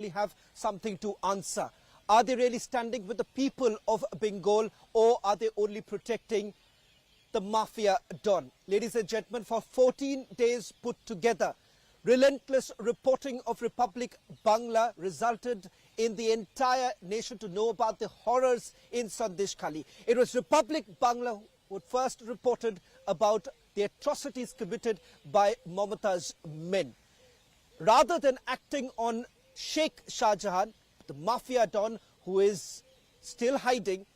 have something to answer. Are they really standing with the people of Bengal, or are they only protecting the mafia don? Ladies and gentlemen, for 14 days put together, relentless reporting of Republic Bangla resulted in the entire nation to know about the horrors in Sandeshkhali. It was Republic Bangla who first reported about the atrocities committed by Mamata's men. Rather than acting on Sheikh Shah Jahan, the mafia don who is still hiding,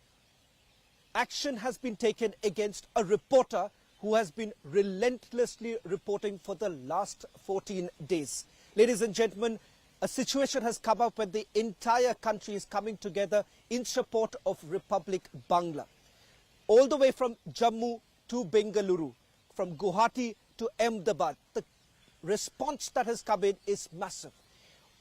action has been taken against a reporter who has been relentlessly reporting for the last 14 days. Ladies and gentlemen, a situation has come up when the entire country is coming together in support of Republic Bangla. All the way from Jammu to Bengaluru, from Guwahati to Ahmedabad, the response that has come in is massive.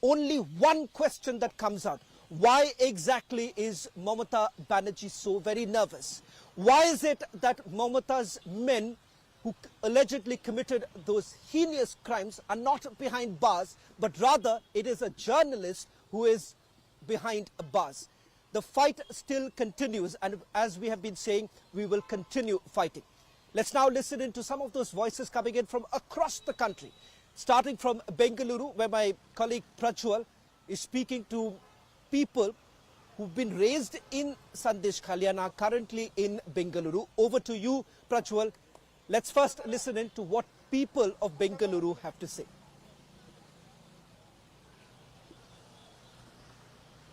Only one question that comes out: why exactly is Mamata Banerjee so very nervous? Why is it that Mamata's men who allegedly committed those heinous crimes are not behind bars, but rather it is a journalist who is behind bars? The fight still continues, and as we have been saying, we will continue fighting. Let's now listen into some of those voices coming in from across the country. Starting from Bengaluru, where my colleague Prajwal is speaking to people who've been raised in Sandeshkhali and are currently in Bengaluru. Over to you, Prajwal. Let's first listen in to what people of Bengaluru have to say.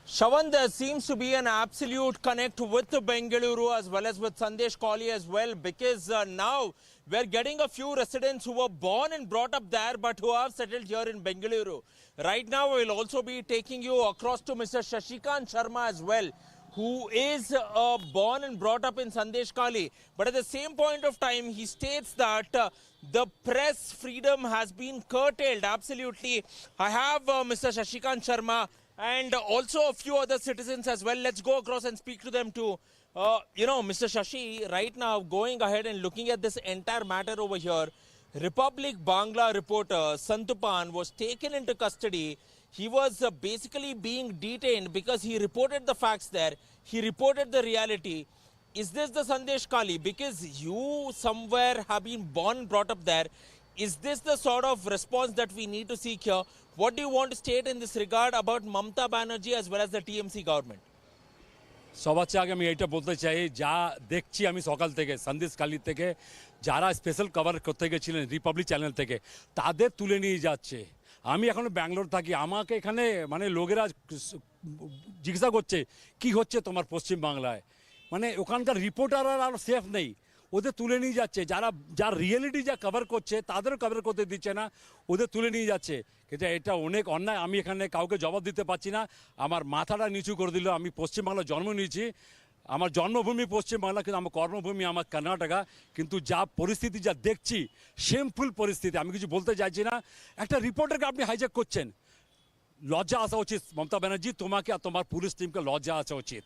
Shravan, there seems to be an absolute connect with Bengaluru as well as with Sandeshkhali as well, because now we're getting a few residents who were born and brought up there but who have settled here in Bengaluru. Right now, we'll also be taking you across to Mr. Shashikant Sharma as well, who is born and brought up in Sandeshkhali. But at the same point of time, he states that the press freedom has been curtailed. Absolutely. I have Mr. Shashikant Sharma and also a few other citizens as well. Let's go across and speak to them too. Mr. Shashi, right now, going ahead and looking at this entire matter over here, Republic Bangla reporter Santupan was taken into custody. He was basically being detained because he reported the facts there. He reported the reality. Is this the Sandeshkhali? Because you somewhere have been born and brought up there. Is this the sort of response that we need to seek here? What do you want to state in this regard about Mamata Banerjee as well as the TMC government? সবার চেয়ে আগে আমি এইটা বলতে চাই, যা দেখছি আমি সকাল থেকে সন্দেশখালি থেকে যারা স্পেশাল কভার করতে গেছিলেন রিপাবলিক চ্যানেল থেকে, তাদের তুলে নিয়ে যাচ্ছে। আমি এখন ব্যাঙ্গালোর থাকি, আমাকে এখানে মানে লোকেরা জিজ্ঞাসা করছে কি হচ্ছে তোমার পশ্চিম বাংলায়, মানে ওখানকার রিপোর্টার আর সেফ নেই, ওদের তুলে নিয়ে যাচ্ছে। যার রিয়েলিটি যা কভার করছে তাদেরও কভার করতে দিচ্ছে না, ওদের তুলে নিয়ে যাচ্ছে। কিন্তু এটা অনেক অন্যায়। আমি এখানে কাউকে জবাব দিতে পারছি না, আমার মাথাটা নিচু করে দিল। আমি পশ্চিমবাংলা জন্ম নিয়েছি, আমার জন্মভূমি পশ্চিমবাংলা, কিন্তু আমার কর্মভূমি আমার কর্ণাটকা। কিন্তু যা পরিস্থিতি যা দেখছি, শেমফুল পরিস্থিতি, আমি কিছু বলতে চাইছি না। একটা রিপোর্টারকে আপনি হাইজ্যাক করছেন, লজ্জা আসা উচিত মমতা ব্যানার্জি, তোমাকে আর তোমার পুলিশ টিমকে লজ্জা আসা উচিত।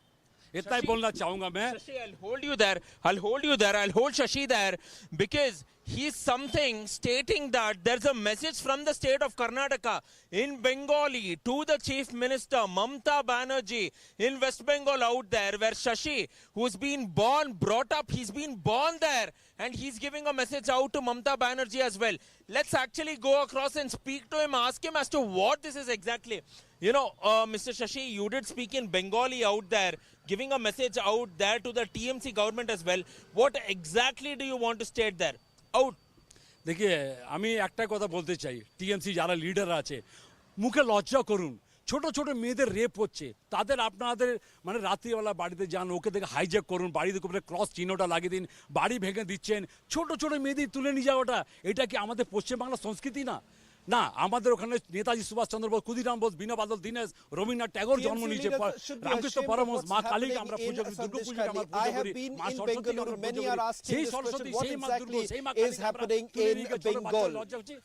इतना ही बोलना चाहूंगा मैं। Shashi, I'll hold you there. I'll hold Shashi there, because he's something stating that there's a message from the state of Karnataka in Bengali to the Chief Minister Mamata Banerjee in West Bengal out there, where Shashi, who's been born, brought up, he's been born there, and he's giving a message out to Mamata Banerjee as well. Let's actually go across and speak to him, ask him as to what this is exactly. Mr. Shashi, you did speak in Bengali out there, giving a message out there to the TMC government as well. What exactly do you want to state there? Out. देखिए, আমি একটা কথা বলতে চাই, TMC যারা leader আছে মুখে লজ্জা করুন। ছোট ছোট মেয়েদের রেপ হচ্ছে, তাদের আপনাদের মানে রাত্রিবেলা বাড়িতে যান, ওকে দেখে হাইজ্যাক করুন, বাড়িতে উপরে ক্রস চিহ্নটা লাগিয়ে দিন, বাড়ি ভেঙে দিচ্ছেন, ছোট ছোট মেয়েদের তুলে নিয়ে যাওয়াটা, এটা কি আমাদের পশ্চিমবাংলার সংস্কৃতি না? না, আমাদের ওখানে নেতাজি সুভাষচন্দ্র বোস, ক্ষুদিরাম বোস, বিনা বাদল দীনেশ, রবীন্দ্রনাথ ট্যাগর জন্ম নিয়েছে, রামকৃষ্ণ পরমহংস, মা কালীকে আমরা পুজো করি, দুর্গা পূজাকে আমরা পুজো করি, মা সরস্বতীকে আমরা পুজো করি। সেই সরস্বতী, সেই মা দুর্গা, সেই মা কালীকে আমরা তুলে নিয়ে গিয়ে ছোট বাচ্চার লজ্জা হচ্ছে।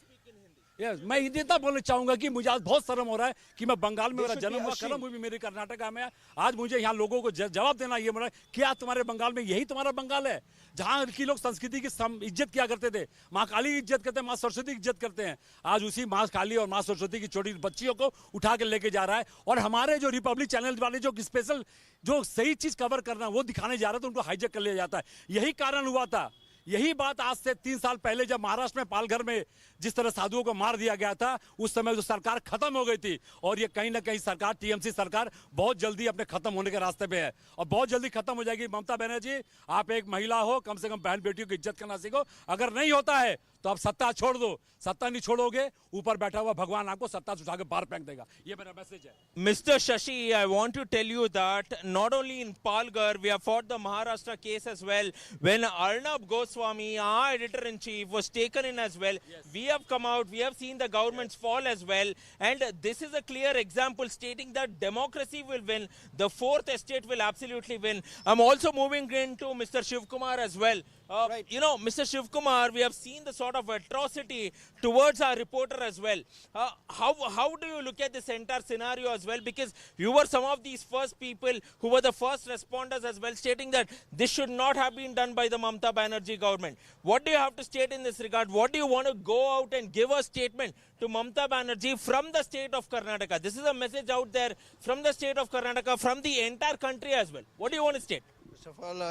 मैं इतना बोलना चाहूंगा कि मुझे आज बहुत शर्म हो रहा है कि मैं बंगाल में मेरा should be जन्म हुआ, ashamed. कर्म हुई मेरे कर्नाटका में। आज मुझे यहाँ लोगों को जवाब देना ये बोला क्या तुम्हारे बंगाल में यही तुम्हारा बंगाल है जहाँ की लोग संस्कृति की इज्जत किया करते थे, माँ काली की इज्जत करते हैं, माँ सरस्वती की इज्जत करते हैं। आज उसी माँ काली और माँ सरस्वती की छोटी बच्चियों को उठा के लेके जा रहा है। और हमारे जो रिपब्लिक चैनल वाले जो स्पेशल जो सही चीज कवर करना वो दिखाने जा रहे थे, उनको हाईजेक कर लिया जाता है। यही कारण हुआ था। यही बात आज से 3 साल पहले जब महाराष्ट्र में पालघर में जिस तरह साधुओं को मार दिया गया था, उस समय जो सरकार खत्म हो गई थी। और ये कहीं ना कहीं सरकार, टीएमसी सरकार बहुत जल्दी अपने खत्म होने के रास्ते पे है और बहुत जल्दी खत्म हो जाएगी। ममता बनर्जी, आप एक महिला हो, कम से कम बहन बेटियों की इज्जत करना सीखो। अगर नहीं होता है तो आप सत्ता छोड़ दो। सत्ता नहीं छोड़ोगे, ऊपर बैठा हुआ भगवान आपको सत्ता से उठा के बाहर फेंक देगा। ये मेरा मैसेज है। Mr. Shashi, I want to tell you that not only in Palghar, we have fought the Maharashtra case as well. When Arnab Goswami, our editor-in-chief, was taken in as well, we have come out, we have seen the government's fall as well. And this is a clear example stating that democracy will win. The fourth estate will absolutely win. I'm also moving into Mr. Shivkumar as well. Right. You know, Mr. Shivkumar, we have seen the sort of atrocity towards our reporter as well. How do you look at this entire scenario as well? Because you were some of these first people who were the first responders as well, stating that this should not have been done by the Mamata Banerjee government. What do you have to state in this regard? What do you want to go out and give a statement to Mamata Banerjee from the state of Karnataka? This is a message out there from the state of Karnataka, from the entire country as well. What do you want to state? First of all,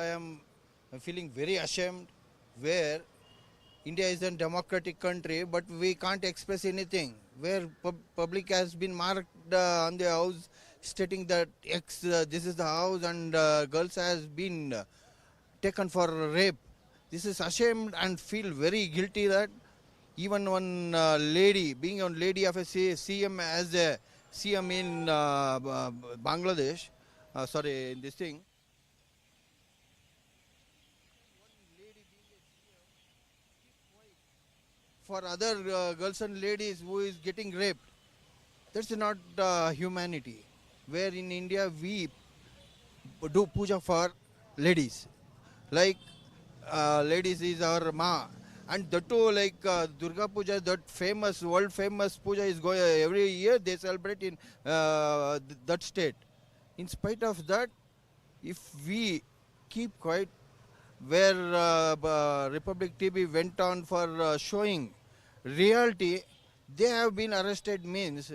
I'm feeling very ashamed where India is a democratic country, but we can't express anything. Where public has been marked on the house stating that this is the house and girls has been taken for rape. This is ashamed and feel very guilty that even one lady, being a lady of a CM as a CM in Bangladesh, in this thing, for other girls and ladies who is getting raped. That's not humanity. Where in India we do puja for ladies. Like ladies is our ma. And that too, like Durga Puja, that famous, world famous puja is going every year. They celebrate in that state. In spite of that, if we keep quiet, where Republic TV went on for showing reality, they have been arrested means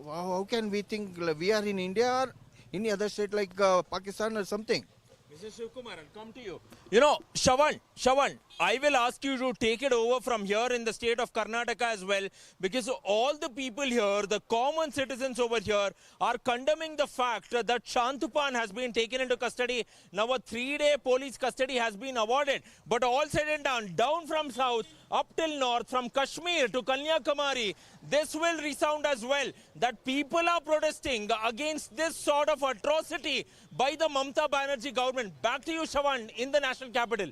how can we think we are in India or any other state like Pakistan or something? Mr. Shivkumar, I'll come to you. You know, Shawan, I will ask you to take it over from here in the state of Karnataka as well, because all the people here, the common citizens over here, are condemning the fact that Shantupan has been taken into custody. Now a 3-day police custody has been awarded. But all said and done, down from south, up till north, from Kashmir to Kanyakumari, this will resound as well, that people are protesting against this sort of atrocity by the Mamata Banerjee government. Back to you, Shawan, in the national capital.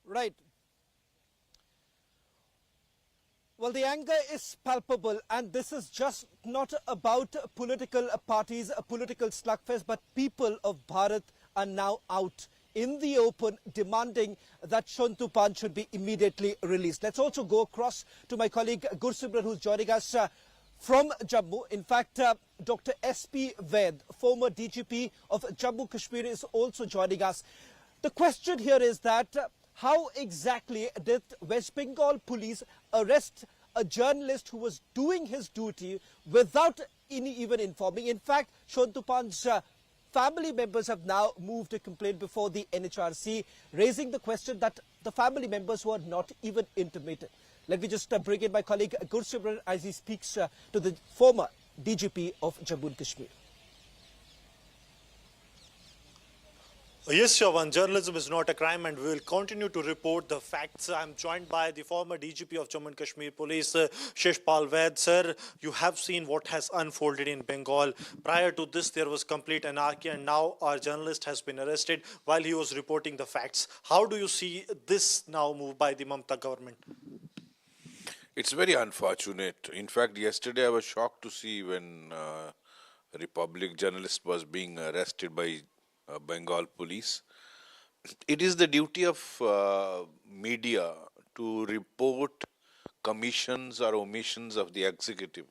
Right. Well, the anger is palpable, and this is just not about political parties, a political slugfest, but people of Bharat are now out in the open demanding that Shantupan should be immediately released. Let's also go across to my colleague Gursubran, who's joining us from Jammu. In fact, Dr. S.P. Ved, former DGP of Jammu Kashmir, is also joining us. The question here is that how exactly did West Bengal police arrest a journalist who was doing his duty without even informing? In fact, Shantupan's family members have now moved a complaint before the NHRC, raising the question that the family members were not even intimated. Let me just bring in my colleague Gursubran as he speaks to the former DGP of Jammu and Kashmir. Yes, Shawan, journalism is not a crime and we will continue to report the facts. I'm joined by the former DGP of Jammu and Kashmir Police, Sheshpal Vaid. Sir, you have seen what has unfolded in Bengal. Prior to this, there was complete anarchy and now our journalist has been arrested while he was reporting the facts. How do you see this now move by the Mamata government? It's very unfortunate. In fact, yesterday I was shocked to see when a Republic journalist was being arrested by Bengal police. It is the duty of media to report commissions or omissions of the executive.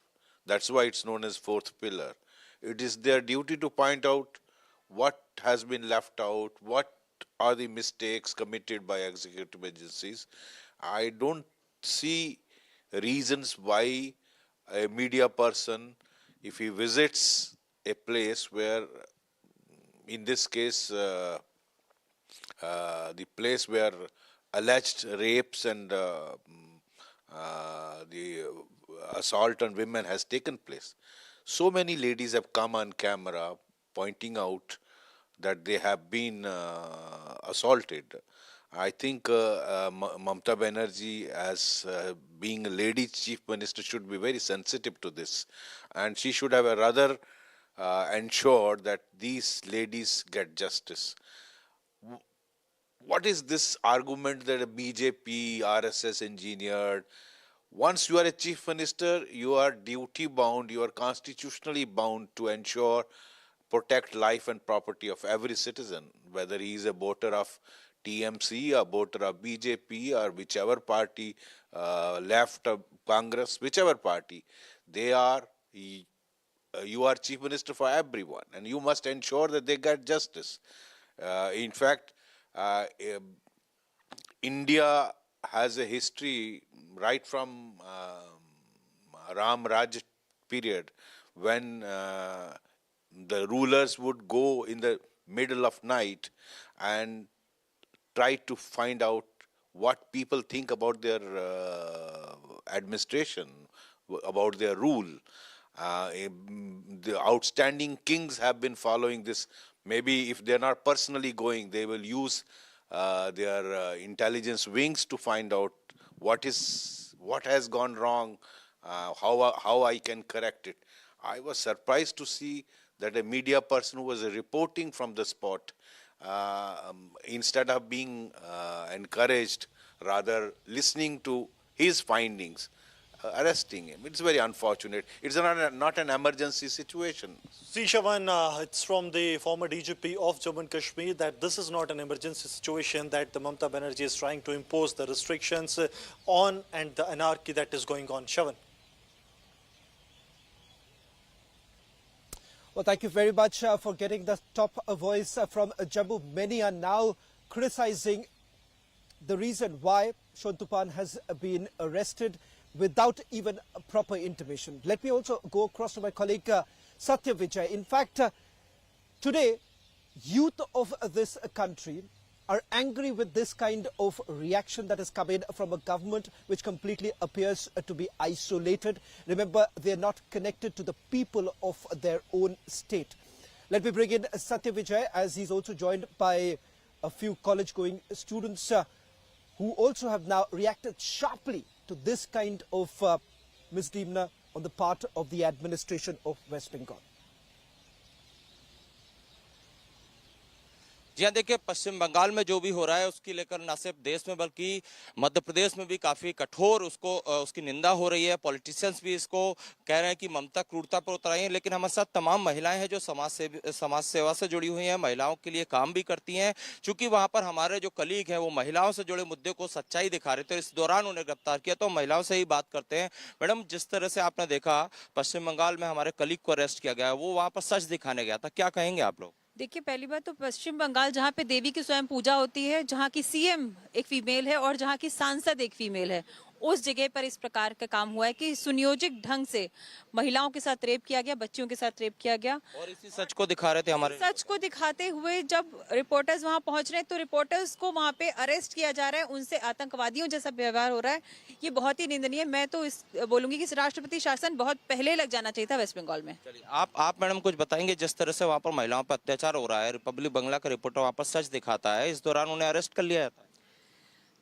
That's why it's known as fourth pillar. It is their duty to point out what has been left out, what are the mistakes committed by executive agencies. I don't see reasons why a media person, if he visits a place where, in this case, the place where alleged rapes and the assault on women has taken place. So many ladies have come on camera pointing out that they have been assaulted. I think Mamata Banerjee, as being a lady chief minister, should be very sensitive to this, and she should have a rather ensure that these ladies get justice. What is this argument that a BJP, RSS engineered? Once you are a chief minister, you are duty bound, you are constitutionally bound to ensure, protect life and property of every citizen, whether he is a voter of TMC, a voter of BJP, or whichever party, left of Congress, whichever party, they are. You are chief minister for everyone, and you must ensure that they get justice. In fact, India has a history right from Ram Raj period, when the rulers would go in the middle of night and try to find out what people think about their administration, about their rule. The outstanding kings have been following this. Maybe if they're not personally going, they will use their intelligence wings to find out what has gone wrong, how I can correct it. I was surprised to see that a media person who was reporting from the spot, instead of being encouraged, rather listening to his findings, arresting him. It's very unfortunate. It's not an emergency situation. See, Shavan, it's from the former DGP of Jammu and Kashmir that this is not an emergency situation, that the Mamata Banerjee is trying to impose the restrictions on and the anarchy that is going on. Shavan. Well, thank you very much for getting the top voice from Jammu. Many are now criticizing the reason why Shontupan has been arrested without even a proper intimation. Let me also go across to my colleague Satya Vijay. In fact, today, youth of this country are angry with this kind of reaction that has come in from a government which completely appears to be isolated. Remember, they are not connected to the people of their own state. Let me bring in Satya Vijay, as he's also joined by a few college-going students who also have now reacted sharply to this kind of misdemeanor on the part of the administration of West Bengal. जी हाँ, देखिए पश्चिम बंगाल में जो भी हो रहा है उसकी लेकर न सिर्फ देश में बल्कि मध्य प्रदेश में भी काफी कठोर उसकी निंदा हो रही है। पॉलिटिशियंस भी इसको कह रहे हैं कि ममता क्रूरता पर उतर आई है, लेकिन हमारे साथ तमाम महिलाएं हैं जो समाज सेवा से जुड़ी हुई हैं, महिलाओं के लिए काम भी करती हैं। चूंकि वहां पर हमारे जो कलीग हैं वो महिलाओं से जुड़े मुद्दे को सच्चाई दिखा रहे थे, इस दौरान उन्हें गिरफ्तार किया। तो महिलाओं से ही बात करते हैं। मैडम, जिस तरह से आपने देखा पश्चिम बंगाल में हमारे कलीग को अरेस्ट किया गया, वो वहां पर सच दिखाने गया था, क्या कहेंगे आप लोग? देखिए, पहली बात तो पश्चिम बंगाल जहाँ पे देवी की स्वयं पूजा होती है, जहाँ की सीएम एक फीमेल है और जहाँ की सांसद एक फीमेल है, उस जगह पर इस प्रकार का काम हुआ है कि सुनियोजित ढंग से महिलाओं के साथ रेप किया गया, बच्चियों के साथ रेप किया गया। और इसी सच को दिखा रहे थे हमारे सच को दिखाते हुए जब रिपोर्टर्स वहां पहुंच रहे हैं तो रिपोर्टर्स को वहां पे अरेस्ट किया जा रहा है, उनसे आतंकवादियों जैसा व्यवहार हो रहा है। ये बहुत ही निंदनीय। मैं तो बोलूंगी कि इस राष्ट्रपति शासन बहुत पहले लग जाना चाहिए था वेस्ट बंगाल में। चलिए, आप मैडम कुछ बताएंगे, जिस तरह से वहाँ पर महिलाओं पर अत्याचार हो रहा है, रिपब्लिक बंगला का रिपोर्टर वहाँ पर सच दिखाता है, इस दौरान उन्हें अरेस्ट कर लिया जाता है।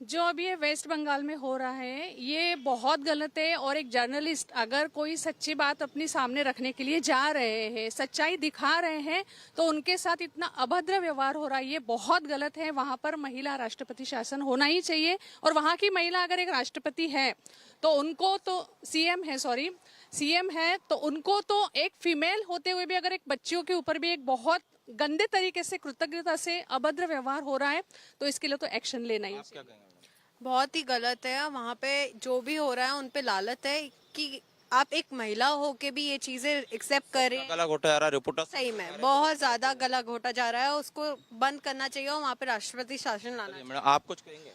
जो अभी ये वेस्ट बंगाल में हो रहा है ये बहुत गलत है, और एक जर्नलिस्ट अगर कोई सच्ची बात अपने सामने रखने के लिए जा रहे हैं, सच्चाई दिखा रहे हैं, तो उनके साथ इतना अभद्र व्यवहार हो रहा है, ये बहुत गलत है। वहां पर महिला राष्ट्रपति शासन होना ही चाहिए, और वहां की महिला अगर एक राष्ट्रपति है तो उनको तो सीएम है तो उनको तो एक फीमेल होते हुए भी अगर एक बच्चियों के ऊपर भी एक बहुत गंदे तरीके से कृतज्ञता से अभद्र व्यवहार हो रहा है तो इसके लिए तो एक्शन लेना ही चाहिए। बहुत ही गलत है। वहाँ पे जो भी हो रहा है उन पे लालच है कि आप एक महिला हो के भी ये चीजें एक्सेप्ट कर रहे हैं। गला घोटा जा रहा है, रिपोर्टर सही में बहुत ज्यादा गला घोटा जा रहा है, उसको बंद करना चाहिए और वहाँ पे राष्ट्रपति शासन लाना चाहिए। मैडम आप कुछ कहेंगे?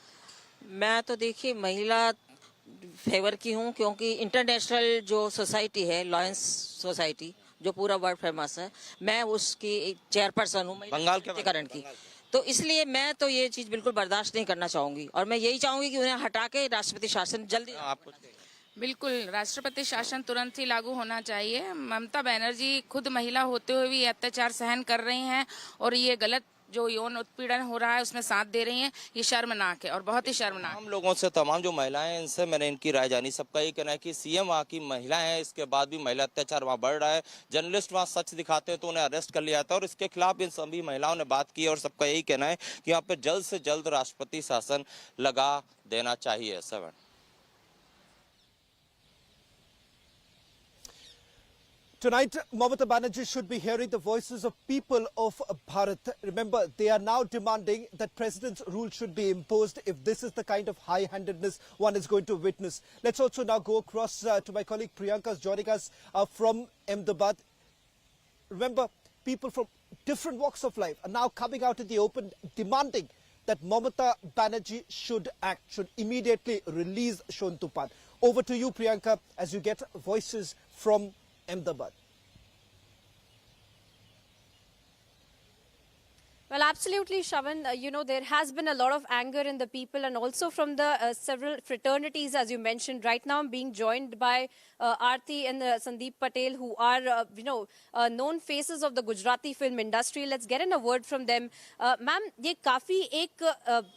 मैं तो देखिए महिला फेवर की हूँ, क्योंकि इंटरनेशनल जो सोसाइटी है, लॉयंस सोसाइटी, जो पूरा वर्ल्ड फेमस है, मैं उसकी चेयरपर्सन हूँ बंगाल के करण की। तो इसलिए मैं तो ये चीज बिल्कुल बर्दाश्त नहीं करना चाहूंगी और मैं यही चाहूंगी कि उन्हें हटा के राष्ट्रपति शासन जल्दी। आप कुछ कहेंगे? बिल्कुल राष्ट्रपति शासन तुरंत ही लागू होना चाहिए। ममता बनर्जी खुद महिला होते हुए भी अत्याचार सहन कर रही हैं और ये गलत जो यौन उत्पीड़न हो रहा है उसमें साथ दे रही हैं। ये शर्मनाक है और बहुत ही शर्मनाक। हम लोगों से, तमाम जो महिलाएं हैं, इनसे मैंने इनकी राय जानी। सबका ये कहना है कि सीएम वहाँ की महिलाएं हैं, इसके बाद भी महिला अत्याचार वहाँ बढ़ रहा है। जर्नलिस्ट वहाँ सच दिखाते हैं तो उन्हें अरेस्ट कर लिया जाता है और इसके खिलाफ इन सभी महिलाओं ने बात की और सबका यही कहना है कि यहाँ पे जल्द से जल्द राष्ट्रपति शासन लगा देना चाहिए। 7 Tonight, Mamata Banerjee should be hearing the voices of people of Bharat. Remember, they are now demanding that President's rule should be imposed if this is the kind of high-handedness one is going to witness. Let's also now go across to my colleague Priyanka, who's joining us from Ahmedabad. Remember, people from different walks of life are now coming out in the open demanding that Mamata Banerjee should act, should immediately release Shon Tupan. Over to you, Priyanka, as you get voices from Ahmedabad. Well, absolutely, Shravan. You know, there has been a lot of anger in the people and also from the several fraternities, as you mentioned. Right now, I'm being joined by Aarti and Sandeep Patel, who are, known faces of the Gujarati film industry. Let's get in a word from them. Ma'am, ये काफी एक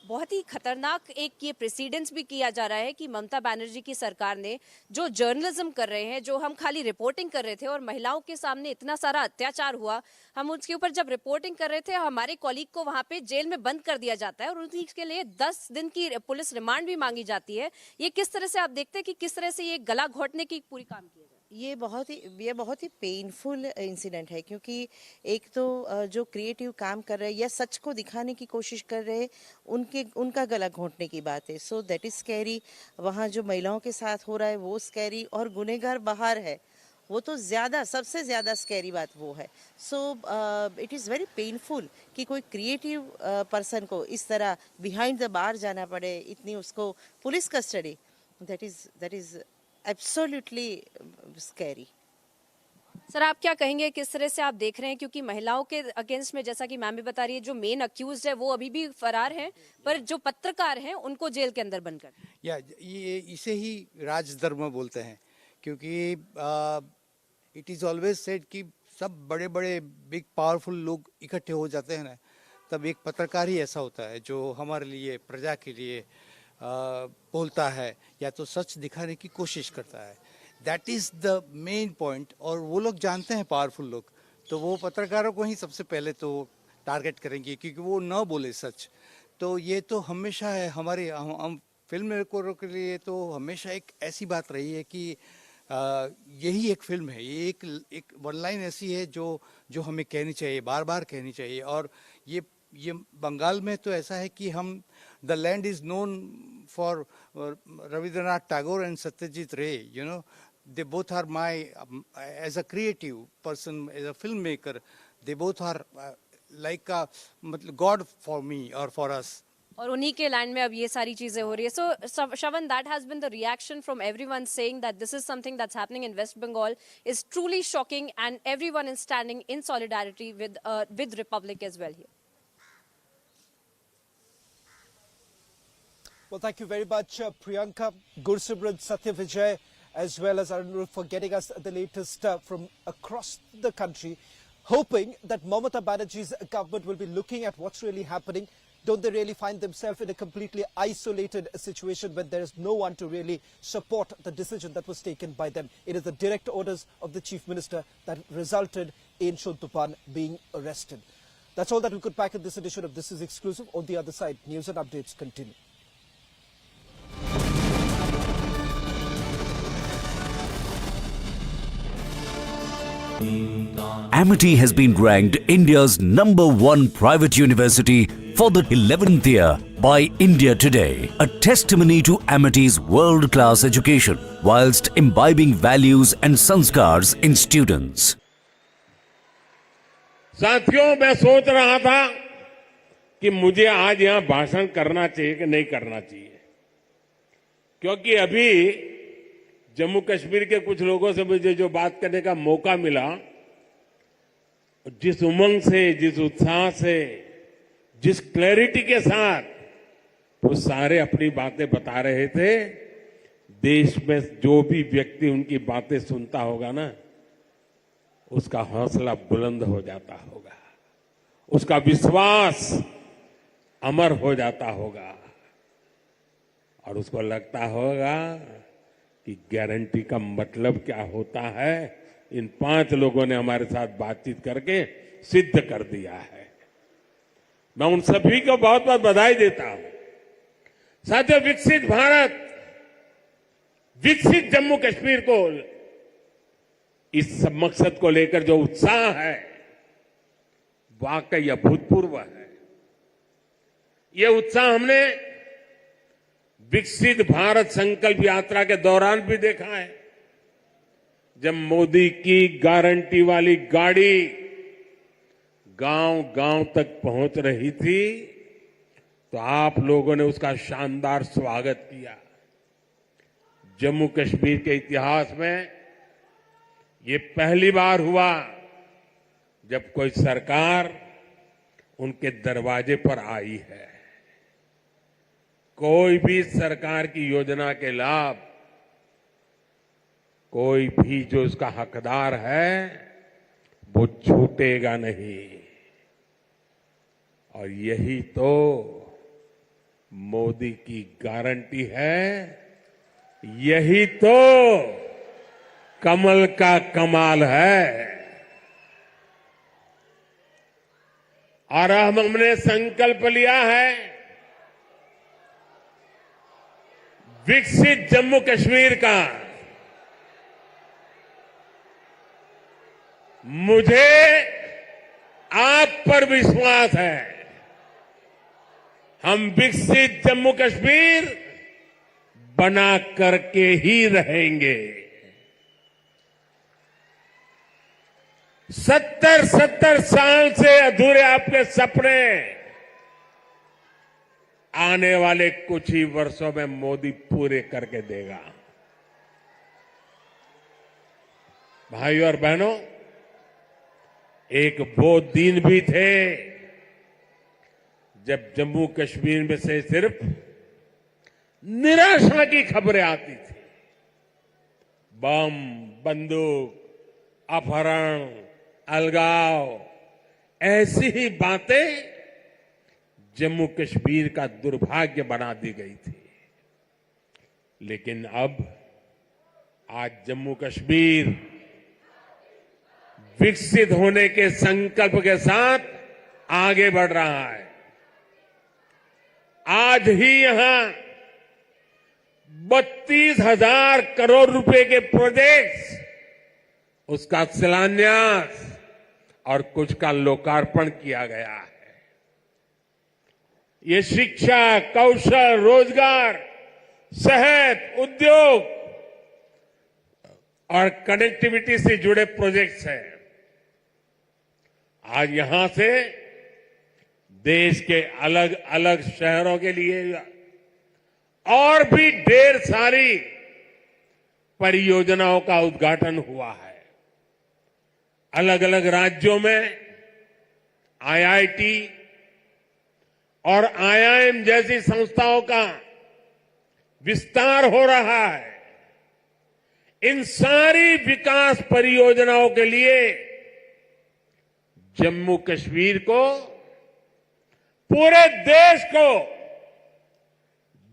बहुत ही खतरनाक एक ये precedence भी किया जा रहा है कि ममता बनर्जी की सरकार ने जो जर्नलिज्म कर रहे हैं, जो हम खाली रिपोर्टिंग कर रहे थे और महिलाओं के सामने इतना सारा अत्याचार हुआ, हम उसके ऊपर जब रिपोर्टिंग कर रहे थे हमारे कॉलीग को वहां पे जेल में बंद कर दिया जाता है और उसके लिए 10 दिन की पुलिस रिमांड भी मांगी जाती है। ये किस तरह से आप देखते हैं कि किस तरह से ये गला घोटने की पूरी काम किया जाए? ये बहुत ही पेनफुल इंसिडेंट है, क्योंकि एक तो जो क्रिएटिव काम कर रहे हैं या सच को दिखाने की कोशिश कर रहे हैं उनका गला घोंटने की बात है। So that is scary. वहाँ जो महिलाओं के साथ हो रहा है वो स्कैरी, और गुनहगार बाहर है वो तो सबसे ज्यादा स्कैरी बात वो है। So it is very painful कि कोई क्रिएटिव पर्सन को इस तरह बिहाइंड द बार जाना पड़े, इतनी उसको police custody. That is absolutely scary. Sir, आप क्या कहेंगे, किस तरह से आप देख रहे हैं, क्योंकि महिलाओं के अगेंस्ट में जैसा कि मैम भी बता रही है, जो मेन अक्यूज्ड है वो अभी भी फरार हैं, पर जो पत्रकार हैं उनको जेल के अंदर बंद कर ये इसे ही राजधर्म बोलते हैं, क्योंकि इट इज़ ऑलवेज सेड कि सब बड़े बड़े बिग पावरफुल लोग इकट्ठे हो जाते हैं ना, तब एक पत्रकार ही ऐसा होता है जो हमारे लिए, प्रजा के लिए बोलता है या तो सच दिखाने की कोशिश करता है। That is the main point. और वो लोग जानते हैं, पावरफुल लोग, तो वो पत्रकारों को ही सबसे पहले तो टारगेट करेंगे क्योंकि वो न बोले सच। तो ये तो हमेशा है हमारे हम फिल्म मेकरों के लिए तो हमेशा एक ऐसी बात रही है कि यही एक फिल्म है, ये एक वन लाइन ऐसी है जो हमें कहनी चाहिए, बार बार कहनी चाहिए। और ये बंगाल में तो ऐसा है कि हम the land is known for Rabindranath Tagore and Satyajit Ray, you know, they both are my as a creative person, as a filmmaker, they both are like a god for me or for us. और उन्हीं के लैंड में अब ये सारी चीजें हो रही है। सो Shravan, that has been the reaction from everyone saying that this is something that's happening in West Bengal is truly shocking and everyone is standing in solidarity with Republic as well here. Well, thank you very much, Priyanka, Gursimran, Satya Vijay, as well as Arun, for getting us the latest from across the country, hoping that Mamata Banerjee's government will be looking at what's really happening. Don't they really find themselves in a completely isolated situation when there is no one to really support the decision that was taken by them? It is the direct orders of the Chief Minister that resulted in Shon Tupan being arrested. That's all that we could pack in this edition of This Is Exclusive. On the other side, news and updates continue. Amity has been ranked India's #1 private university for the 11th year. by India Today, a testimony to Amity's world-class education whilst imbibing values and sanskars in students. साथियों, मैं सोच रहा था कि मुझे आज यहाँ भाषण करना चाहिए कि नहीं करना चाहिए, क्योंकि अभी जम्मू कश्मीर के कुछ लोगों से मुझे जो बात करने का मौका मिला, जिस उमंग से, जिस उत्साह से, जिस क्लैरिटी के साथ वो सारे अपनी बातें बता रहे थे, देश में जो भी व्यक्ति उनकी बातें सुनता होगा ना, उसका हौसला बुलंद हो जाता होगा, उसका विश्वास अमर हो जाता होगा और उसको लगता होगा कि गारंटी का मतलब क्या होता है। इन 5 लोगों ने हमारे साथ बातचीत करके सिद्ध कर दिया है। मैं उन सभी को बहुत बहुत बधाई देता हूं। साथियों, विकसित भारत, विकसित जम्मू कश्मीर को, इस मकसद को लेकर जो उत्साह है वाकई अभूतपूर्व है। ये उत्साह हमने विकसित भारत संकल्प यात्रा के दौरान भी देखा है। जब मोदी की गारंटी वाली गाड़ी गांव-गांव तक पहुंच रही थी, तो आप लोगों ने उसका शानदार स्वागत किया। जम्मू कश्मीर के इतिहास में ये पहली बार हुआ जब कोई सरकार उनके दरवाजे पर आई है। कोई भी सरकार की योजना के लाभ, कोई भी जो उसका हकदार है वो छूटेगा नहीं। और यही तो मोदी की गारंटी है, यही तो कमल का कमाल है। और हमने संकल्प लिया है विकसित जम्मू कश्मीर का। मुझे आप पर विश्वास है, हम विकसित जम्मू कश्मीर बना करके ही रहेंगे। 70 साल से अधूरे आपके सपने आने वाले कुछ ही वर्षों में मोदी पूरे करके देगा। भाइयों और बहनों, एक वो दिन भी थे जब जम्मू कश्मीर में से सिर्फ निराशा की खबरें आती थी। बम, बंदूक, अपहरण, अलगाव, ऐसी ही बातें जम्मू कश्मीर का दुर्भाग्य बना दी गई थी। लेकिन अब आज जम्मू कश्मीर विकसित होने के संकल्प के साथ आगे बढ़ रहा है। आज ही यहां 32,000 करोड़ रुपए के प्रोजेक्ट्स, उसका शिलान्यास और कुछ का लोकार्पण किया गया है। ये शिक्षा, कौशल, रोजगार, सेहत, उद्योग और कनेक्टिविटी से जुड़े प्रोजेक्ट्स हैं। आज यहां से देश के अलग अलग शहरों के लिए और भी ढेर सारी परियोजनाओं का उद्घाटन हुआ है। अलग अलग राज्यों में आईआईटी और आईआईएम जैसी संस्थाओं का विस्तार हो रहा है। इन सारी विकास परियोजनाओं के लिए जम्मू कश्मीर को, पूरे देश को,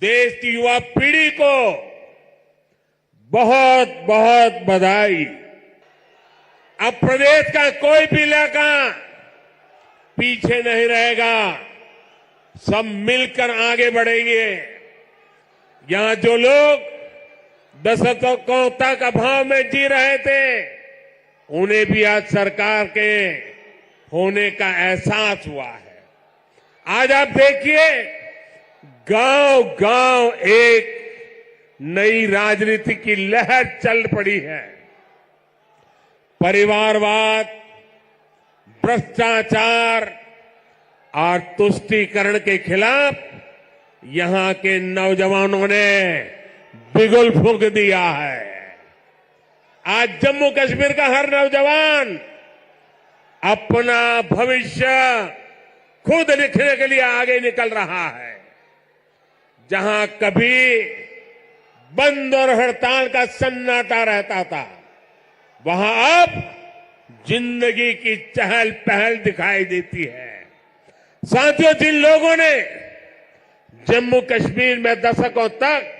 देश की युवा पीढ़ी को बहुत बहुत बधाई। अब प्रदेश का कोई भी इलाका पीछे नहीं रहेगा, सब मिलकर आगे बढ़ेंगे। यहां जो लोग दशकों तक अभाव में जी रहे थे, उन्हें भी आज सरकार के होने का एहसास हुआ है। आज आप देखिए, गांव गांव एक नई राजनीति की लहर चल पड़ी है। परिवारवाद, भ्रष्टाचार और तुष्टीकरण के खिलाफ यहां के नौजवानों ने बिगुल फूंक दिया है। आज जम्मू कश्मीर का हर नौजवान अपना भविष्य खुद लिखने के लिए आगे निकल रहा है। जहां कभी बंद और हड़ताल का सन्नाटा रहता था, वहां अब जिंदगी की चहल पहल दिखाई देती है। साथियों, जिन लोगों ने जम्मू कश्मीर में दशकों तक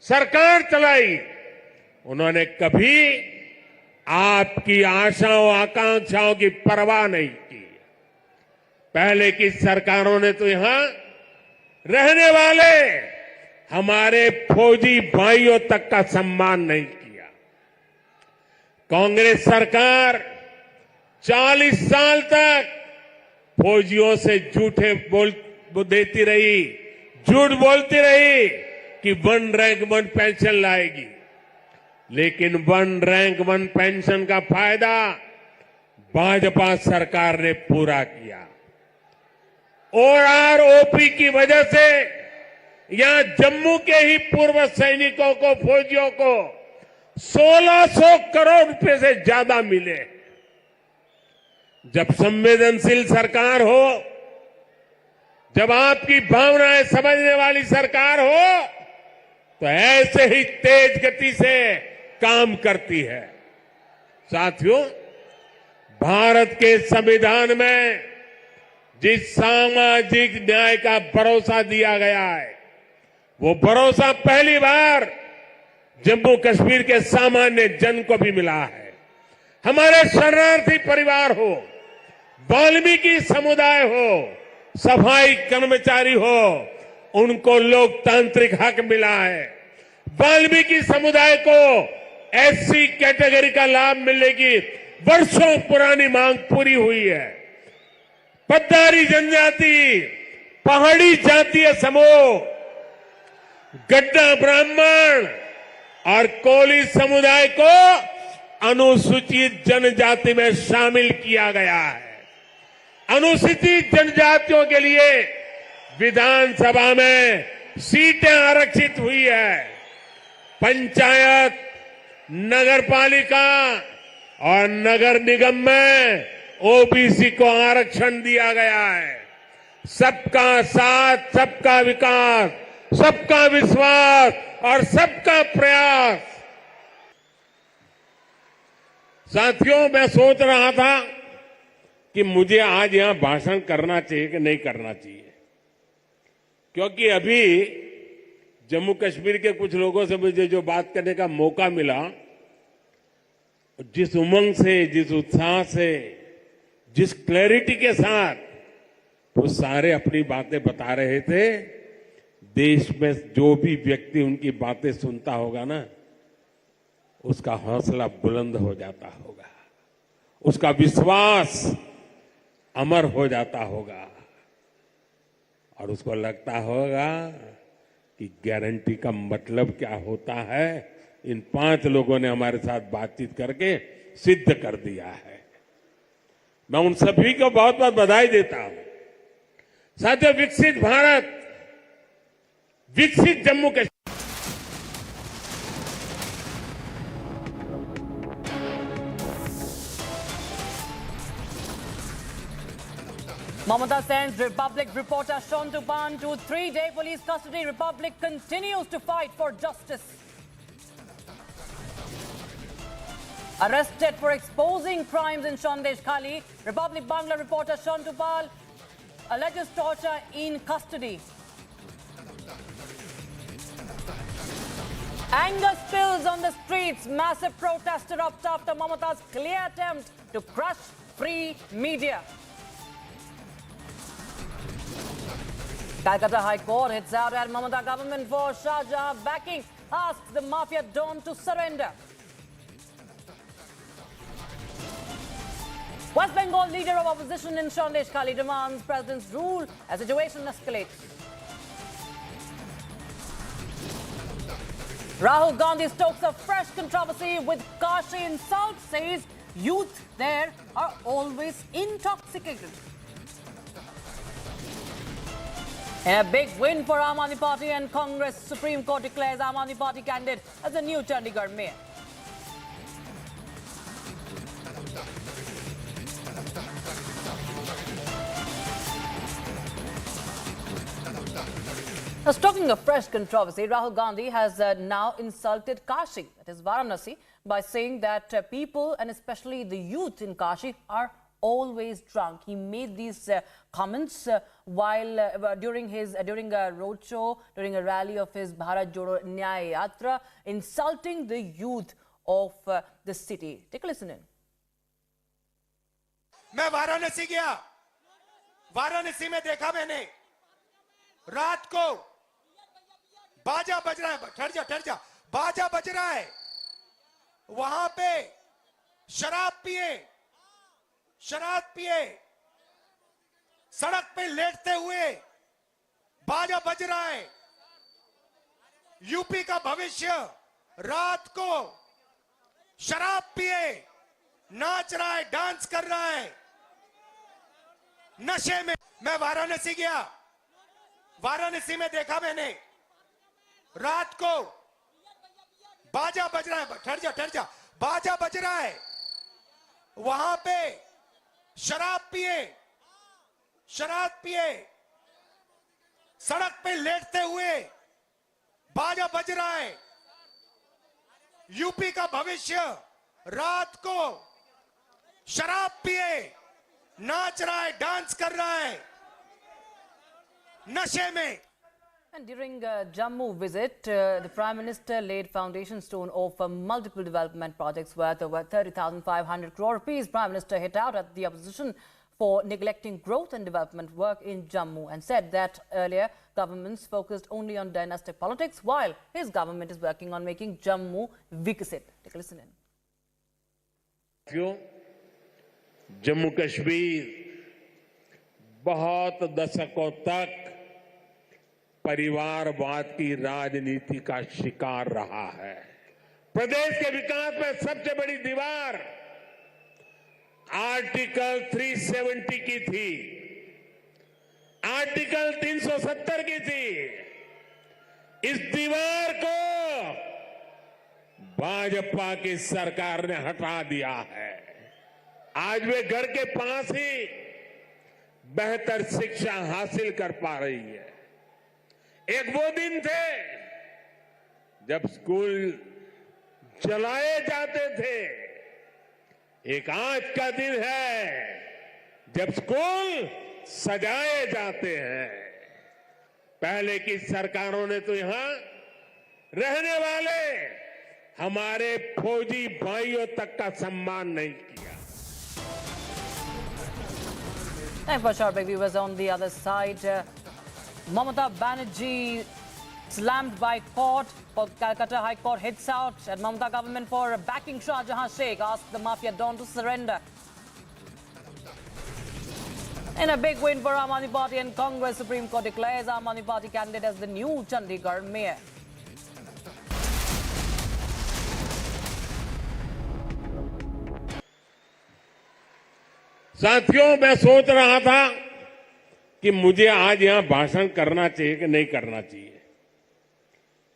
सरकार चलाई, उन्होंने कभी आपकी आशाओं आकांक्षाओं की परवाह नहीं की। पहले की सरकारों ने तो यहां रहने वाले हमारे फौजी भाइयों तक का सम्मान नहीं किया। कांग्रेस सरकार 40 साल तक फौजियों से झूठे देती रही, झूठ बोलती रही कि 1 रैंक 1 पेंशन लाएगी, लेकिन 1 रैंक 1 पेंशन का फायदा भाजपा सरकार ने पूरा किया। ओपी की वजह से यहां जम्मू के ही पूर्व सैनिकों को, फौजियों को 1600 करोड़ रुपए से ज्यादा मिले। जब संवेदनशील सरकार हो, जब आपकी भावनाएं समझने वाली सरकार हो, तो ऐसे ही तेज गति से काम करती है। साथियों, भारत के संविधान में जिस सामाजिक न्याय का भरोसा दिया गया है, वो भरोसा पहली बार जम्मू कश्मीर के सामान्य जन को भी मिला है। हमारे शरणार्थी परिवार हो, वाल्मीकि समुदाय हो, सफाई कर्मचारी हो, उनको लोकतांत्रिक हक मिला है। वाल्मीकि समुदाय को एससी कैटेगरी का लाभ मिलने की वर्षों पुरानी मांग पूरी हुई है। पद्दारी जनजाति, पहाड़ी जातीय समूह, गड्ढा ब्राह्मण और कोली समुदाय को अनुसूचित जनजाति में शामिल किया गया है। अनुसूचित जनजातियों के लिए विधानसभा में सीटें आरक्षित हुई है। पंचायत, नगरपालिका और नगर निगम में ओबीसी को आरक्षण दिया गया है। सबका साथ, सबका विकास, सबका विश्वास और सबका प्रयास। साथियों, मैं सोच रहा था कि मुझे आज यहां भाषण करना चाहिए कि नहीं करना चाहिए, क्योंकि अभी जम्मू कश्मीर के कुछ लोगों से मुझे जो बात करने का मौका मिला, जिस उमंग से, जिस उत्साह से, जिस क्लैरिटी के साथ वो सारे अपनी बातें बता रहे थे, देश में जो भी व्यक्ति उनकी बातें सुनता होगा ना, उसका हौसला बुलंद हो जाता होगा, उसका विश्वास अमर हो जाता होगा और उसको लगता होगा कि गारंटी का मतलब क्या होता है, इन 5 लोगों ने हमारे साथ बातचीत करके सिद्ध कर दिया है। मैं उन सभी को बहुत बहुत बधाई देता हूं। साथियों, विकसित भारत, विकसित Jammu Kashmir. Mamata sends Republic reporter Shontupan to 3-day police custody. Republic continues to fight for justice. Arrested for exposing crimes in Sandeshkhali, Republic Bangla reporter Shantupal alleges torture in custody. Anger spills on the streets. Massive protest erupts after Mamata's clear attempt to crush free media. Calcutta High Court hits out at Mamata government for Shahjahan backing, asks the mafia don to surrender. West Bengal leader of opposition in Sandeshkhali demands president's rule as situation escalates. Rahul Gandhi stokes a fresh controversy with Kashi insult, says youth there are always intoxicated. And a big win for Aam Aadmi Party and Congress. Supreme Court declares Aam Aadmi Party candidate as the new Chandigarh mayor. Now, talking of fresh controversy, Rahul Gandhi has now insulted Kashi, that is Varanasi, by saying that people and especially the youth in Kashi are always drunk. He made these comments while during a roadshow, during a rally of his Bharat Jodo Nyaya Yatra, insulting the youth of the city. Take a listen in. मैं वाराणसी गया, वाराणसी में देखा मैंने रात को बाजा बज रहा है, ठहर जा, बाजा बज रहा है, वहां पे शराब पिए, सड़क पे लेटते हुए बाजा बज रहा है। यूपी का भविष्य रात को शराब पिए नाच रहा है, डांस कर रहा है, नशे में। मैं वाराणसी गया, वाराणसी में देखा मैंने रात को बाजा बज रहा है, ठहर जा, बाजा बज रहा है, वहां पे शराब पिए, सड़क पे लेटते हुए बाजा बज रहा है। यूपी का भविष्य रात को शराब पिए नाच रहा है, डांस कर रहा है, नशे में। And during a Jammu visit, the Prime Minister laid foundation stone of multiple development projects worth over 30,500 crore rupees. Prime Minister hit out at the opposition for neglecting growth and development work in Jammu and said that earlier governments focused only on dynastic politics while his government is working on making Jammu Vikasit. Take a listen in. Jammu Kashmir बहुत दशकों तक परिवारवाद की राजनीति का शिकार रहा है। प्रदेश के विकास में सबसे बड़ी दीवार आर्टिकल 370 की थी, आर्टिकल 370 की थी। इस दीवार को भाजपा की सरकार ने हटा दिया है। आज वे घर के पास ही बेहतर शिक्षा हासिल कर पा रही है। एक वो दिन थे जब स्कूल चलाए जाते थे, एक आज का दिन है जब स्कूल सजाए जाते हैं। पहले की सरकारों ने तो यहां रहने वाले हमारे फौजी भाइयों तक का सम्मान नहीं किया। And for short break, viewers, on the other side, Mamata Banerjee slammed by court. Calcutta High Court hits out at Mamata government for backing Shah Jahan Sheikh, asked the mafia don to surrender. In a big win for Aam Aadmi Party and Congress, Supreme Court declares Aam Aadmi Party candidate as the new Chandigarh mayor. साथियों, मैं सोच रहा था कि मुझे आज यहां भाषण करना चाहिए कि नहीं करना चाहिए,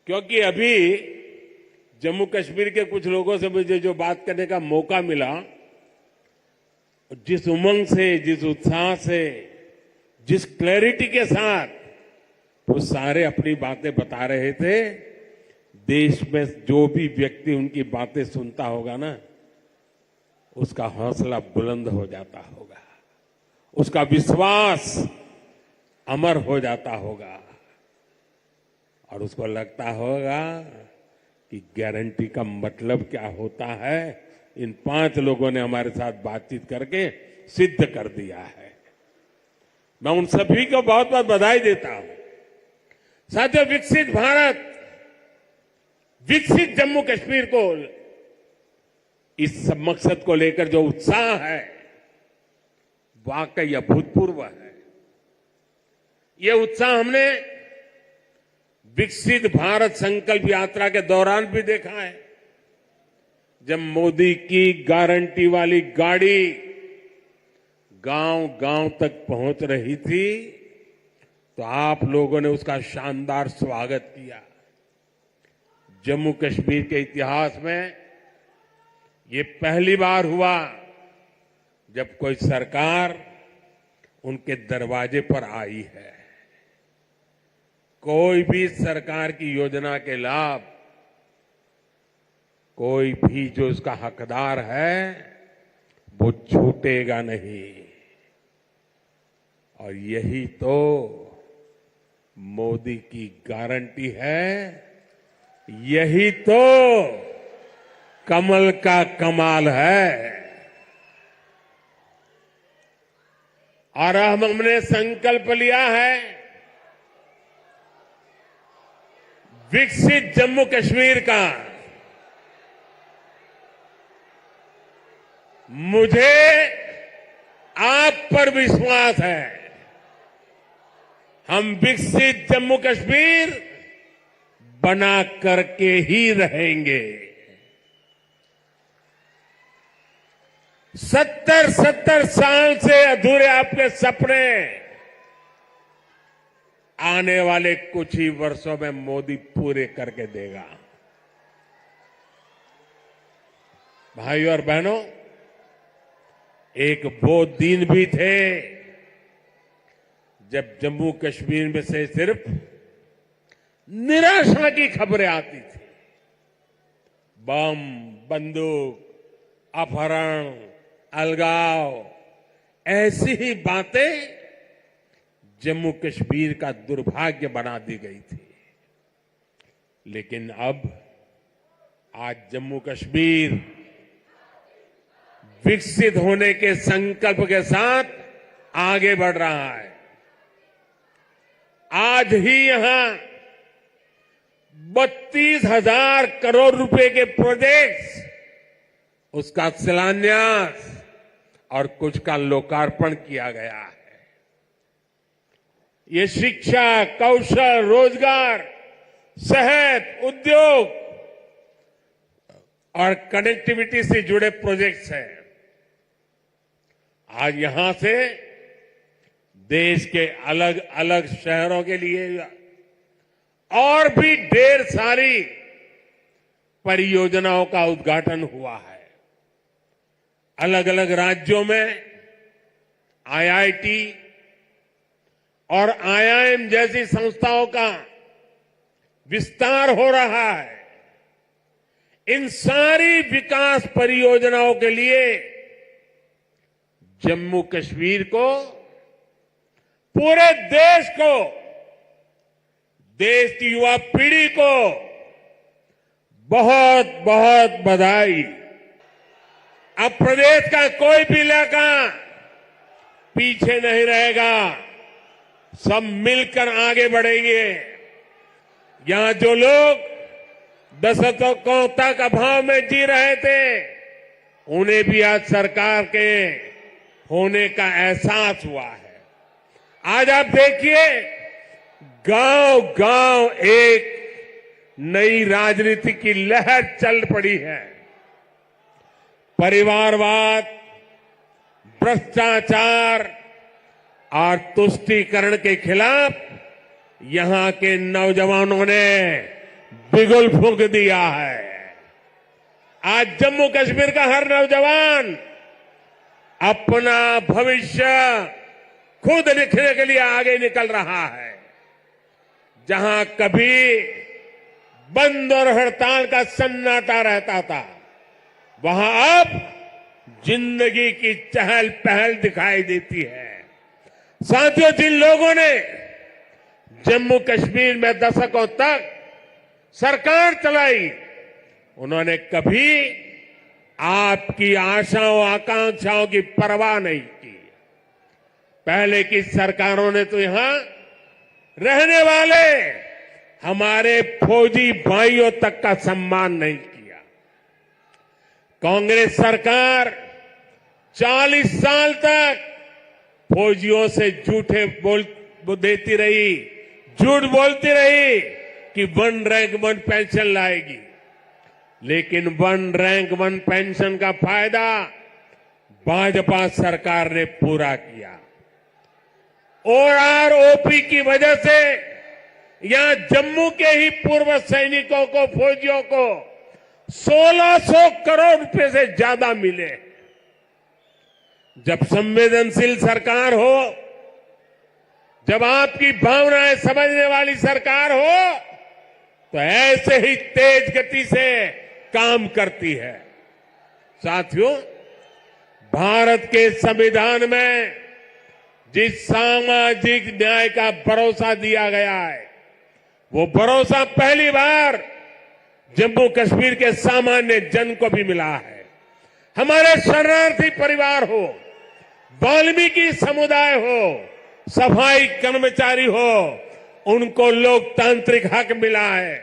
क्योंकि अभी जम्मू कश्मीर के कुछ लोगों से मुझे जो बात करने का मौका मिला, जिस उमंग से, जिस उत्साह से, जिस क्लैरिटी के साथ वो सारे अपनी बातें बता रहे थे, देश में जो भी व्यक्ति उनकी बातें सुनता होगा ना, उसका हौसला बुलंद हो जाता होगा, उसका विश्वास अमर हो जाता होगा और उसको लगता होगा कि गारंटी का मतलब क्या होता है। इन 5 लोगों ने हमारे साथ बातचीत करके सिद्ध कर दिया है। मैं उन सभी को बहुत बहुत बधाई देता हूं। साथियों, विकसित भारत, विकसित जम्मू कश्मीर को, इस सब मकसद को लेकर जो उत्साह है वाकई अभूतपूर्व है। ये उत्साह हमने विकसित भारत संकल्प यात्रा के दौरान भी देखा है। जब मोदी की गारंटी वाली गाड़ी गांव गांव तक पहुंच रही थी तो आप लोगों ने उसका शानदार स्वागत किया। जम्मू कश्मीर के इतिहास में ये पहली बार हुआ जब कोई सरकार उनके दरवाजे पर आई है। कोई भी सरकार की योजना के लाभ कोई भी जो उसका हकदार है वो छूटेगा नहीं। और यही तो मोदी की गारंटी है, यही तो कमल का कमाल है। और हमने संकल्प लिया है विकसित जम्मू कश्मीर का। मुझे आप पर विश्वास है, हम विकसित जम्मू कश्मीर बना करके ही रहेंगे। 70 साल से अधूरे आपके सपने आने वाले कुछ ही वर्षों में मोदी पूरे करके देगा। भाइयों और बहनों, एक वो दिन भी थे जब जम्मू कश्मीर में से सिर्फ निराशा की खबरें आती थी। बम, बंदूक, अपहरण, अलगाव, ऐसी ही बातें जम्मू कश्मीर का दुर्भाग्य बना दी गई थी। लेकिन अब आज जम्मू कश्मीर विकसित होने के संकल्प के साथ आगे बढ़ रहा है। आज ही यहां 32,000 करोड़ रुपए के प्रोजेक्ट्स, उसका शिलान्यास और कुछ का लोकार्पण किया गया है। ये शिक्षा, कौशल, रोजगार, सेहत, उद्योग और कनेक्टिविटी से जुड़े प्रोजेक्ट्स हैं। आज यहां से देश के अलग अलग शहरों के लिए और भी ढेर सारी परियोजनाओं का उद्घाटन हुआ है। अलग अलग राज्यों में आईआईटी और आईआईएम जैसी संस्थाओं का विस्तार हो रहा है। इन सारी विकास परियोजनाओं के लिए जम्मू कश्मीर को, पूरे देश को, देश की युवा पीढ़ी को बहुत बहुत बधाई। अब प्रदेश का कोई भी इलाका पीछे नहीं रहेगा, सब मिलकर आगे बढ़ेंगे। यहां जो लोग दशकों तक अभाव में जी रहे थे, उन्हें भी आज सरकार के होने का एहसास हुआ है। आज आप देखिए, गांव गांव एक नई राजनीति की लहर चल पड़ी है। परिवारवाद, भ्रष्टाचार और तुष्टीकरण के खिलाफ यहां के नौजवानों ने बिगुल फूंक दिया है। आज जम्मू कश्मीर का हर नौजवान अपना भविष्य खुद लिखने के लिए आगे निकल रहा है। जहां कभी बंद और हड़ताल का सन्नाटा रहता था, वहां अब जिंदगी की चहल पहल दिखाई देती है। साथियों, जिन लोगों ने जम्मू कश्मीर में दशकों तक सरकार चलाई, उन्होंने कभी आपकी आशाओं आकांक्षाओं की परवाह नहीं की। पहले की सरकारों ने तो यहां रहने वाले हमारे फौजी भाइयों तक का सम्मान नहीं किया। कांग्रेस सरकार 40 साल तक फौजियों से झूठ बोलती रही, कि 1 रैंक 1 पेंशन लाएगी, लेकिन 1 रैंक 1 पेंशन का फायदा भाजपा सरकार ने पूरा किया। ओपी की वजह से यहां जम्मू के ही पूर्व सैनिकों को, फौजियों को 1600 करोड़ रुपए से ज्यादा मिले। जब संवेदनशील सरकार हो, जब आपकी भावनाएं समझने वाली सरकार हो, तो ऐसे ही तेज गति से काम करती है। साथियों, भारत के संविधान में जिस सामाजिक न्याय का भरोसा दिया गया है, वो भरोसा पहली बार जम्मू कश्मीर के सामान्य जन को भी मिला है। हमारे शरणार्थी परिवार हो, वाल्मीकि समुदाय हो, सफाई कर्मचारी हो, उनको लोकतांत्रिक हक मिला है।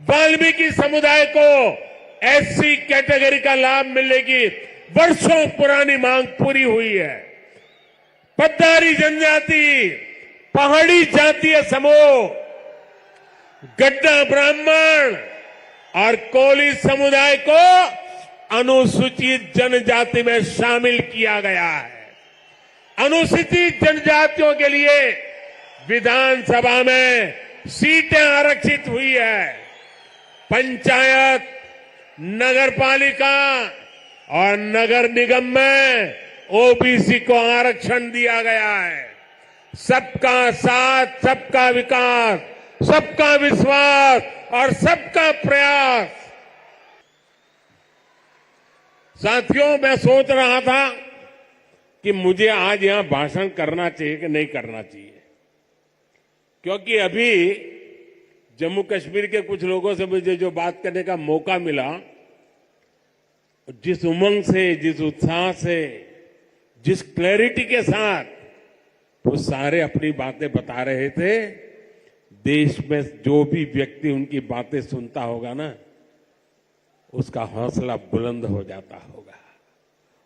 वाल्मीकि समुदाय को एससी कैटेगरी का लाभ मिलने की वर्षों पुरानी मांग पूरी हुई है। पद्दारी जनजाति, पहाड़ी जातीय समूह, गड्ढा ब्राह्मण और कोली समुदाय को अनुसूचित जनजाति में शामिल किया गया है। अनुसूचित जनजातियों के लिए विधानसभा में सीटें आरक्षित हुई है। पंचायत, नगरपालिका और नगर निगम में ओबीसी को आरक्षण दिया गया है। सबका साथ, सबका विकास, सबका विश्वास और सबका प्रयास। साथियों, मैं सोच रहा था कि मुझे आज यहां भाषण करना चाहिए कि नहीं करना चाहिए, क्योंकि अभी जम्मू कश्मीर के कुछ लोगों से मुझे जो बात करने का मौका मिला, जिस उमंग से, जिस उत्साह से, जिस क्लैरिटी के साथ वो सारे अपनी बातें बता रहे थे, देश में जो भी व्यक्ति उनकी बातें सुनता होगा ना, उसका हौसला बुलंद हो जाता होगा,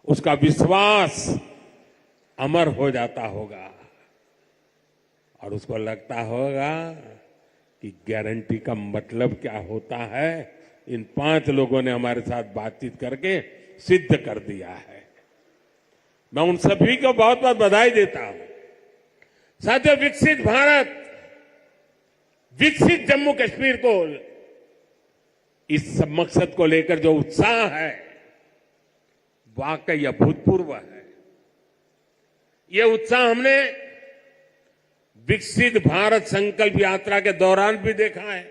उसका विश्वास अमर हो जाता होगा और उसको लगता होगा कि गारंटी का मतलब क्या होता है, इन 5 लोगों ने हमारे साथ बातचीत करके सिद्ध कर दिया है। मैं उन सभी को बहुत बहुत बधाई देता हूं। साथियों, विकसित भारत, विकसित जम्मू कश्मीर को, इस सब मकसद को लेकर जो उत्साह है, वाकई अभूतपूर्व है। ये उत्साह हमने विकसित भारत संकल्प यात्रा के दौरान भी देखा है।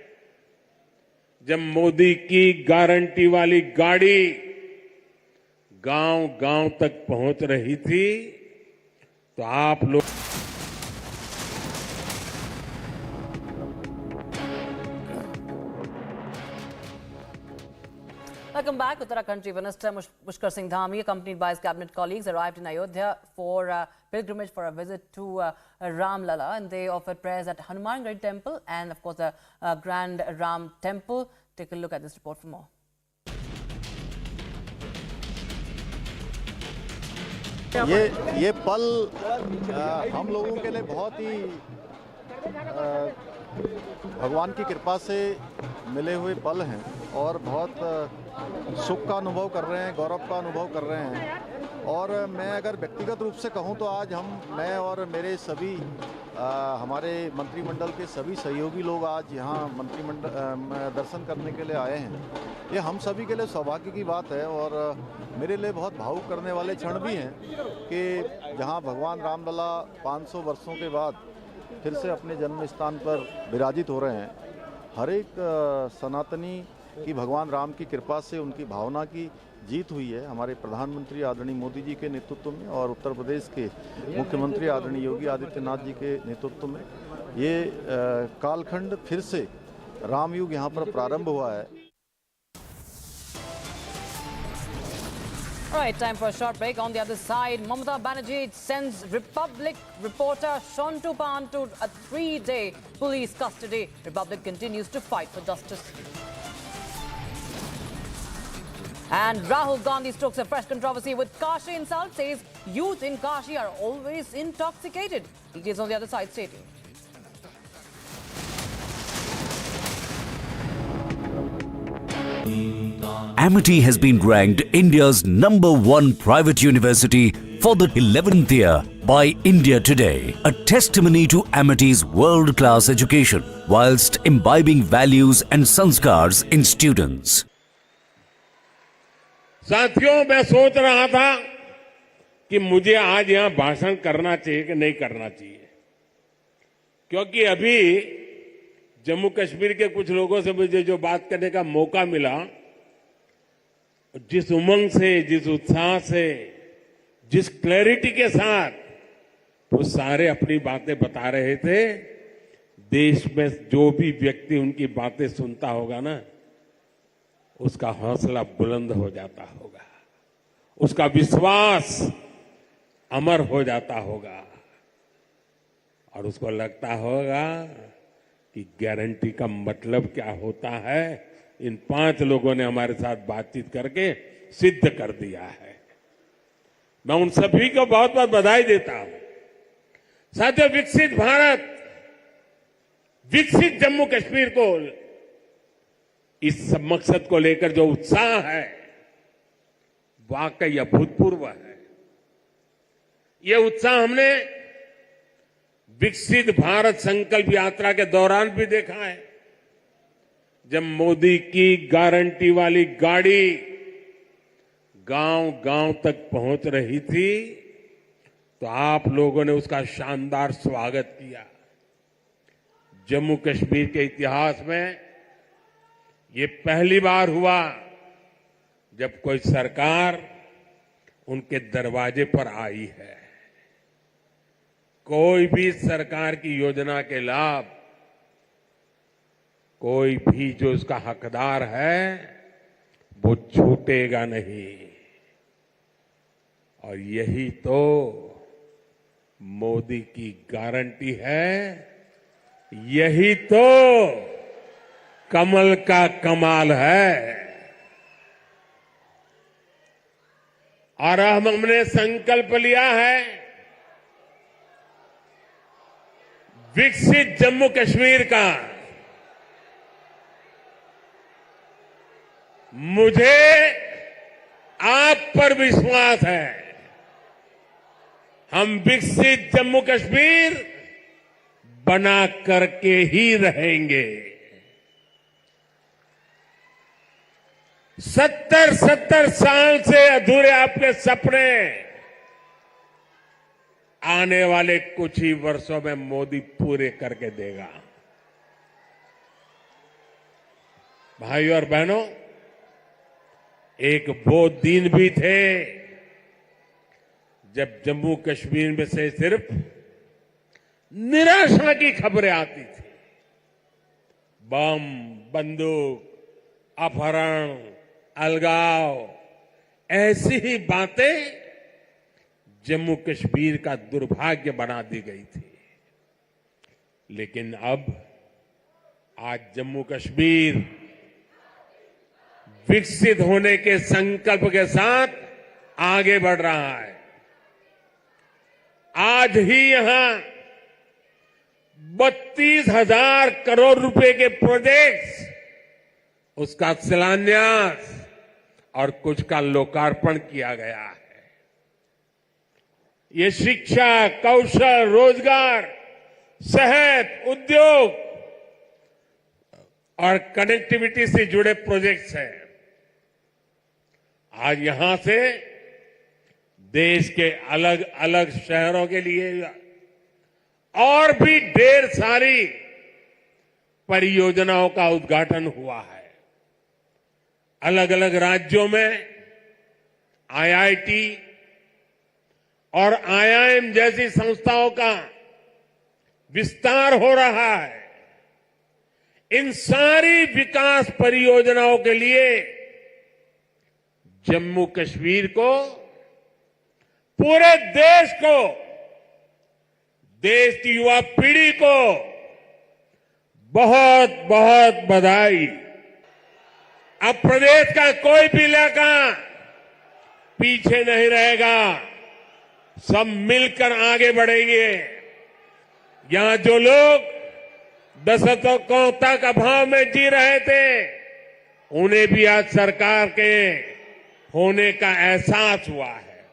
जब मोदी की गारंटी वाली गाड़ी गांव-गांव तक पहुंच रही थी, तो आप लोग Welcome back. Uttarakhand Chief Minister Pushkar Singh Dhami, accompanied by his cabinet colleagues, arrived in Ayodhya for pilgrimage for a visit to Ram Lala, and they offered prayers at Hanumangarh Temple and, of course, the Grand Ram Temple. Take a look at this report for more. ये पल हम लोगों के लिए बहुत ही भगवान की कृपा से मिले हुए पल हैं और बहुत सुख का अनुभव कर रहे हैं, गौरव का अनुभव कर रहे हैं। और मैं अगर व्यक्तिगत रूप से कहूं तो आज मैं और मेरे सभी हमारे मंत्रिमंडल के सभी सहयोगी लोग आज यहाँ मंत्रिमंडल दर्शन करने के लिए आए हैं। ये हम सभी के लिए सौभाग्य की बात है और मेरे लिए बहुत भावुक करने वाले क्षण भी हैं कि जहाँ भगवान रामलला 500 वर्षों के बाद फिर से अपने जन्म स्थान पर विराजित हो रहे हैं। हर एक सनातनी की भगवान राम की कृपा से उनकी भावना की जीत हुई है। हमारे प्रधानमंत्री आदरणीय मोदी जी के नेतृत्व में और उत्तर प्रदेश के मुख्यमंत्री आदरणीय योगी आदित्यनाथ जी के नेतृत्व में ये कालखंड फिर से रामयुग यहाँ पर प्रारंभ हुआ है। All right, time for a short break. On the other side, Mamata Banerjee sends Republic reporter Shontu Pan to a 3-day police custody. Republic continues to fight for justice. And Rahul Gandhi strokes a fresh controversy with Kashi insult, says youth in Kashi are always intoxicated. Details on the other side, stay tuned. Amity has been ranked India's #1 private university for the 11th year by India Today, a testimony to Amity's world-class education, whilst imbibing values and sanskars in students. साथियों, मैं सोच रहा था कि मुझे आज यहां भाषण करना चाहिए कि नहीं करना चाहिए, क्योंकि अभी जम्मू कश्मीर के कुछ लोगों से मुझे जो बात करने का मौका मिला, जिस उमंग से, जिस उत्साह से, जिस क्लैरिटी के साथ वो सारे अपनी बातें बता रहे थे, देश में जो भी व्यक्ति उनकी बातें सुनता होगा ना, उसका हौसला बुलंद हो जाता होगा, उसका विश्वास अमर हो जाता होगा और उसको लगता होगा कि गारंटी का मतलब क्या होता है, इन 5 लोगों ने हमारे साथ बातचीत करके सिद्ध कर दिया है। मैं उन सभी को बहुत बहुत बधाई देता हूं। साथियों, विकसित भारत, विकसित जम्मू कश्मीर को, इस मकसद को लेकर जो उत्साह है, वाकई अभूतपूर्व है। यह उत्साह हमने विकसित भारत संकल्प यात्रा के दौरान भी देखा है। जब मोदी की गारंटी वाली गाड़ी गांव-गांव तक पहुंच रही थी, तो आप लोगों ने उसका शानदार स्वागत किया। जम्मू कश्मीर के इतिहास में ये पहली बार हुआ जब कोई सरकार उनके दरवाजे पर आई है। कोई भी सरकार की योजना के लाभ, कोई भी जो उसका हकदार है, वो छूटेगा नहीं। और यही तो मोदी की गारंटी है, यही तो कमल का कमाल है। और हमने संकल्प लिया है, विकसित जम्मू कश्मीर का। मुझे आप पर विश्वास है, हम विकसित जम्मू कश्मीर बना करके ही रहेंगे। 70 साल से अधूरे आपके सपने आने वाले कुछ ही वर्षों में मोदी पूरे करके देगा। भाइयों और बहनों, एक वो दिन भी थे जब जम्मू कश्मीर में से सिर्फ निराशा की खबरें आती थी। बम, बंदूक, अपहरण, अलगाव, ऐसी ही बातें जम्मू कश्मीर का दुर्भाग्य बना दी गई थी। लेकिन अब आज जम्मू कश्मीर विकसित होने के संकल्प के साथ आगे बढ़ रहा है। आज ही यहां 32,000 करोड़ रुपए के प्रोजेक्ट्स, उसका शिलान्यास और कुछ का लोकार्पण किया गया है। ये शिक्षा, कौशल, रोजगार, सेहत, उद्योग और कनेक्टिविटी से जुड़े प्रोजेक्ट्स हैं। आज यहां से देश के अलग अलग शहरों के लिए और भी ढेर सारी परियोजनाओं का उद्घाटन हुआ है। अलग अलग राज्यों में आईआईटी और आईआईएम जैसी संस्थाओं का विस्तार हो रहा है। इन सारी विकास परियोजनाओं के लिए जम्मू कश्मीर को, पूरे देश को, देश की युवा पीढ़ी को बहुत बहुत बधाई। अब प्रदेश का कोई भी इलाका पीछे नहीं रहेगा, सब मिलकर आगे बढ़ेंगे। यहां जो लोग दशकों तक अभाव में जी रहे थे, उन्हें भी आज सरकार के होने का एहसास हुआ है।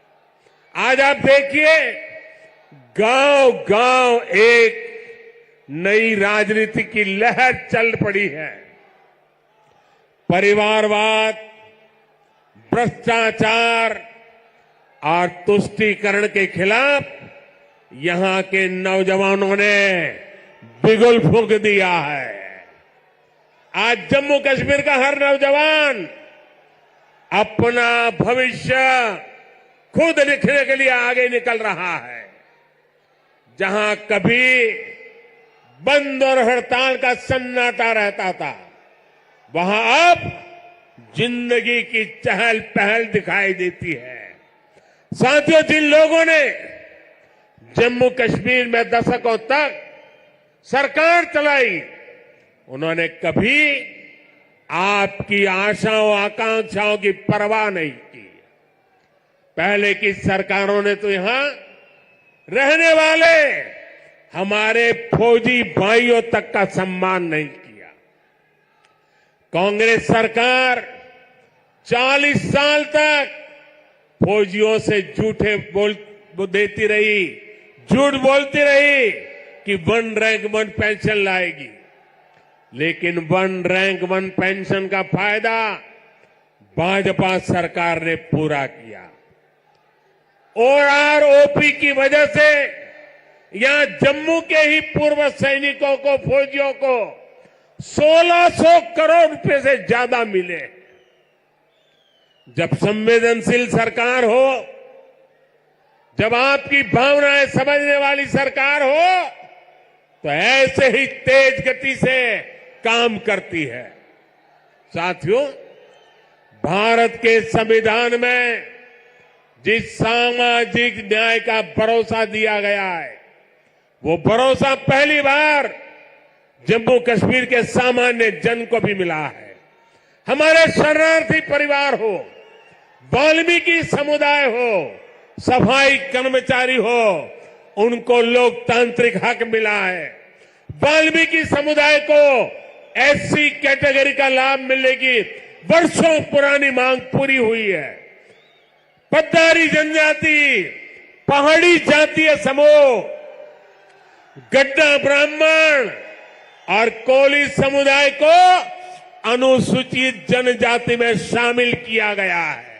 आज आप देखिए गांव गांव एक नई राजनीति की लहर चल पड़ी है। परिवारवाद, भ्रष्टाचार और तुष्टीकरण के खिलाफ यहां के नौजवानों ने बिगुल फूंक दिया है। आज जम्मू कश्मीर का हर नौजवान अपना भविष्य खुद लिखने के लिए आगे निकल रहा है। जहां कभी बंद और हड़ताल का सन्नाटा रहता था, वहां अब जिंदगी की चहल पहल दिखाई देती है। साथियों, जिन लोगों ने जम्मू कश्मीर में दशकों तक सरकार चलाई, उन्होंने कभी आपकी आशाओं आकांक्षाओं की परवाह नहीं की। पहले की सरकारों ने तो यहां रहने वाले हमारे फौजी भाइयों तक का सम्मान नहीं किया। कांग्रेस सरकार 40 साल तक फौजियों से झूठे देती रही, झूठ बोलती रही कि 1 रैंक 1 पेंशन लाएगी, लेकिन 1 रैंक 1 पेंशन का फायदा भाजपा सरकार ने पूरा किया। ओपी की वजह से यहां जम्मू के ही पूर्व सैनिकों को, फौजियों को 1600 करोड़ रुपए से ज्यादा मिले। जब संवेदनशील सरकार हो, जब आपकी भावनाएं समझने वाली सरकार हो, तो ऐसे ही तेज गति से काम करती है। साथियों, भारत के संविधान में जिस सामाजिक न्याय का भरोसा दिया गया है, वो भरोसा पहली बार जम्मू कश्मीर के सामान्य जन को भी मिला है। हमारे शरणार्थी परिवार हो, वाल्मीकि समुदाय हो, सफाई कर्मचारी हो, उनको लोकतांत्रिक हक मिला है। वाल्मीकि समुदाय को एससी कैटेगरी का लाभ मिलने की वर्षों पुरानी मांग पूरी हुई है। पद्दारी जनजाति, पहाड़ी जातीय समूह, गड्ढा ब्राह्मण और कोली समुदाय को अनुसूचित जनजाति में शामिल किया गया है।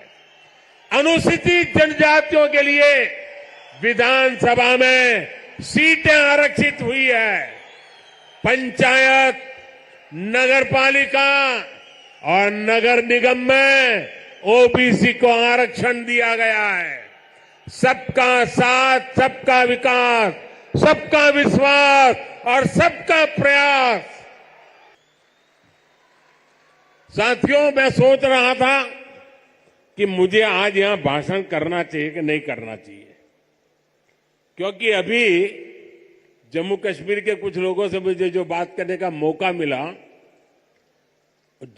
अनुसूचित जनजातियों के लिए विधानसभा में सीटें आरक्षित हुई है। पंचायत, नगरपालिका और नगर निगम में ओबीसी को आरक्षण दिया गया है। सबका साथ, सबका विकास, सबका विश्वास और सबका प्रयास। साथियों, मैं सोच रहा था कि मुझे आज यहां भाषण करना चाहिए कि नहीं करना चाहिए, क्योंकि अभी जम्मू कश्मीर के कुछ लोगों से मुझे जो बात करने का मौका मिला,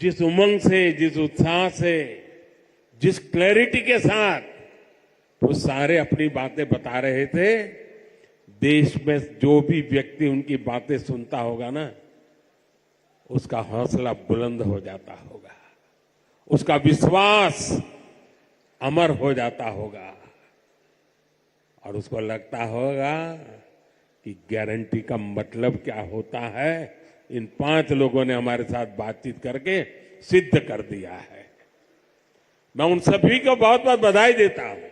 जिस उमंग से, जिस उत्साह से, जिस क्लैरिटी के साथ वो सारे अपनी बातें बता रहे थे, देश में जो भी व्यक्ति उनकी बातें सुनता होगा ना, उसका हौसला बुलंद हो जाता होगा, उसका विश्वास अमर हो जाता होगा और उसको लगता होगा कि गारंटी का मतलब क्या होता है, इन 5 लोगों ने हमारे साथ बातचीत करके सिद्ध कर दिया है। मैं उन सभी को बहुत बहुत बधाई देता हूं।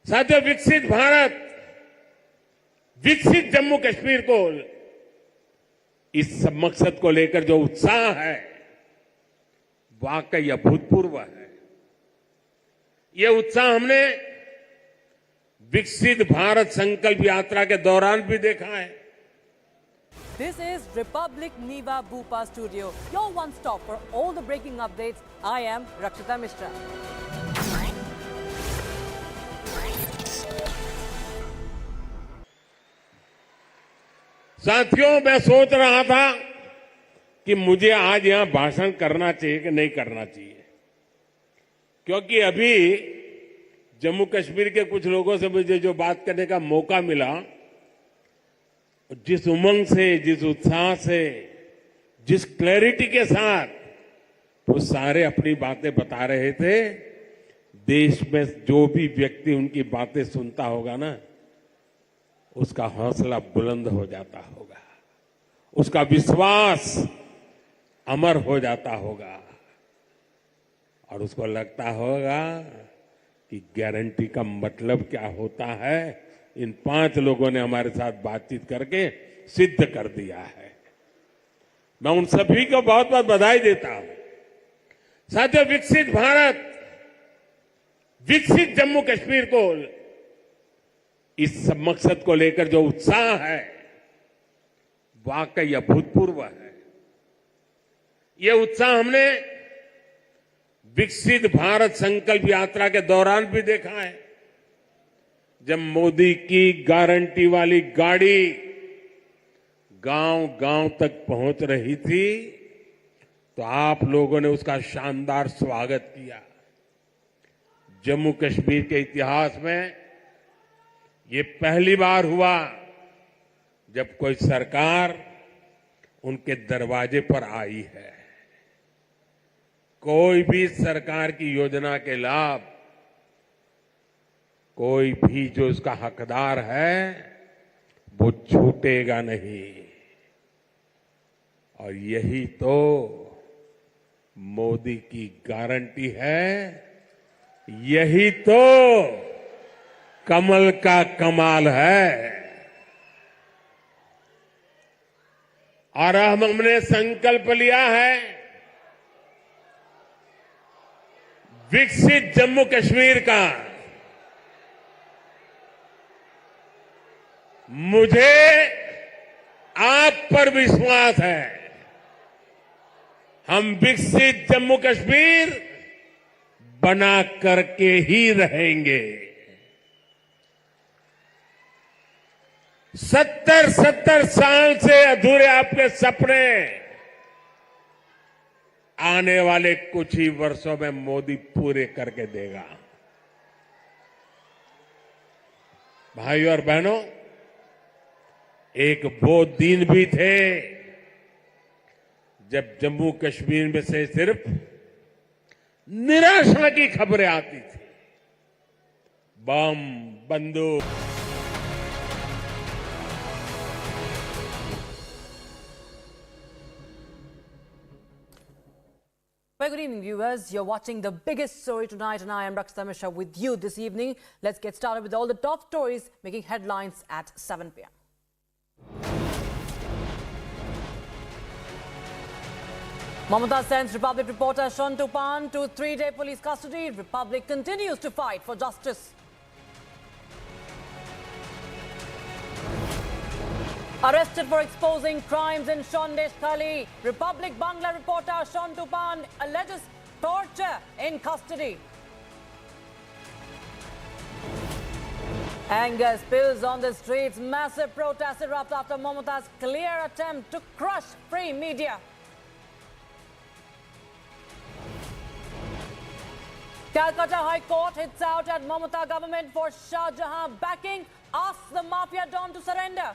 साथियों, विकसित भारत, विकसित जम्मू कश्मीर को, इस सब मकसद को लेकर जो उत्साह है, वाकई अभूतपूर्व है। ये उत्साह हमने विकसित भारत संकल्प यात्रा के दौरान भी देखा है। This is Republic Niva Bhupa Studio, your one stop for all the breaking updates. I am Rakshita Mishra. साथियों, मैं सोच रहा था कि मुझे आज यहां भाषण करना चाहिए कि नहीं करना चाहिए, क्योंकि अभी जम्मू कश्मीर के कुछ लोगों से मुझे जो बात करने का मौका मिला, जिस उमंग से, जिस उत्साह से, जिस क्लैरिटी के साथ वो सारे अपनी बातें बता रहे थे। देश में जो भी व्यक्ति उनकी बातें सुनता होगा ना, उसका हौसला बुलंद हो जाता होगा, उसका विश्वास अमर हो जाता होगा और उसको लगता होगा कि गारंटी का मतलब क्या होता है। इन 5 लोगों ने हमारे साथ बातचीत करके सिद्ध कर दिया है। मैं उन सभी को बहुत बहुत बधाई देता हूं। साथियों, विकसित भारत, विकसित जम्मू कश्मीर को, इस मकसद को लेकर जो उत्साह है वाकई अभूतपूर्व है। ये उत्साह हमने विकसित भारत संकल्प यात्रा के दौरान भी देखा है। जब मोदी की गारंटी वाली गाड़ी गांव-गांव तक पहुंच रही थी तो आप लोगों ने उसका शानदार स्वागत किया। जम्मू कश्मीर के इतिहास में ये पहली बार हुआ जब कोई सरकार उनके दरवाजे पर आई है। कोई भी सरकार की योजना के लाभ, कोई भी जो उसका हकदार है वो छूटेगा नहीं। और यही तो मोदी की गारंटी है, यही तो कमल का कमाल है। और हमने संकल्प लिया है विकसित जम्मू कश्मीर का। मुझे आप पर विश्वास है, हम विकसित जम्मू कश्मीर बना करके ही रहेंगे। 70 साल से अधूरे आपके सपने आने वाले कुछ ही वर्षों में मोदी पूरे करके देगा। भाइयों और बहनों, एक वो दिन भी थे जब जम्मू कश्मीर में से सिर्फ निराशा की खबरें आती थी। बम, बंदूक। Well, good evening, viewers. You're watching the biggest story tonight, and I am Rakshita Mishra with you this evening. Let's get started with all the top stories making headlines at 7 p.m. Mamata sends Republic reporter Shantu Pan to 3-day police custody. Republic continues to fight for justice. Arrested for exposing crimes in Sandeshkhali, Republic Bangla reporter Shantu Pan alleges torture in custody. Anger spills on the streets. Massive protests erupt after Mamata's clear attempt to crush free media. Calcutta High Court hits out at Mamata government for Shah Jahan backing, asks the mafia don to surrender.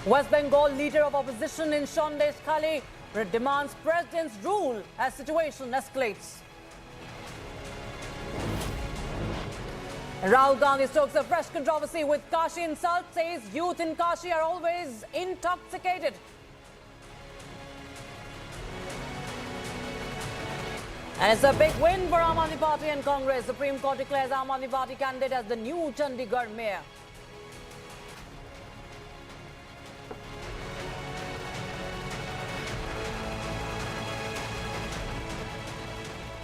West Bengal leader of opposition in Sandeshkhali demands president's rule as situation escalates. Rahul Gandhi stokes a fresh controversy with Kashi insult, says youth in Kashi are always intoxicated. And it's a big win for Aam Aadmi Party and Congress. Supreme Court declares Aam Aadmi Party candidate as the new Chandigarh mayor.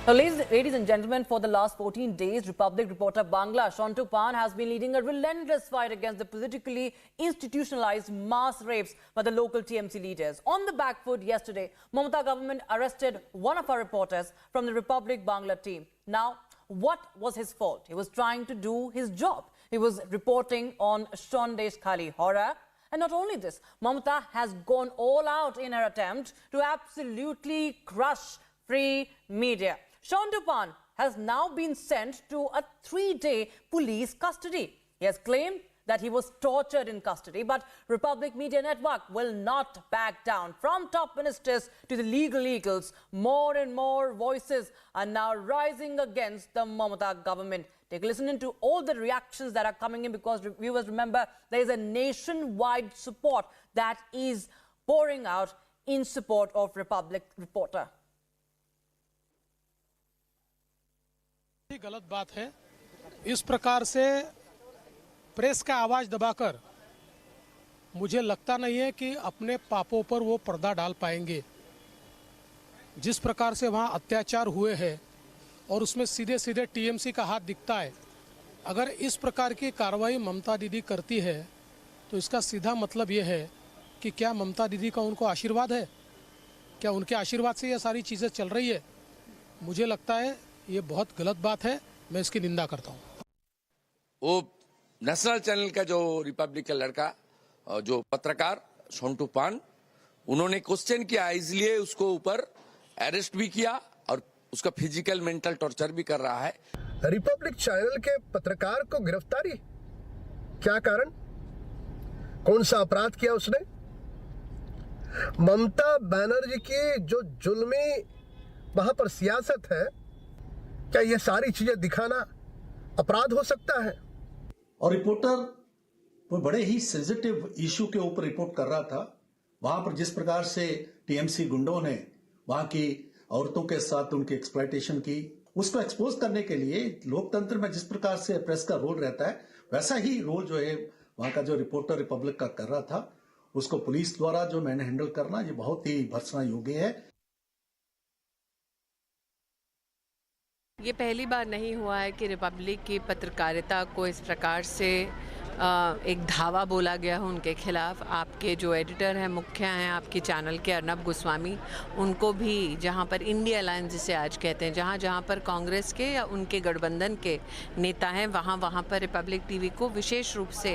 Now, ladies and gentlemen, for the last 14 days, Republic reporter Bangla Shantu Pan has been leading a relentless fight against the politically institutionalized mass rapes by the local TMC leaders. On the back foot yesterday, Mamata government arrested one of our reporters from the Republic Bangla team. Now, what was his fault? He was trying to do his job. He was reporting on Sandeshkhali horror. And not only this, Mamata has gone all out in her attempt to absolutely crush free media. Shantu Pan has now been sent to a 3-day police custody. He has claimed that he was tortured in custody. But Republic Media Network will not back down. From top ministers to the legal eagles, more and more voices are now rising against the Mamata government. Take a listen into all the reactions that are coming in, because viewers, remember, there is a nationwide support that is pouring out in support of Republic reporter. गलत बात है। इस प्रकार से press का आवाज दबाकर मुझे लगता नहीं है कि अपने पापों पर वो पर्दा डाल पाएंगे। जिस प्रकार से वहाँ अत्याचार हुए हैं और उसमें सीधे सीधे टीएमसी का हाथ दिखता है। अगर इस प्रकार की कार्रवाई ममता दीदी करती है तो इसका सीधा मतलब ये है कि क्या ममता दीदी का उनको आशीर्वाद है? क्या उनके आशीर्वाद से ये सारी चीज़ें चल रही है? मुझे लगता है ये बहुत गलत बात है। मैं इसकी निंदा करता हूँ। वो नेशनल चैनल का जो रिपब्लिक का लड़का, जो पत्रकार सोंटू पान, उन्होंने क्वेश्चन किया, इसलिए उसको ऊपर अरेस्ट भी किया और उसका फिजिकल मेंटल टॉर्चर भी कर रहा है। रिपब्लिक चैनल के पत्रकार को गिरफ्तारी, क्या कारण? कौन सा अपराध किया उसने? ममता बनर्जी की जो जुल्मी वहां पर सियासत है, क्या ये सारी चीजें दिखाना अपराध हो सकता है? और रिपोर्टर वो बड़े ही सेंसिटिव इशू के ऊपर रिपोर्ट कर रहा था। वहां पर जिस प्रकार से टीएमसी गुंडों ने वहां की औरतों के साथ उनकी एक्सप्लॉयटेशन की, उसको एक्सपोज करने के लिए लोकतंत्र में जिस प्रकार से प्रेस का रोल रहता है, वैसा ही रोल जो है वहां का जो रिपोर्टर रिपब्लिक का कर रहा था, उसको पुलिस द्वारा जो मैंने हैंडल करना, ये बहुत ही भर्त्सना योग्य है। ये पहली बार नहीं हुआ है कि रिपब्लिक की पत्रकारिता को इस प्रकार से एक धावा बोला गया हो उनके खिलाफ। आपके जो एडिटर हैं, मुख्य हैं आपके चैनल के, अर्नब गोस्वामी, उनको भी जहां पर इंडिया अलायंस जिसे आज कहते हैं, जहां जहां पर कांग्रेस के या उनके गठबंधन के नेता हैं, वहां पर रिपब्लिक टीवी को विशेष रूप से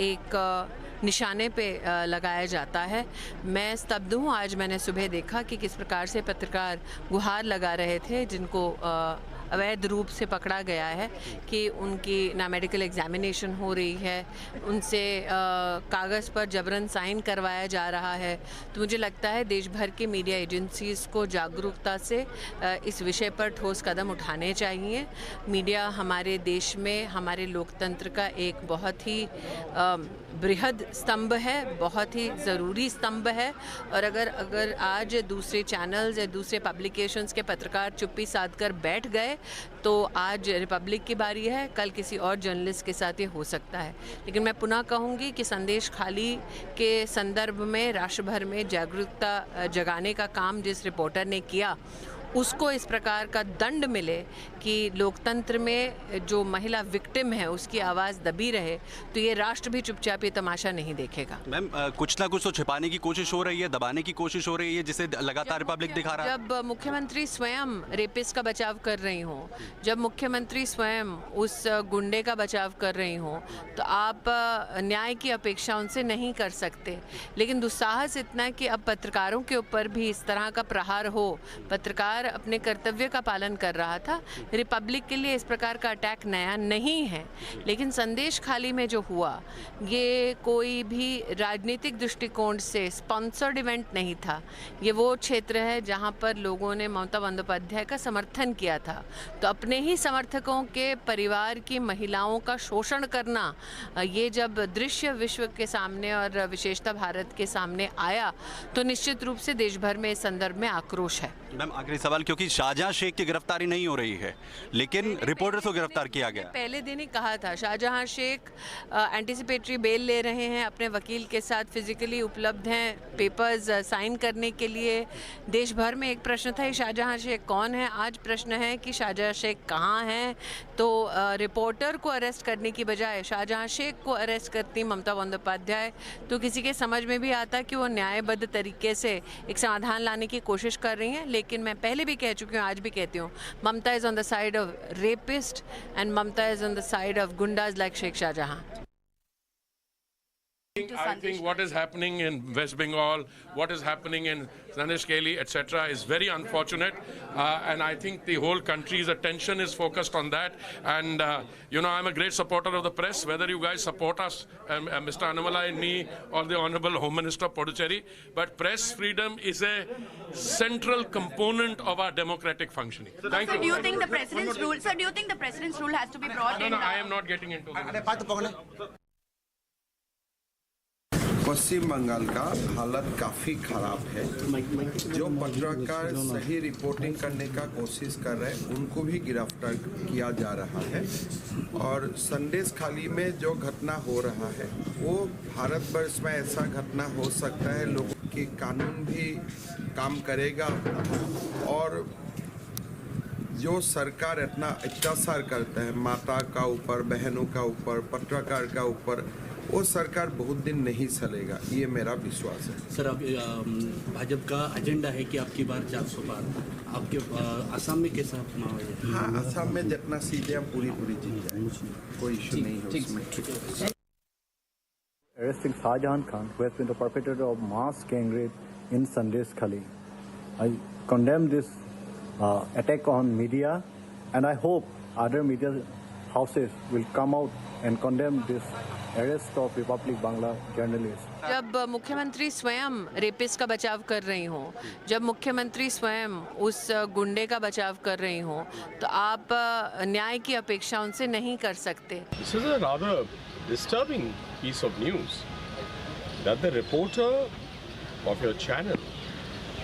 एक निशाने पे लगाया जाता है। मैं स्तब्ध हूँ। आज मैंने सुबह देखा कि किस प्रकार से पत्रकार गुहार लगा रहे थे, जिनको अवैध रूप से पकड़ा गया है कि उनकी ना मेडिकल एग्जामिनेशन हो रही है, उनसे कागज़ पर जबरन साइन करवाया जा रहा है। तो मुझे लगता है देश भर के मीडिया एजेंसीज़ को जागरूकता से इस विषय पर ठोस कदम उठाने चाहिए। मीडिया हमारे देश में हमारे लोकतंत्र का एक बहुत ही बृहद स्तंभ है, बहुत ही ज़रूरी स्तंभ है। और अगर आज दूसरे चैनल्स या दूसरे पब्लिकेशंस के पत्रकार चुप्पी साध कर बैठ गए तो आज रिपब्लिक की बारी है, कल किसी और जर्नलिस्ट के साथ ये हो सकता है। लेकिन मैं पुनः कहूँगी कि संदेशखाली के संदर्भ में राष्ट्र भर में जागरूकता जगाने का काम जिस रिपोर्टर ने किया, उसको इस प्रकार का दंड मिले कि लोकतंत्र में जो महिला विक्टिम है उसकी आवाज़ दबी रहे, तो ये राष्ट्र भी चुपचाप ये तमाशा नहीं देखेगा। मैम, कुछ ना कुछ तो छिपाने की कोशिश हो रही है, दबाने की कोशिश हो रही है, जिसे लगातार रिपब्लिक दिखा रहा है। जब मुख्यमंत्री स्वयं रेपिस्ट का बचाव कर रही हो, जब मुख्यमंत्री स्वयं उस गुंडे का बचाव कर रही हो, तो आप न्याय की अपेक्षा उनसे नहीं कर सकते। लेकिन दुस्साहस इतना कि अब पत्रकारों के ऊपर भी इस तरह का प्रहार हो। पत्रकार अपने कर्तव्य का पालन कर रहा था। रिपब्लिक के लिए इस प्रकार का अटैक नया नहीं है, लेकिन संदेशखाली में जो हुआ ये कोई भी राजनीतिक दृष्टिकोण से स्पॉन्सर्ड इवेंट नहीं था। ये वो क्षेत्र है जहां पर लोगों ने ममता बंदोपाध्याय का समर्थन किया था। तो अपने ही समर्थकों के परिवार की महिलाओं का शोषण करना, ये जब दृश्य विश्व के सामने और विशेषता भारत के सामने आया तो निश्चित रूप से देश भर में इस संदर्भ में आक्रोश है। मैम, आखिरी सवाल, क्योंकि शाहजहां शेख की गिरफ्तारी नहीं हो रही है लेकिन रिपोर्टर्स को गिरफ्तार किया गया। पहले दिन ही कहा था शाहजहां शेख एंटीसिपेटरी बेल ले रहे हैं, अपने वकील के साथ फिजिकली उपलब्ध हैं पेपर्स साइन करने के लिए। देश भर में एक प्रश्न था, शाहजहां शेख कौन है? आज प्रश्न है कि शाहजहां शेख कहाँ हैं? तो रिपोर्टर को अरेस्ट करने की बजाय शाहजहां शेख को अरेस्ट करती ममता बंदोपाध्याय, तो किसी के समझ में भी आता कि वो न्यायबद्ध तरीके से एक समाधान लाने की कोशिश कर रही हैं। लेकिन मैं पहले भी कह चुकी हूँ, आज भी कहती हूँ, Mamata is on the side of rapist and Mamata is on the side of goondas like Sheikh Shahjahan. to Sandeshkhali. I think what is happening in West Bengal, what is happening in Sandeshkhali, etc., is very unfortunate, and I think the whole country's attention is focused on that. And I'm a great supporter of the press. Whether you guys support us, Mr. Annamalai and me, or the Honorable Home Minister Puducherry, but press freedom is a central component of our democratic functioning. Thank you. Do you think the president's rule? Sir, do you think the president's rule has to be brought in? No, I am not getting into that. पश्चिम बंगाल का हालत काफ़ी ख़राब है। जो पत्रकार सही reporting करने का कोशिश कर रहे हैं उनको भी गिरफ्तार किया जा रहा है और संदेशखाली में जो घटना हो रहा है वो भारतवर्ष में ऐसा घटना हो सकता है लोगों की कानून भी काम करेगा और जो सरकार इतना अत्याचार करता है माता का ऊपर, बहनों का ऊपर, पत्रकार का ऊपर, वो सरकार बहुत दिन नहीं चलेगा, ये मेरा विश्वास है। सर, अब भाजपा का एजेंडा है कि आपकी बार 400 पार, आपके असम में कैसा माहौल है? हाँ, असम में जितना सीटें हम पूरी जीत जाएंगे, कोई इशू नहीं है उसमें। Arresting Shahjahan Khan, who has been the perpetrator of mass gang rape in Sandeshkhali. I condemn this attack on media, and I hope other media houses will come out and condemn this arrest of Republic Bangla journalists. जब मुख्यमंत्री स्वयं rapist का बचाव कर रही हों, जब मुख्यमंत्री स्वयं उस गुंडे का बचाव कर रही हों, तो आप न्याय की अपेक्षा उनसे नहीं कर सकते। This is a rather disturbing piece of news that the reporter of your channel,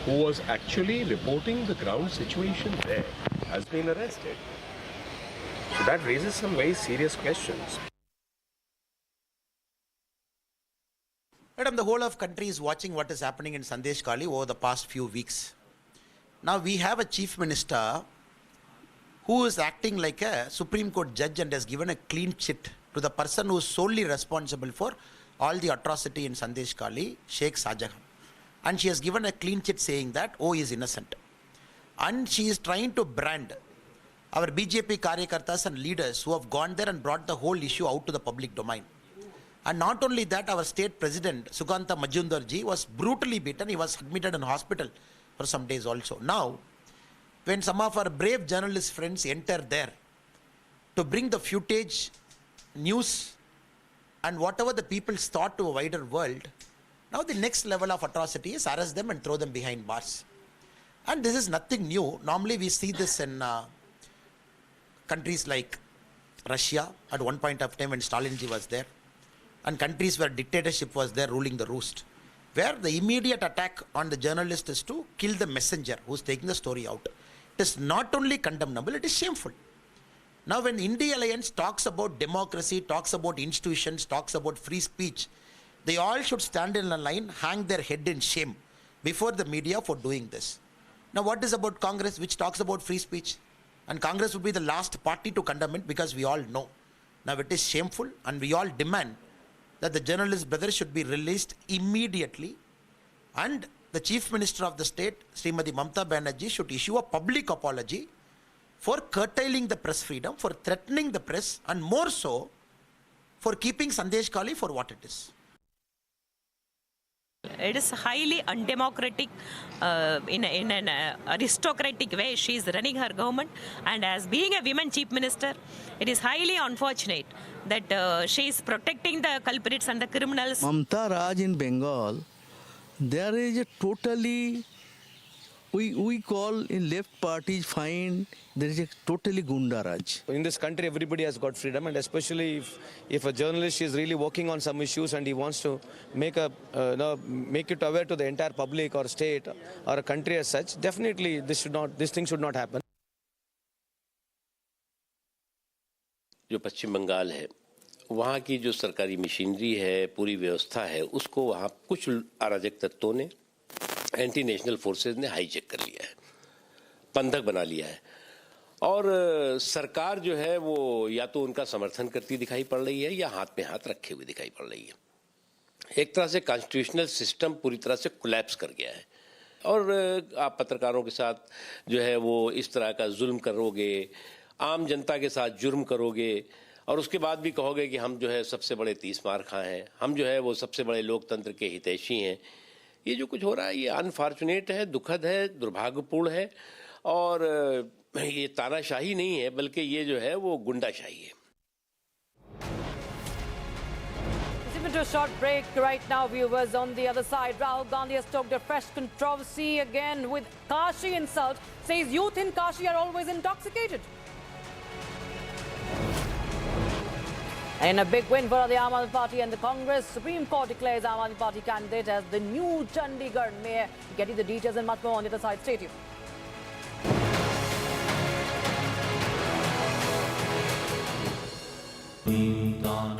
who was actually reporting the ground situation there, has been arrested. So that raises some very serious questions. Madam, the whole of country is watching what is happening in Sandeshkhali over the past few weeks. Now we have a chief minister who is acting like a Supreme Court judge and has given a clean chit to the person who is solely responsible for all the atrocity in Sandeshkhali, Sheikh Shahjahan. And she has given a clean chit saying that, oh, he is innocent. And she is trying to brand our BJP karyakartas and leaders who have gone there and brought the whole issue out to the public domain. And not only that, our state president, Suganta Majumdarji, was brutally beaten. He was admitted in hospital for some days also. Now, when some of our brave journalist friends enter there to bring the footage, news, and whatever the people's thought to a wider world, now the next level of atrocity is arrest them and throw them behind bars. And this is nothing new. Normally we see this in countries like Russia at one point of time when Stalinji was there, and countries where dictatorship was there ruling the roost, where the immediate attack on the journalist is to kill the messenger who's taking the story out. It is not only condemnable, it is shameful. Now when India Alliance talks about democracy, talks about institutions, talks about free speech, they all should stand in a line, hang their head in shame before the media for doing this. Now what is about Congress, which talks about free speech? And Congress would be the last party to condemn it because we all know. Now it is shameful and we all demand that the journalist brothers should be released immediately, and the Chief Minister of the state, Srimati Mamata Banerjee, should issue a public apology for curtailing the press freedom, for threatening the press, and more so for keeping Sandeshkhali for what it is. It is highly undemocratic in an aristocratic way. She is running her government, and as being a women chief minister, it is highly unfortunate that she is protecting the culprits and the criminals. Mamata Raj in Bengal, there is a totally, we call in left parties find there is a totally Gunda Raj. In this country, everybody has got freedom, and especially if a journalist is really working on some issues and he wants to make it aware to the entire public or state or a country as such, definitely this thing should not happen. जो पश्चिम बंगाल है, वहाँ की जो सरकारी machinery है, पूरी व्यवस्था है, उसको वहाँ कुछ अराजक तत्वों ने, एंटी नेशनल फोर्सेस ने हाईजैक कर लिया है, बंधक बना लिया है, और सरकार जो है वो या तो उनका समर्थन करती दिखाई पड़ रही है या हाथ में हाथ रखे हुए दिखाई पड़ रही है। एक तरह से कॉन्स्टिट्यूशनल सिस्टम पूरी तरह से कोलैप्स कर गया है, और आप पत्रकारों के साथ जो है वो इस तरह का जुल्म करोगे, आम जनता के साथ जुर्म करोगे, और उसके बाद भी कहोगे कि हम जो है सबसे बड़े 30 मार खां हैं, हम जो है वो सबसे बड़े लोकतंत्र के हितैषी हैं। ये जो कुछ हो रहा है ये अनफॉर्चुनेट है, दुखद है, दुर्भाग्यपूर्ण है और ये तानाशाही नहीं है बल्कि ये जो है वो गुंडाशाही है। To a short break right now, viewers. On the other side, Rahul Gandhi has stoked a fresh controversy again with Kashi insult. Says youth in Kashi are always intoxicated. In a big win for the Aam Aadmi Party and the Congress, Supreme Court declares Aam Aadmi Party candidate as the new Chandigarh mayor. Getting the details and much more on the other side. Stay tuned.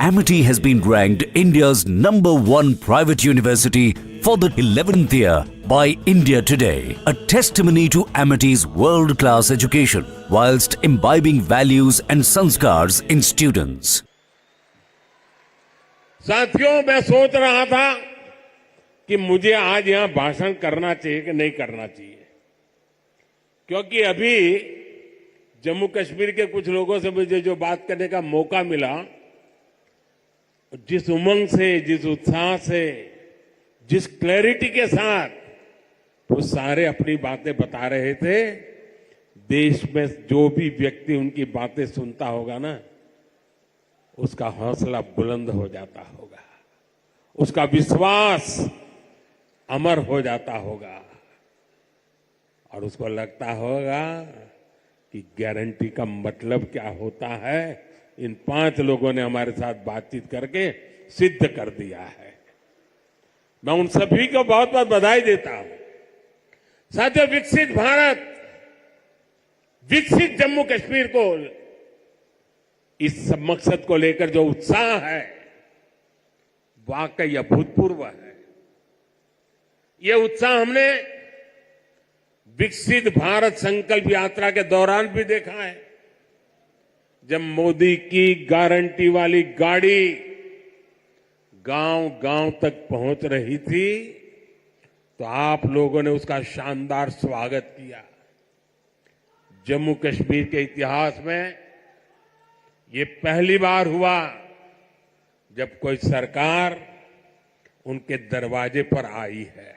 Amity has been ranked India's #1 private university for the 11th year by India Today, a testimony to Amity's world-class education whilst imbibing values and sanskars in students. साथियों, मैं सोच रहा था कि मुझे आज यहां भाषण करना चाहिए कि नहीं करना चाहिए, क्योंकि अभी जम्मू कश्मीर के कुछ लोगों से मुझे जो बात करने का मौका मिला, जिस उमंग से, जिस उत्साह से, जिस क्लैरिटी के साथ वो सारे अपनी बातें बता रहे थे, देश में जो भी व्यक्ति उनकी बातें सुनता होगा ना, उसका हौसला बुलंद हो जाता होगा, उसका विश्वास अमर हो जाता होगा और उसको लगता होगा कि गारंटी का मतलब क्या होता है, इन 5 लोगों ने हमारे साथ बातचीत करके सिद्ध कर दिया है। मैं उन सभी को बहुत बहुत बधाई देता हूं। साथियों, विकसित भारत, विकसित जम्मू कश्मीर को, इस सब मकसद को लेकर जो उत्साह है वाकई अभूतपूर्व है। ये उत्साह हमने विकसित भारत संकल्प यात्रा के दौरान भी देखा है। जब मोदी की गारंटी वाली गाड़ी गांव-गांव तक पहुंच रही थी, तो आप लोगों ने उसका शानदार स्वागत किया। जम्मू कश्मीर के इतिहास में ये पहली बार हुआ जब कोई सरकार उनके दरवाजे पर आई है।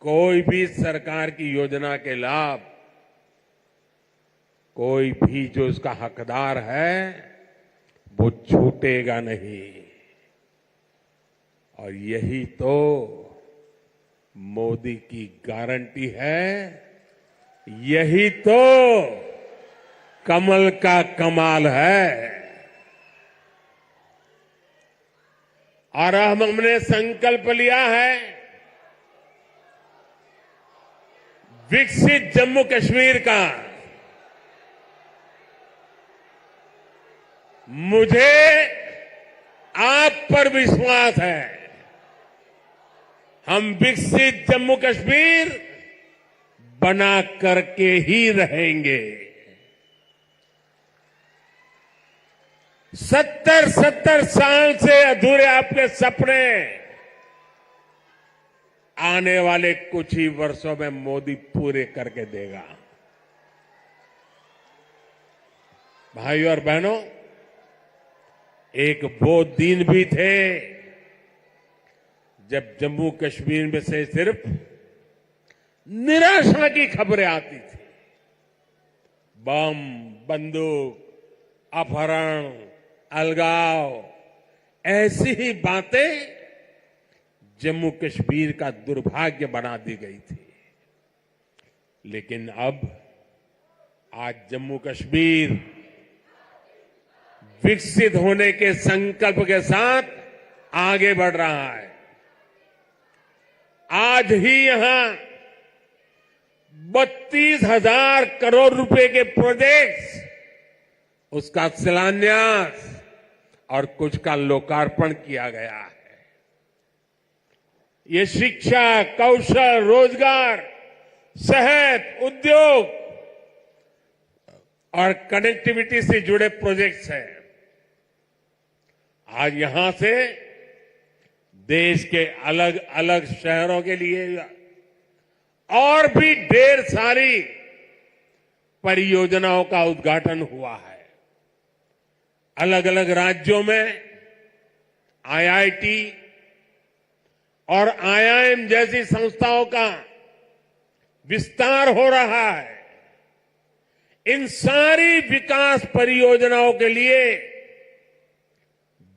कोई भी सरकार की योजना के लाभ, कोई भी जो उसका हकदार है वो छूटेगा नहीं। और यही तो मोदी की गारंटी है, यही तो कमल का कमाल है। और हमने संकल्प लिया है विकसित जम्मू कश्मीर का। मुझे आप पर विश्वास है, हम विकसित जम्मू कश्मीर बना करके ही रहेंगे। 70 साल से अधूरे आपके सपने आने वाले कुछ ही वर्षों में मोदी पूरे करके देगा। भाइयों और बहनों, एक वो दिन भी थे जब जम्मू कश्मीर में से सिर्फ निराशा की खबरें आती थी। बम, बंदूक, अपहरण, अलगाव, ऐसी ही बातें जम्मू कश्मीर का दुर्भाग्य बना दी गई थी। लेकिन अब आज जम्मू कश्मीर विकसित होने के संकल्प के साथ आगे बढ़ रहा है। आज ही यहां 32,000 करोड़ रुपए के प्रोजेक्ट्स, उसका शिलान्यास और कुछ का लोकार्पण किया गया है। ये शिक्षा, कौशल, रोजगार, सेहत, उद्योग और कनेक्टिविटी से जुड़े प्रोजेक्ट्स हैं। आज यहां से देश के अलग अलग शहरों के लिए और भी ढेर सारी परियोजनाओं का उद्घाटन हुआ है। अलग अलग राज्यों में आईआईटी और आईआईएम जैसी संस्थाओं का विस्तार हो रहा है। इन सारी विकास परियोजनाओं के लिए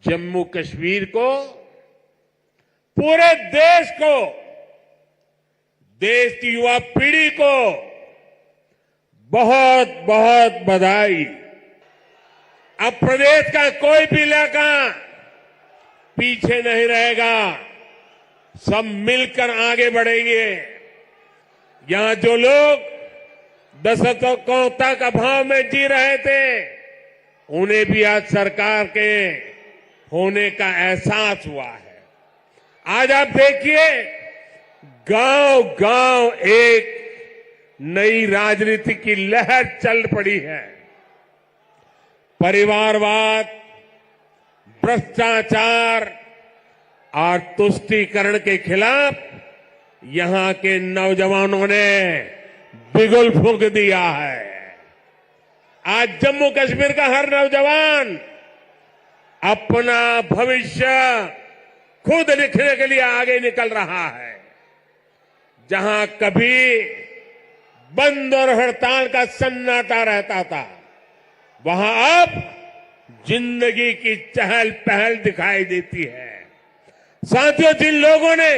जम्मू कश्मीर को, पूरे देश को, देश की युवा पीढ़ी को बहुत बहुत बधाई। अब प्रदेश का कोई भी इलाका पीछे नहीं रहेगा, सब मिलकर आगे बढ़ेंगे। यहां जो लोग दशकों तक अभाव में जी रहे थे, उन्हें भी आज सरकार के होने का एहसास हुआ है। आज आप देखिए, गांव गांव एक नई राजनीति की लहर चल पड़ी है। परिवारवाद, भ्रष्टाचार और तुष्टीकरण के खिलाफ यहां के नौजवानों ने बिगुल फूंक दिया है। आज जम्मू कश्मीर का हर नौजवान अपना भविष्य खुद लिखने के लिए आगे निकल रहा है। जहां कभी बंद और हड़ताल का सन्नाटा रहता था, वहां अब जिंदगी की चहल पहल दिखाई देती है। साथियों, जिन लोगों ने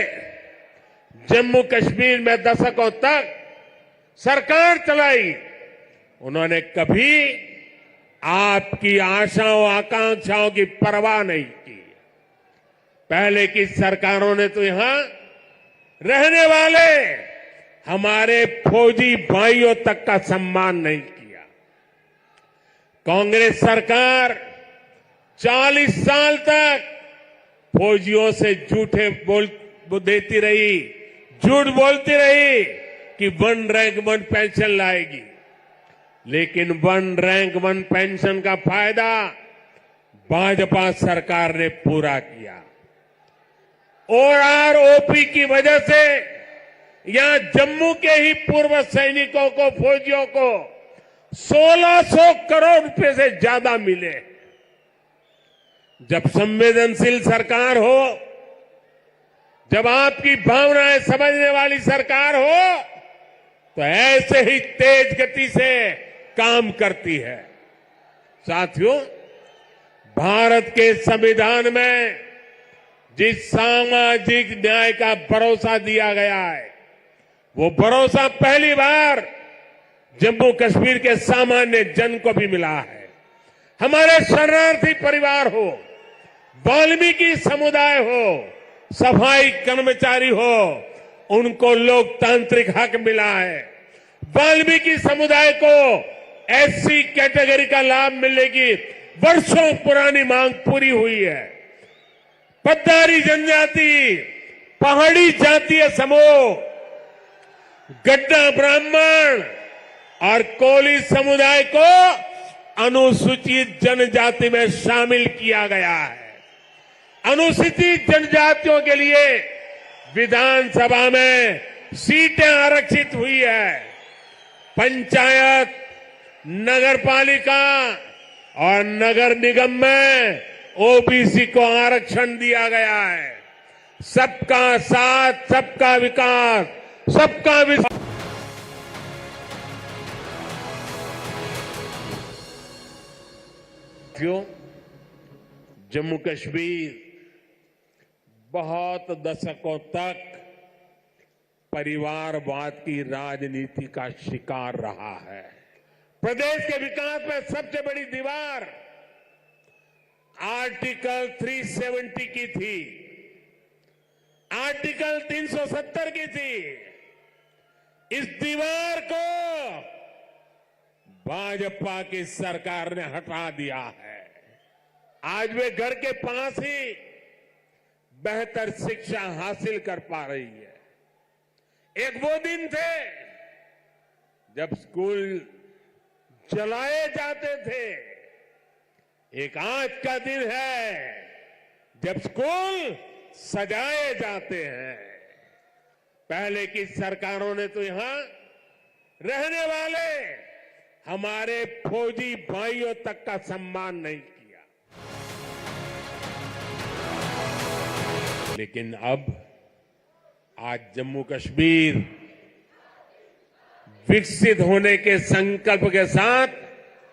जम्मू कश्मीर में दशकों तक सरकार चलाई, उन्होंने कभी आपकी आशाओं आकांक्षाओं की परवाह नहीं की। पहले की सरकारों ने तो यहां रहने वाले हमारे फौजी भाइयों तक का सम्मान नहीं किया। कांग्रेस सरकार 40 साल तक फौजियों से झूठे देती रही, झूठ बोलती रही कि 1 रैंक 1 पेंशन लाएगी, लेकिन 1 रैंक 1 पेंशन का फायदा भाजपा सरकार ने पूरा किया। ओपी की वजह से यहां जम्मू के ही पूर्व सैनिकों को, फौजियों को 1600 करोड़ रुपए से ज्यादा मिले। जब संवेदनशील सरकार हो, जब आपकी भावनाएं समझने वाली सरकार हो, तो ऐसे ही तेज गति से काम करती है। साथियों, भारत के संविधान में जिस सामाजिक न्याय का भरोसा दिया गया है, वो भरोसा पहली बार जम्मू कश्मीर के सामान्य जन को भी मिला है। हमारे शरणार्थी परिवार हो, वाल्मीकि समुदाय हो, सफाई कर्मचारी हो, उनको लोकतांत्रिक हक मिला है। वाल्मीकि समुदाय को एससी कैटेगरी का लाभ मिलने की वर्षों पुरानी मांग पूरी हुई है। पद्दारी जनजाति, पहाड़ी जातीय समूह, गड्ढा ब्राह्मण और कोली समुदाय को अनुसूचित जनजाति में शामिल किया गया है। अनुसूचित जनजातियों के लिए विधानसभा में सीटें आरक्षित हुई है। पंचायत, नगरपालिका और नगर निगम में ओबीसी को आरक्षण दिया गया है। सबका साथ, सबका विकास, सबका विश्वास। जम्मू कश्मीर बहुत दशकों तक परिवारवाद की राजनीति का शिकार रहा है। प्रदेश के विकास में सबसे बड़ी दीवार आर्टिकल 370 की थी, आर्टिकल 370 की थी। इस दीवार को भाजपा की सरकार ने हटा दिया है। आज वे घर के पास ही बेहतर शिक्षा हासिल कर पा रही है। एक वो दिन थे जब स्कूल चलाए जाते थे, एक आज का दिन है जब स्कूल सजाए जाते हैं। पहले की सरकारों ने तो यहां रहने वाले हमारे फौजी भाइयों तक का सम्मान नहीं किया। लेकिन अब आज जम्मू कश्मीर विकसित होने के संकल्प के साथ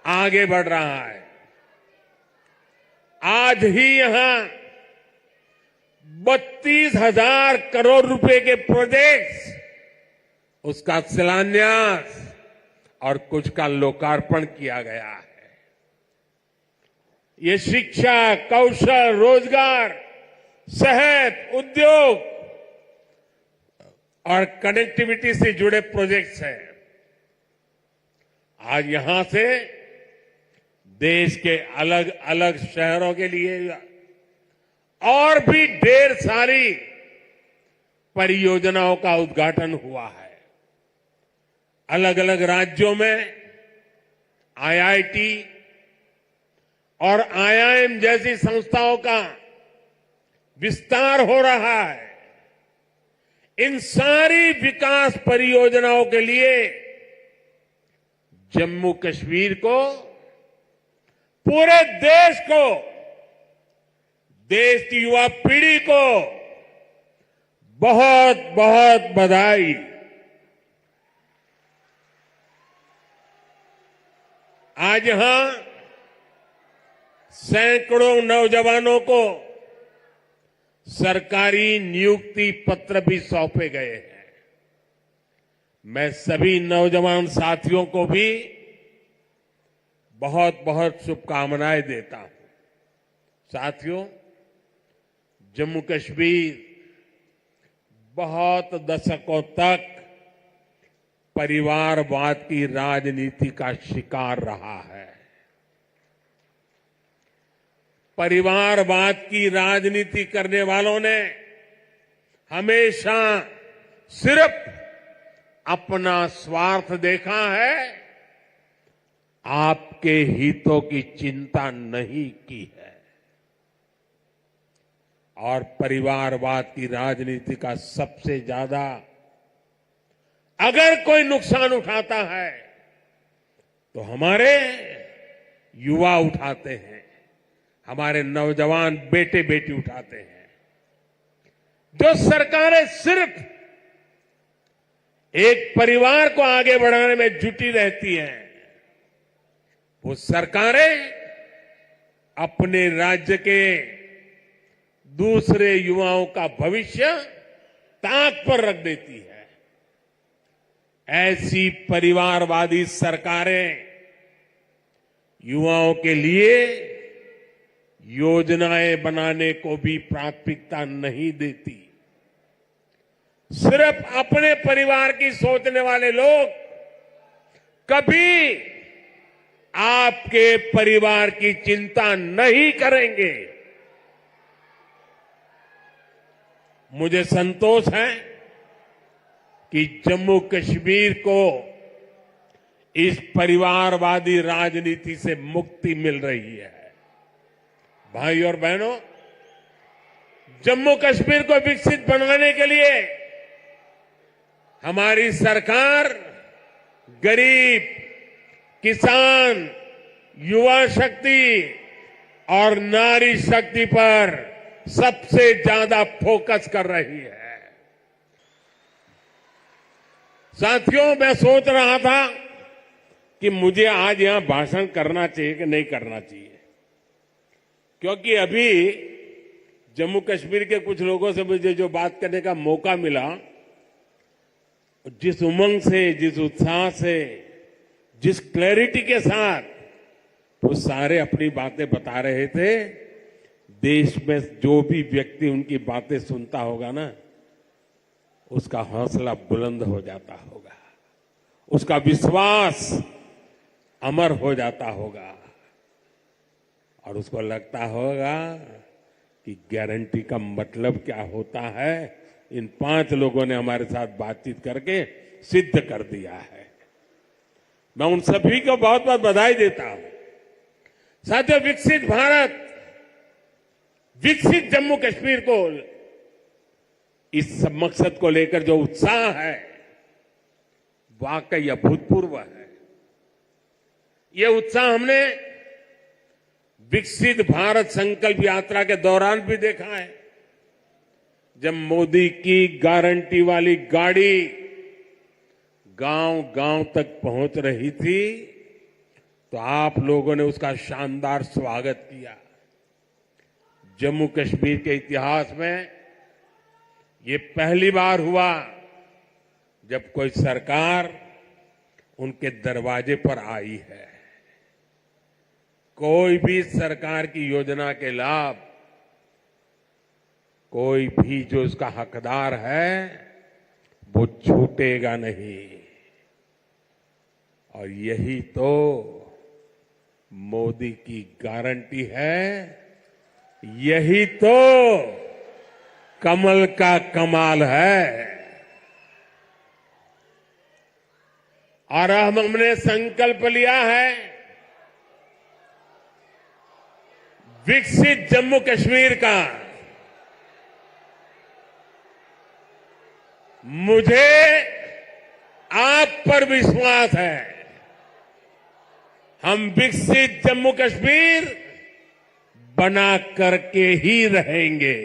आगे बढ़ रहा है। आज ही यहां 32,000 करोड़ रुपए के प्रोजेक्ट्स, उसका शिलान्यास और कुछ का लोकार्पण किया गया है। ये शिक्षा, कौशल, रोजगार, सेहत, उद्योग और कनेक्टिविटी से जुड़े प्रोजेक्ट्स हैं। आज यहां से देश के अलग अलग शहरों के लिए और भी ढेर सारी परियोजनाओं का उद्घाटन हुआ है। अलग अलग राज्यों में आईआईटी और आईआईएम जैसी संस्थाओं का विस्तार हो रहा है। इन सारी विकास परियोजनाओं के लिए जम्मू कश्मीर को, पूरे देश को, देश की युवा पीढ़ी को बहुत बहुत बधाई। आज यहां सैकड़ों नौजवानों को सरकारी नियुक्ति पत्र भी सौंपे गए हैं। मैं सभी नौजवान साथियों को भी बहुत बहुत शुभकामनाएं देता हूं। साथियों, जम्मू कश्मीर बहुत दशकों तक परिवारवाद की राजनीति का शिकार रहा है। परिवारवाद की राजनीति करने वालों ने हमेशा सिर्फ अपना स्वार्थ देखा है, आपके हितों की चिंता नहीं की है। और परिवारवाद की राजनीति का सबसे ज्यादा अगर कोई नुकसान उठाता है तो हमारे युवा उठाते हैं, हमारे नौजवान बेटे बेटी उठाते हैं। जो सरकारें सिर्फ एक परिवार को आगे बढ़ाने में जुटी रहती हैं, वो सरकारें अपने राज्य के दूसरे युवाओं का भविष्य ताक पर रख देती है। ऐसी परिवारवादी सरकारें युवाओं के लिए योजनाएं बनाने को भी प्राथमिकता नहीं देती। सिर्फ अपने परिवार की सोचने वाले लोग कभी आपके परिवार की चिंता नहीं करेंगे। मुझे संतोष है कि जम्मू कश्मीर को इस परिवारवादी राजनीति से मुक्ति मिल रही है। भाई और बहनों, जम्मू कश्मीर को विकसित बनाने के लिए हमारी सरकार गरीब, किसान, युवा शक्ति और नारी शक्ति पर सबसे ज्यादा फोकस कर रही है। साथियों, मैं सोच रहा था कि मुझे आज यहां भाषण करना चाहिए कि नहीं करना चाहिए, क्योंकि अभी जम्मू कश्मीर के कुछ लोगों से मुझे जो बात करने का मौका मिला, जिस उमंग से, जिस उत्साह से, जिस क्लैरिटी के साथ वो सारे अपनी बातें बता रहे थे, देश में जो भी व्यक्ति उनकी बातें सुनता होगा ना, उसका हौसला बुलंद हो जाता होगा, उसका विश्वास अमर हो जाता होगा और उसको लगता होगा कि गारंटी का मतलब क्या होता है, इन 5 लोगों ने हमारे साथ बातचीत करके सिद्ध कर दिया है। मैं उन सभी को बहुत बहुत बधाई देता हूं। साथियों, विकसित भारत, विकसित जम्मू कश्मीर को, इस मकसद को लेकर जो उत्साह है वाकई अभूतपूर्व है। ये उत्साह हमने विकसित भारत संकल्प यात्रा के दौरान भी देखा है। जब मोदी की गारंटी वाली गाड़ी गांव-गांव तक पहुंच रही थी तो आप लोगों ने उसका शानदार स्वागत किया। जम्मू कश्मीर के इतिहास में ये पहली बार हुआ जब कोई सरकार उनके दरवाजे पर आई है। कोई भी सरकार की योजना के लाभ कोई भी जो उसका हकदार है वो छूटेगा नहीं। और यही तो मोदी की गारंटी है, यही तो कमल का कमाल है। और अब हमने संकल्प लिया है विकसित जम्मू कश्मीर का। मुझे आप पर विश्वास है, हम विकसित जम्मू कश्मीर बना करके ही रहेंगे।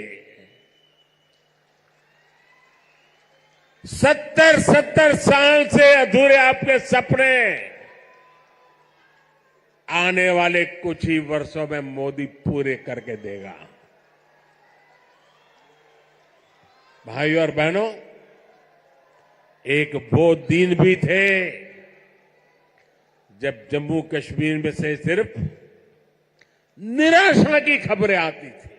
70 साल से अधूरे आपके सपने आने वाले कुछ ही वर्षों में मोदी पूरे करके देगा। भाइयों और बहनों, एक वो दिन भी थे जब जम्मू कश्मीर में से सिर्फ निराशा की खबरें आती थी।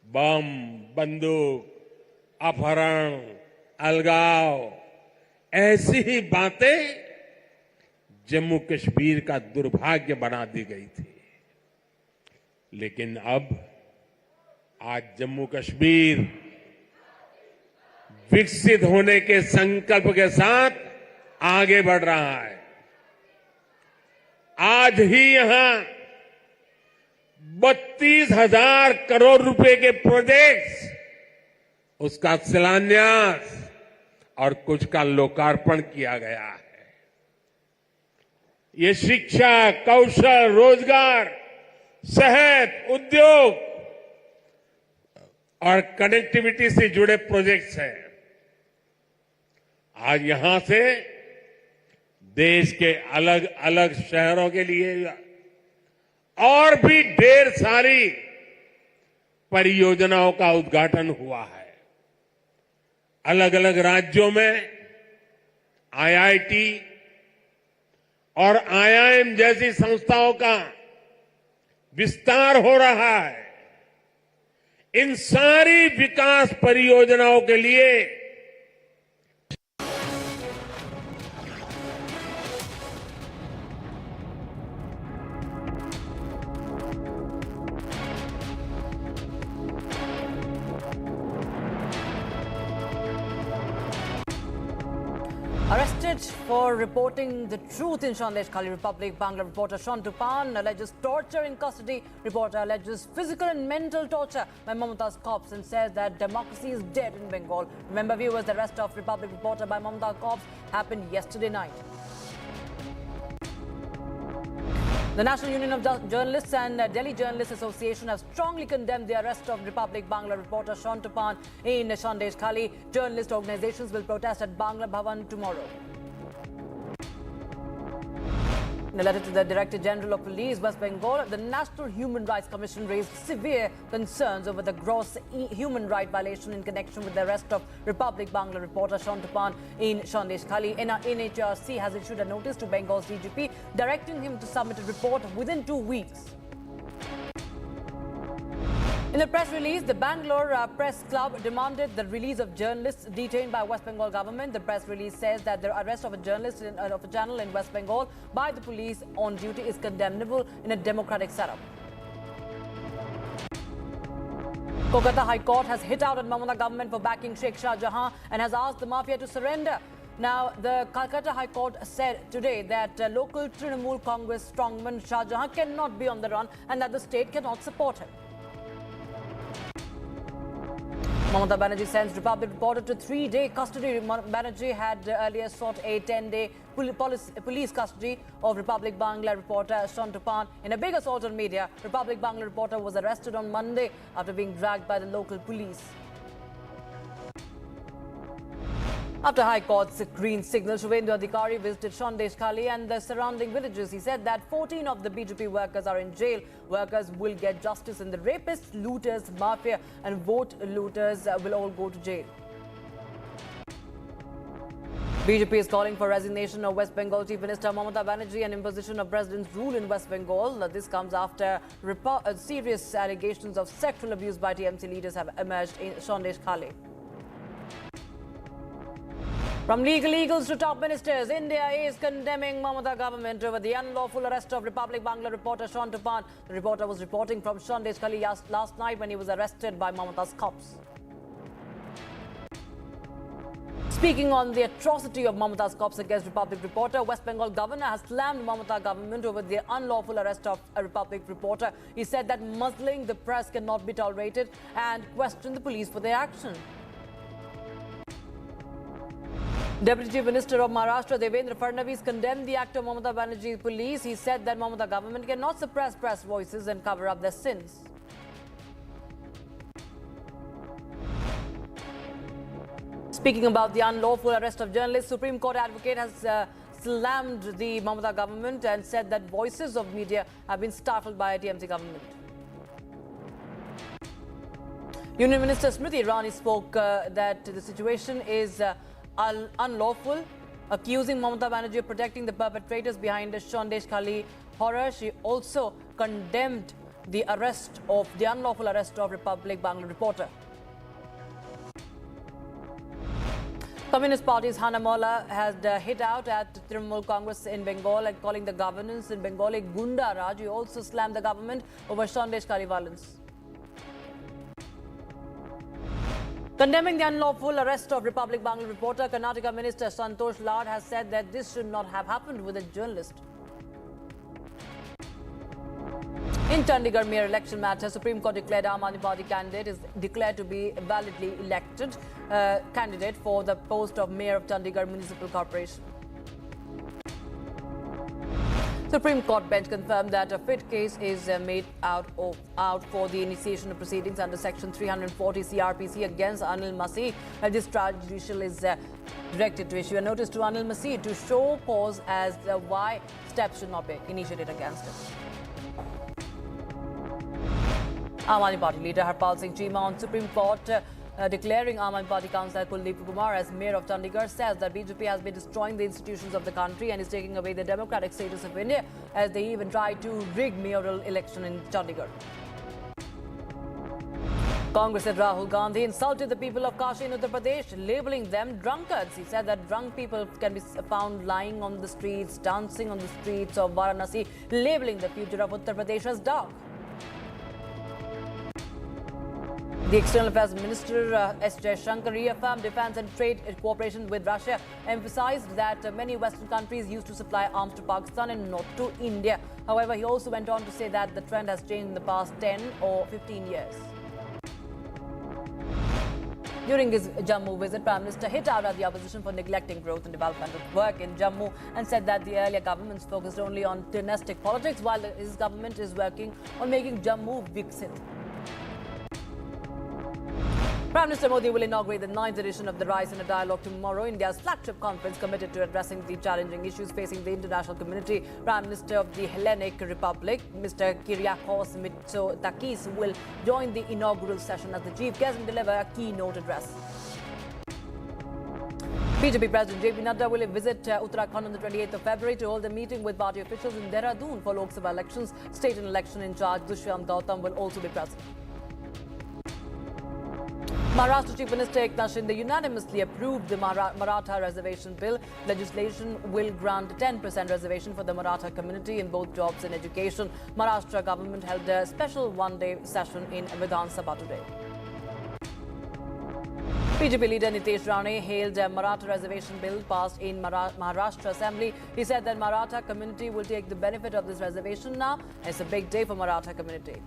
बम, बंदूक, अपहरण, अलगाव, ऐसी ही बातें जम्मू कश्मीर का दुर्भाग्य बना दी गई थी। लेकिन अब आज जम्मू कश्मीर विकसित होने के संकल्प के साथ आगे बढ़ रहा है। आज ही यहां 32,000 करोड़ रुपए के प्रोजेक्ट्स, उसका शिलान्यास और कुछ का लोकार्पण किया गया है। ये शिक्षा, कौशल, रोजगार, सेहत, उद्योग और कनेक्टिविटी से जुड़े प्रोजेक्ट्स हैं। आज यहां से देश के अलग अलग शहरों के लिए और भी ढेर सारी परियोजनाओं का उद्घाटन हुआ है। अलग अलग राज्यों में आईआईटी और आईआईएम जैसी संस्थाओं का विस्तार हो रहा है। इन सारी विकास परियोजनाओं के लिए Arrested for reporting the truth in Sandeshkhali, Republic Bangla reporter Shantu Pan alleges torture in custody. Reporter alleges physical and mental torture by Mamata's cops and says that democracy is dead in Bengal. Remember, viewers, the arrest of Republic reporter by Mamata cops happened yesterday night. The National Union of Journalists and Delhi Journalists Association have strongly condemned the arrest of Republic Bangla reporter Shantu Pan in Sandeshkhali. Journalist organizations will protest at Bangla Bhavan tomorrow. In a letter to the Director General of Police, West Bengal, the National Human Rights Commission raised severe concerns over the gross human rights violation in connection with the arrest of Republic Bangla reporter Shantu Pan in Sandeshkhali. NHRC has issued a notice to Bengal's DGP directing him to submit a report within 2 weeks. In a press release, the Bangalore Press Club demanded the release of journalists detained by West Bengal government. The press release says that the arrest of a journalist of a channel in West Bengal by the police on duty is condemnable in a democratic setup. Kolkata High Court has hit out at Mamata government for backing Sheikh Shah Jahan and has asked the mafia to surrender. Now, the Kolkata High Court said today that local Trinamool Congress strongman Shah Jahan cannot be on the run and that the state cannot support him. Mamata Banerjee sends Republic reporter to 3-day custody. Banerjee had earlier sought a 10-day police custody of Republic Bangla reporter Shantu Pan. In a big assault on media, Republic Bangla reporter was arrested on Monday after being dragged by the local police. After High Court's green signal, Shubhendu Adhikari visited Sandeshkhali and the surrounding villages. He said that 14 of the BJP workers are in jail. Workers will get justice and the rapists, looters, mafia and vote looters will all go to jail. BJP is calling for resignation of West Bengal Chief Minister Mamata Banerjee and imposition of President's rule in West Bengal. This comes after serious allegations of sexual abuse by TMC leaders have emerged in Sandeshkhali. From legal eagles to top ministers, India is condemning Mamata government over the unlawful arrest of Republic Bangla reporter Shantu Pan. The reporter was reporting from Sandeshkhali last night when he was arrested by Mamata's cops. Speaking on the atrocity of Mamata's cops against Republic reporter, West Bengal governor has slammed Mamata government over the unlawful arrest of a Republic reporter. He said that muzzling the press cannot be tolerated and questioned the police for their action. Deputy Chief Minister of Maharashtra Devendra Fadnavis condemned the act of Mamata Banerjee's police. He said that Mamata government cannot suppress press voices and cover up their sins. Speaking about the unlawful arrest of journalists, Supreme Court advocate has slammed the Mamata government and said that voices of media have been stifled by a TMC government. Union Minister Smriti Irani spoke that the situation is unlawful, accusing Mamata Banerjee of protecting the perpetrators behind the Sandeshkhali horror. She also condemned the unlawful arrest of Republic Bangla reporter. Communist Party's Hana Molla has hit out at Trinamool Congress in Bengal and calling the governance in Bengali Gunda Raj. He also slammed the government over Sandeshkhali violence. Condemning the unlawful arrest of Republic Bangla reporter, Karnataka Minister Santosh Lad has said that this should not have happened with a journalist. In Chandigarh mayor election matter, Supreme Court declared Aam Aadmi Party candidate is declared to be validly elected candidate for the post of mayor of Chandigarh Municipal Corporation. Supreme Court bench confirmed that a fit case is made out for the initiation of proceedings under Section 340 CRPC against Anil Masih. Registrar Judicial is directed to issue a notice to Anil Masih to show cause as why steps should not be initiated against him. Aam Aadmi Party leader Harpal Singh Cheema on Supreme Court declaring Aam Aadmi Party councillor Kuldeep Kumar as mayor of Chandigarh says that BJP has been destroying the institutions of the country and is taking away the democratic status of India as they even try to rig mayoral election in Chandigarh. Congress said Rahul Gandhi insulted the people of Kashi in Uttar Pradesh, labelling them drunkards. He said that drunk people can be found lying on the streets, dancing on the streets of Varanasi, labelling the future of Uttar Pradesh as dark. The External Affairs Minister S. Jaishankar reaffirmed defence and trade cooperation with Russia, emphasised that many Western countries used to supply arms to Pakistan and not to India. However, he also went on to say that the trend has changed in the past 10 or 15 years. During his Jammu visit, Prime Minister hit out at the opposition for neglecting growth and developmental work in Jammu and said that the earlier governments focused only on dynastic politics while his government is working on making Jammu Viksit. Prime Minister Modi will inaugurate the 9th edition of the Rise in a Dialogue tomorrow, India's flagship conference committed to addressing the challenging issues facing the international community. Prime Minister of the Hellenic Republic, Mr. Kyriakos Mitsotakis, will join the inaugural session as the chief guest and deliver a keynote address. BJP President JP Nadda will visit Uttarakhand on the 28th of February to hold a meeting with party officials in Dehradun for Lok Sabha elections. State and election in charge Dushyant Gautam will also be present. Maharashtra Chief Minister Eknath Shinde unanimously approved the Maratha reservation bill. Legislation will grant 10% reservation for the Maratha community in both jobs and education. Maharashtra government held a special one-day session in Vidhan Sabha today. BJP leader Nitesh Rane hailed a Maratha reservation bill passed in Maharashtra Assembly. He said that Maratha community will take the benefit of this reservation now. It's a big day for Maratha community.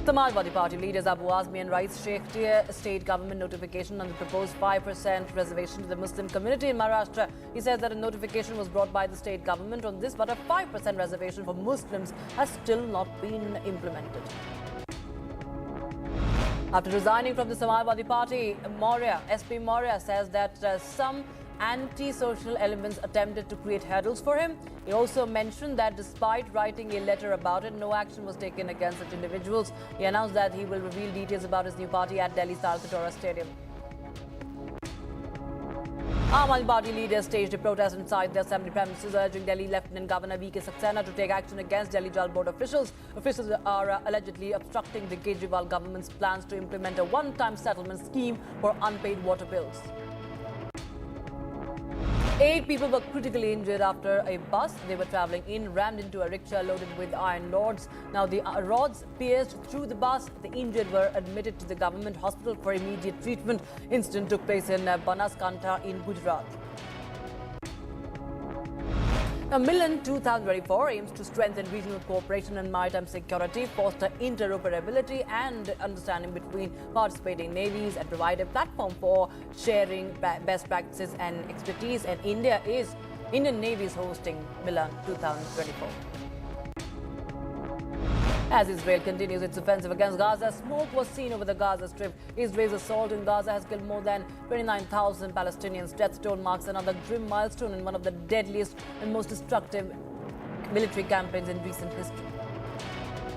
Samajwadi Party leaders Abu Azmi and Rais Sheikh state government notification on the proposed 5% reservation to the Muslim community in Maharashtra. He says that a notification was brought by the state government on this, but a 5% reservation for Muslims has still not been implemented. After resigning from the Samajwadi Party, SP Maurya says that some anti-social elements attempted to create hurdles for him. He also mentioned that despite writing a letter about it, no action was taken against such individuals. He announced that he will reveal details about his new party at Delhi's Talkatoora Stadium. Aam Aadmi Party leaders staged a protest inside their assembly premises, urging Delhi Lieutenant Governor V.K. Saxena to take action against Delhi Jal Board officials. Officials are allegedly obstructing the Kejriwal government's plans to implement a one-time settlement scheme for unpaid water bills. 8 people were critically injured after a bus they were travelling in rammed into a rickshaw loaded with iron rods. Now, the rods pierced through the bus. The injured were admitted to the government hospital for immediate treatment. Incident took place in Banaskantha in Gujarat. Millen 2024 aims to strengthen regional cooperation and maritime security, foster interoperability and understanding between participating navies, and provide a platform for sharing best practices and expertise. And Indian Navy is hosting Millen 2024. As Israel continues its offensive against Gaza, smoke was seen over the Gaza Strip. Israel's assault in Gaza has killed more than 29,000 Palestinians. Death toll marks another grim milestone in one of the deadliest and most destructive military campaigns in recent history.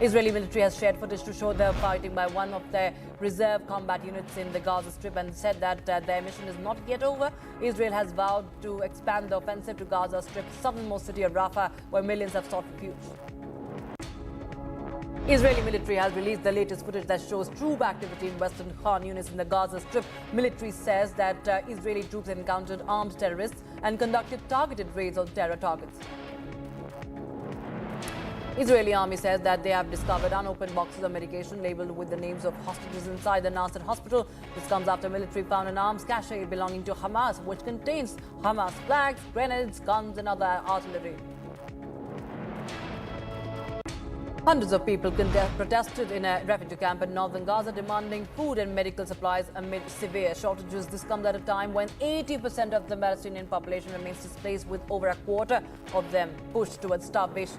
Israeli military has shared footage to show the fighting by one of their reserve combat units in the Gaza Strip and said that their mission is not yet over. Israel has vowed to expand the offensive to Gaza Strip's southernmost city of Rafah, where millions have sought refuge. Israeli military has released the latest footage that shows troop activity in Western Khan Yunis in the Gaza Strip. Military says that Israeli troops encountered armed terrorists and conducted targeted raids on terror targets. Israeli army says that they have discovered unopened boxes of medication labeled with the names of hostages inside the Nasser hospital. This comes after military found an arms cache belonging to Hamas, which contains Hamas flags, grenades, guns and other artillery. Hundreds of people protested in a refugee camp in northern Gaza, demanding food and medical supplies amid severe shortages. This comes at a time when 80% of the Palestinian population remains displaced, with over a quarter of them pushed towards starvation.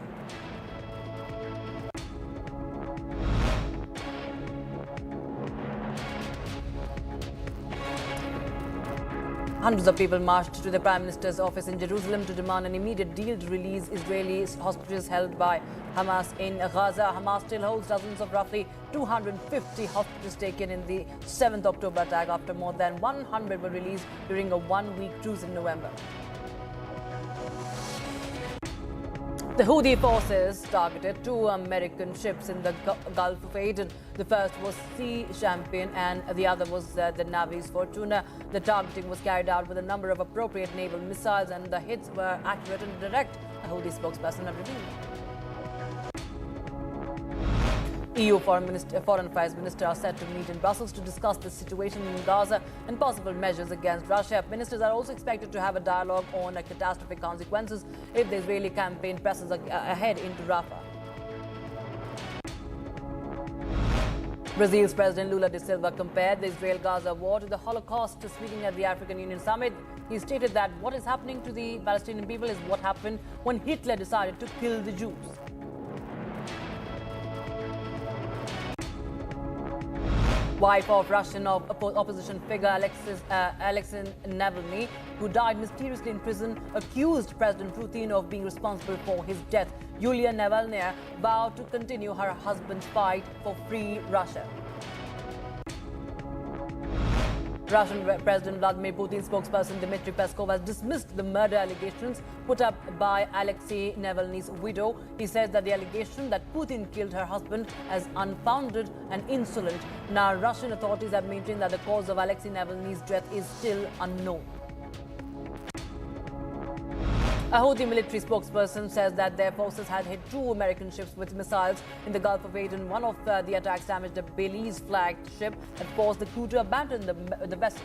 Hundreds of people marched to the Prime Minister's office in Jerusalem to demand an immediate deal to release Israeli hostages held by Hamas in Gaza. Hamas still holds dozens of roughly 250 hostages taken in the 7th October attack, after more than 100 were released during a one-week truce in November. The Houthi forces targeted 2 American ships in the Gulf of Aden. The first was Sea Champion and the other was the Navy's Fortuna. The targeting was carried out with a number of appropriate naval missiles and the hits were accurate and direct, a Houthi spokesperson had revealed. EU Foreign Affairs Ministers are set to meet in Brussels to discuss the situation in Gaza and possible measures against Russia. Ministers are also expected to have a dialogue on catastrophic consequences if the Israeli campaign presses ahead into Rafah. Brazil's President Lula da Silva compared the Israel-Gaza war to the Holocaust. Speaking at the African Union Summit, he stated that what is happening to the Palestinian people is what happened when Hitler decided to kill the Jews. Wife of Russian opposition figure Alexei Navalny, who died mysteriously in prison, accused President Putin of being responsible for his death. Yulia Navalnaya vowed to continue her husband's fight for free Russia. Russian President Vladimir Putin's spokesperson Dmitry Peskov has dismissed the murder allegations put up by Alexei Navalny's widow. He says that the allegation that Putin killed her husband is unfounded and insolent. Now, Russian authorities have maintained that the cause of Alexei Navalny's death is still unknown. A Houthi military spokesperson says that their forces had hit 2 American ships with missiles in the Gulf of Aden. One of the attacks damaged a Belize-flagged ship and forced the crew to abandon the vessel.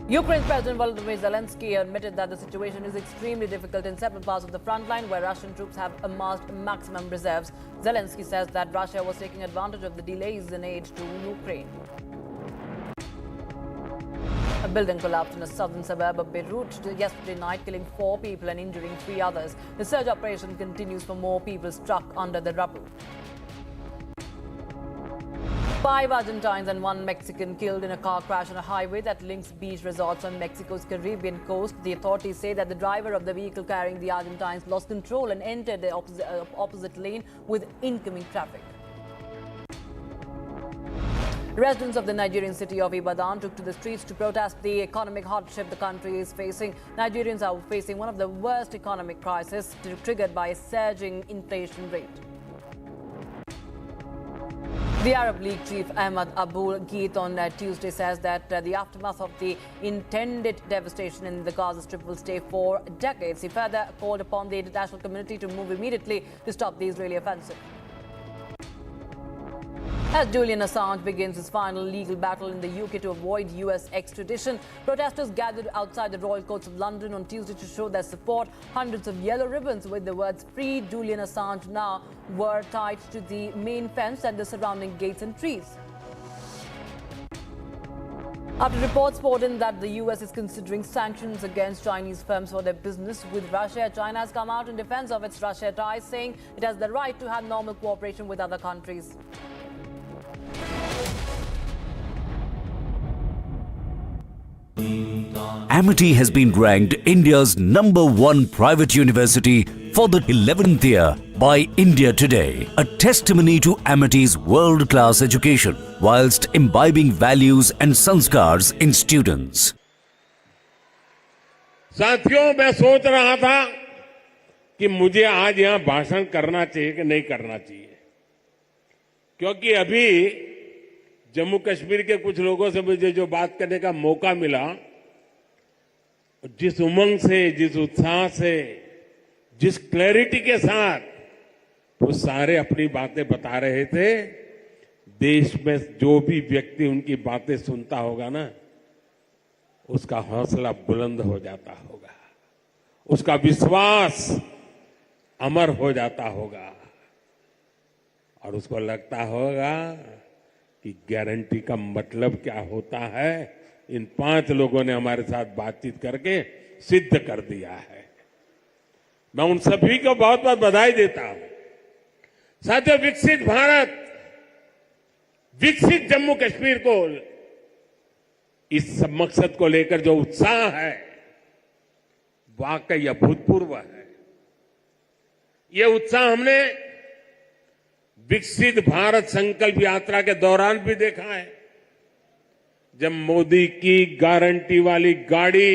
Ukraine's President Volodymyr Zelensky admitted that the situation is extremely difficult in several parts of the front line where Russian troops have amassed maximum reserves. Zelensky says that Russia was taking advantage of the delays in aid to Ukraine. A building collapsed in a southern suburb of Beirut yesterday night, killing 4 people and injuring 3 others. The search operation continues for more people stuck under the rubble. 5 Argentines and 1 Mexican killed in a car crash on a highway that links beach resorts on Mexico's Caribbean coast. The authorities say that the driver of the vehicle carrying the Argentines lost control and entered the opposite lane with incoming traffic. Residents of the Nigerian city of Ibadan took to the streets to protest the economic hardship the country is facing. Nigerians are facing one of the worst economic crises triggered by a surging inflation rate. The Arab League chief Ahmad Abul Gheit on Tuesday says that the aftermath of the intended devastation in the Gaza Strip will stay for decades. He further called upon the international community to move immediately to stop the Israeli offensive. As Julian Assange begins his final legal battle in the UK to avoid US extradition, protesters gathered outside the Royal Courts of London on Tuesday to show their support. Hundreds of yellow ribbons with the words "Free Julian Assange Now" were tied to the main fence and the surrounding gates and trees. After reports poured in that the US is considering sanctions against Chinese firms for their business with Russia, China has come out in defense of its Russia ties, saying it has the right to have normal cooperation with other countries. Amity has been ranked India's #1 private university for the 11th year by India Today, a testimony to Amity's world-class education whilst imbibing values and sanskars in students. साथियों, मैं सोच रहा था कि मुझे आज यहां भाषण करना चाहिए कि नहीं करना चाहिए, क्योंकि अभी जम्मू कश्मीर के कुछ लोगों से मुझे जो बात करने का मौका मिला, जिस उमंग से, जिस उत्साह से, जिस क्लैरिटी के साथ वो सारे अपनी बातें बता रहे थे, देश में जो भी व्यक्ति उनकी बातें सुनता होगा ना, उसका हौसला बुलंद हो जाता होगा, उसका विश्वास अमर हो जाता होगा और उसको लगता होगा कि गारंटी का मतलब क्या होता है, इन 5 लोगों ने हमारे साथ बातचीत करके सिद्ध कर दिया है। मैं उन सभी को बहुत बहुत बधाई देता हूं। साथियों, विकसित भारत, विकसित जम्मू कश्मीर को, इस मकसद को लेकर जो उत्साह है, वाकई अभूतपूर्व है। ये उत्साह हमने विकसित भारत संकल्प यात्रा के दौरान भी देखा है। जब मोदी की गारंटी वाली गाड़ी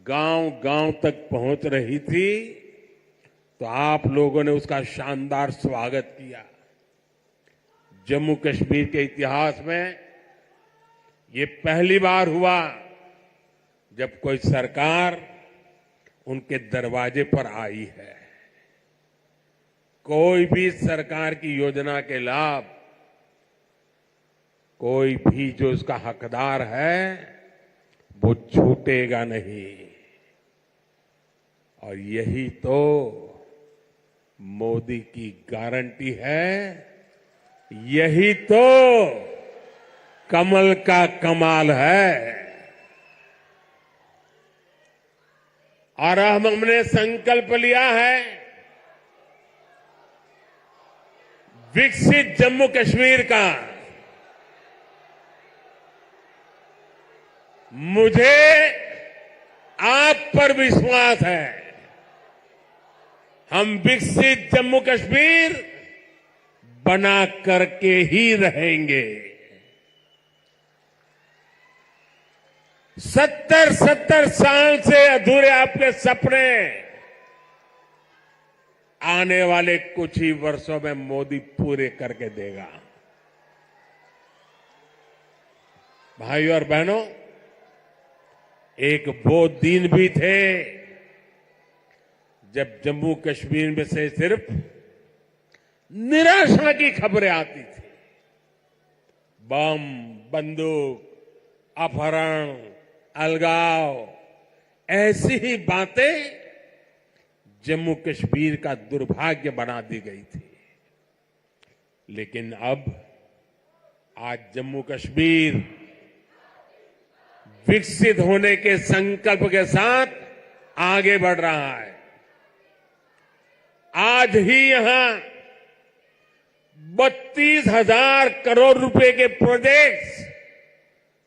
गांव-गांव तक पहुंच रही थी, तो आप लोगों ने उसका शानदार स्वागत किया। जम्मू कश्मीर के इतिहास में ये पहली बार हुआ जब कोई सरकार उनके दरवाजे पर आई है। कोई भी सरकार की योजना के लाभ, कोई भी जो उसका हकदार है, वो छूटेगा नहीं। और यही तो मोदी की गारंटी है, यही तो कमल का कमाल है। और हमने संकल्प लिया है, विकसित जम्मू कश्मीर का। मुझे आप पर विश्वास है, हम विकसित जम्मू कश्मीर बना करके ही रहेंगे। 70 साल से अधूरे आपके सपने आने वाले कुछ ही वर्षों में मोदी पूरे करके देगा। भाइयों और बहनों, एक वो दिन भी थे जब जम्मू कश्मीर में से सिर्फ निराशा की खबरें आती थी। बम, बंदूक, अपहरण, अलगाव, ऐसी ही बातें जम्मू कश्मीर का दुर्भाग्य बना दी गई थी। लेकिन अब आज जम्मू कश्मीर विकसित होने के संकल्प के साथ आगे बढ़ रहा है। आज ही यहां 32,000 करोड़ रुपए के प्रोजेक्ट्स,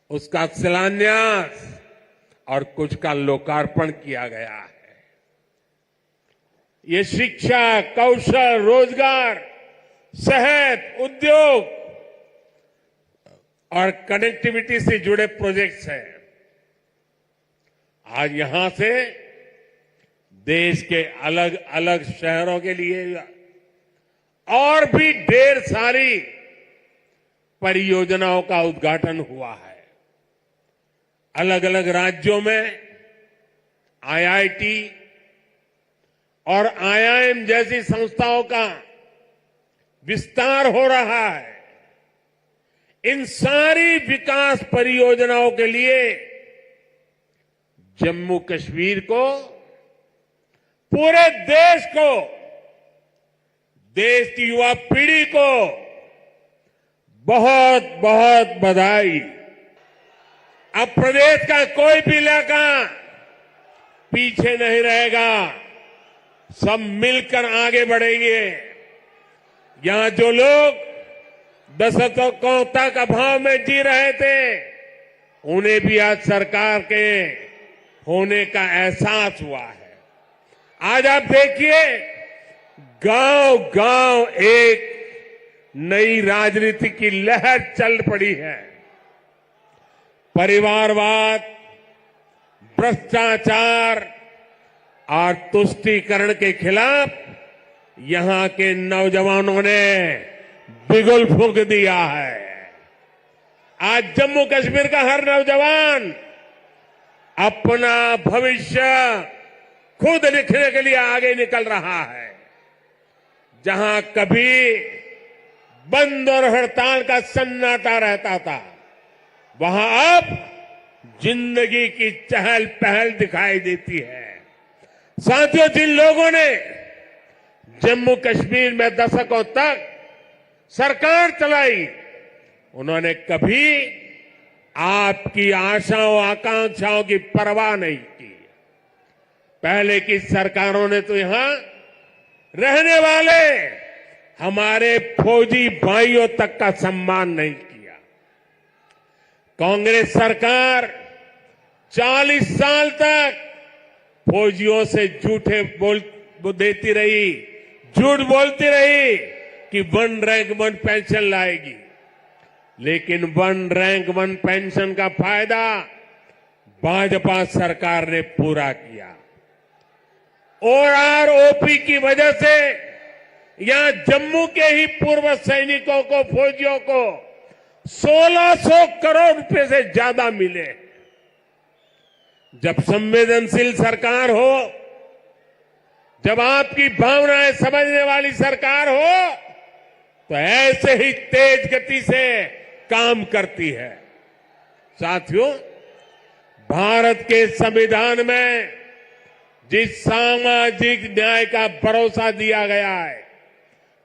उसका शिलान्यास और कुछ का लोकार्पण किया गया है। ये शिक्षा, कौशल, रोजगार, सेहत, उद्योग और कनेक्टिविटी से जुड़े प्रोजेक्ट्स हैं। आज यहां से देश के अलग अलग शहरों के लिए और भी ढेर सारी परियोजनाओं का उद्घाटन हुआ है। अलग अलग राज्यों में आईआईटी और आईआईएम जैसी संस्थाओं का विस्तार हो रहा है। इन सारी विकास परियोजनाओं के लिए जम्मू कश्मीर को, पूरे देश को, देश की युवा पीढ़ी को बहुत बहुत बधाई। अब प्रदेश का कोई भी इलाका पीछे नहीं रहेगा, सब मिलकर आगे बढ़ेंगे। यहां जो लोग दशकों तक अभाव में जी रहे थे, उन्हें भी आज सरकार के होने का एहसास हुआ है। आज आप देखिए, गांव गांव एक नई राजनीति की लहर चल पड़ी है। परिवारवाद, भ्रष्टाचार और तुष्टीकरण के खिलाफ यहां के नौजवानों ने बिगुल फूंक दिया है। आज जम्मू कश्मीर का हर नौजवान अपना भविष्य खुद लिखने के लिए आगे निकल रहा है। जहां कभी बंद और हड़ताल का सन्नाटा रहता था, वहां अब जिंदगी की चहल पहल दिखाई देती है। साथियों, जिन लोगों ने जम्मू कश्मीर में दशकों तक सरकार चलाई, उन्होंने कभी आपकी आशाओं आकांक्षाओं की परवाह नहीं की। पहले की सरकारों ने तो यहां रहने वाले हमारे फौजी भाइयों तक का सम्मान नहीं किया। कांग्रेस सरकार 40 साल तक फौजियों से झूठे देती रही, झूठ बोलती रही कि 1 रैंक 1 पेंशन लाएगी, लेकिन 1 रैंक 1 पेंशन का फायदा भाजपा सरकार ने पूरा किया। ओपी की वजह से यहां जम्मू के ही पूर्व सैनिकों को, फौजियों को 1600 करोड़ रुपए से ज्यादा मिले। जब संवेदनशील सरकार हो, जब आपकी भावनाएं समझने वाली सरकार हो, तो ऐसे ही तेज गति से काम करती है। साथियों, भारत के संविधान में जिस सामाजिक न्याय का भरोसा दिया गया है,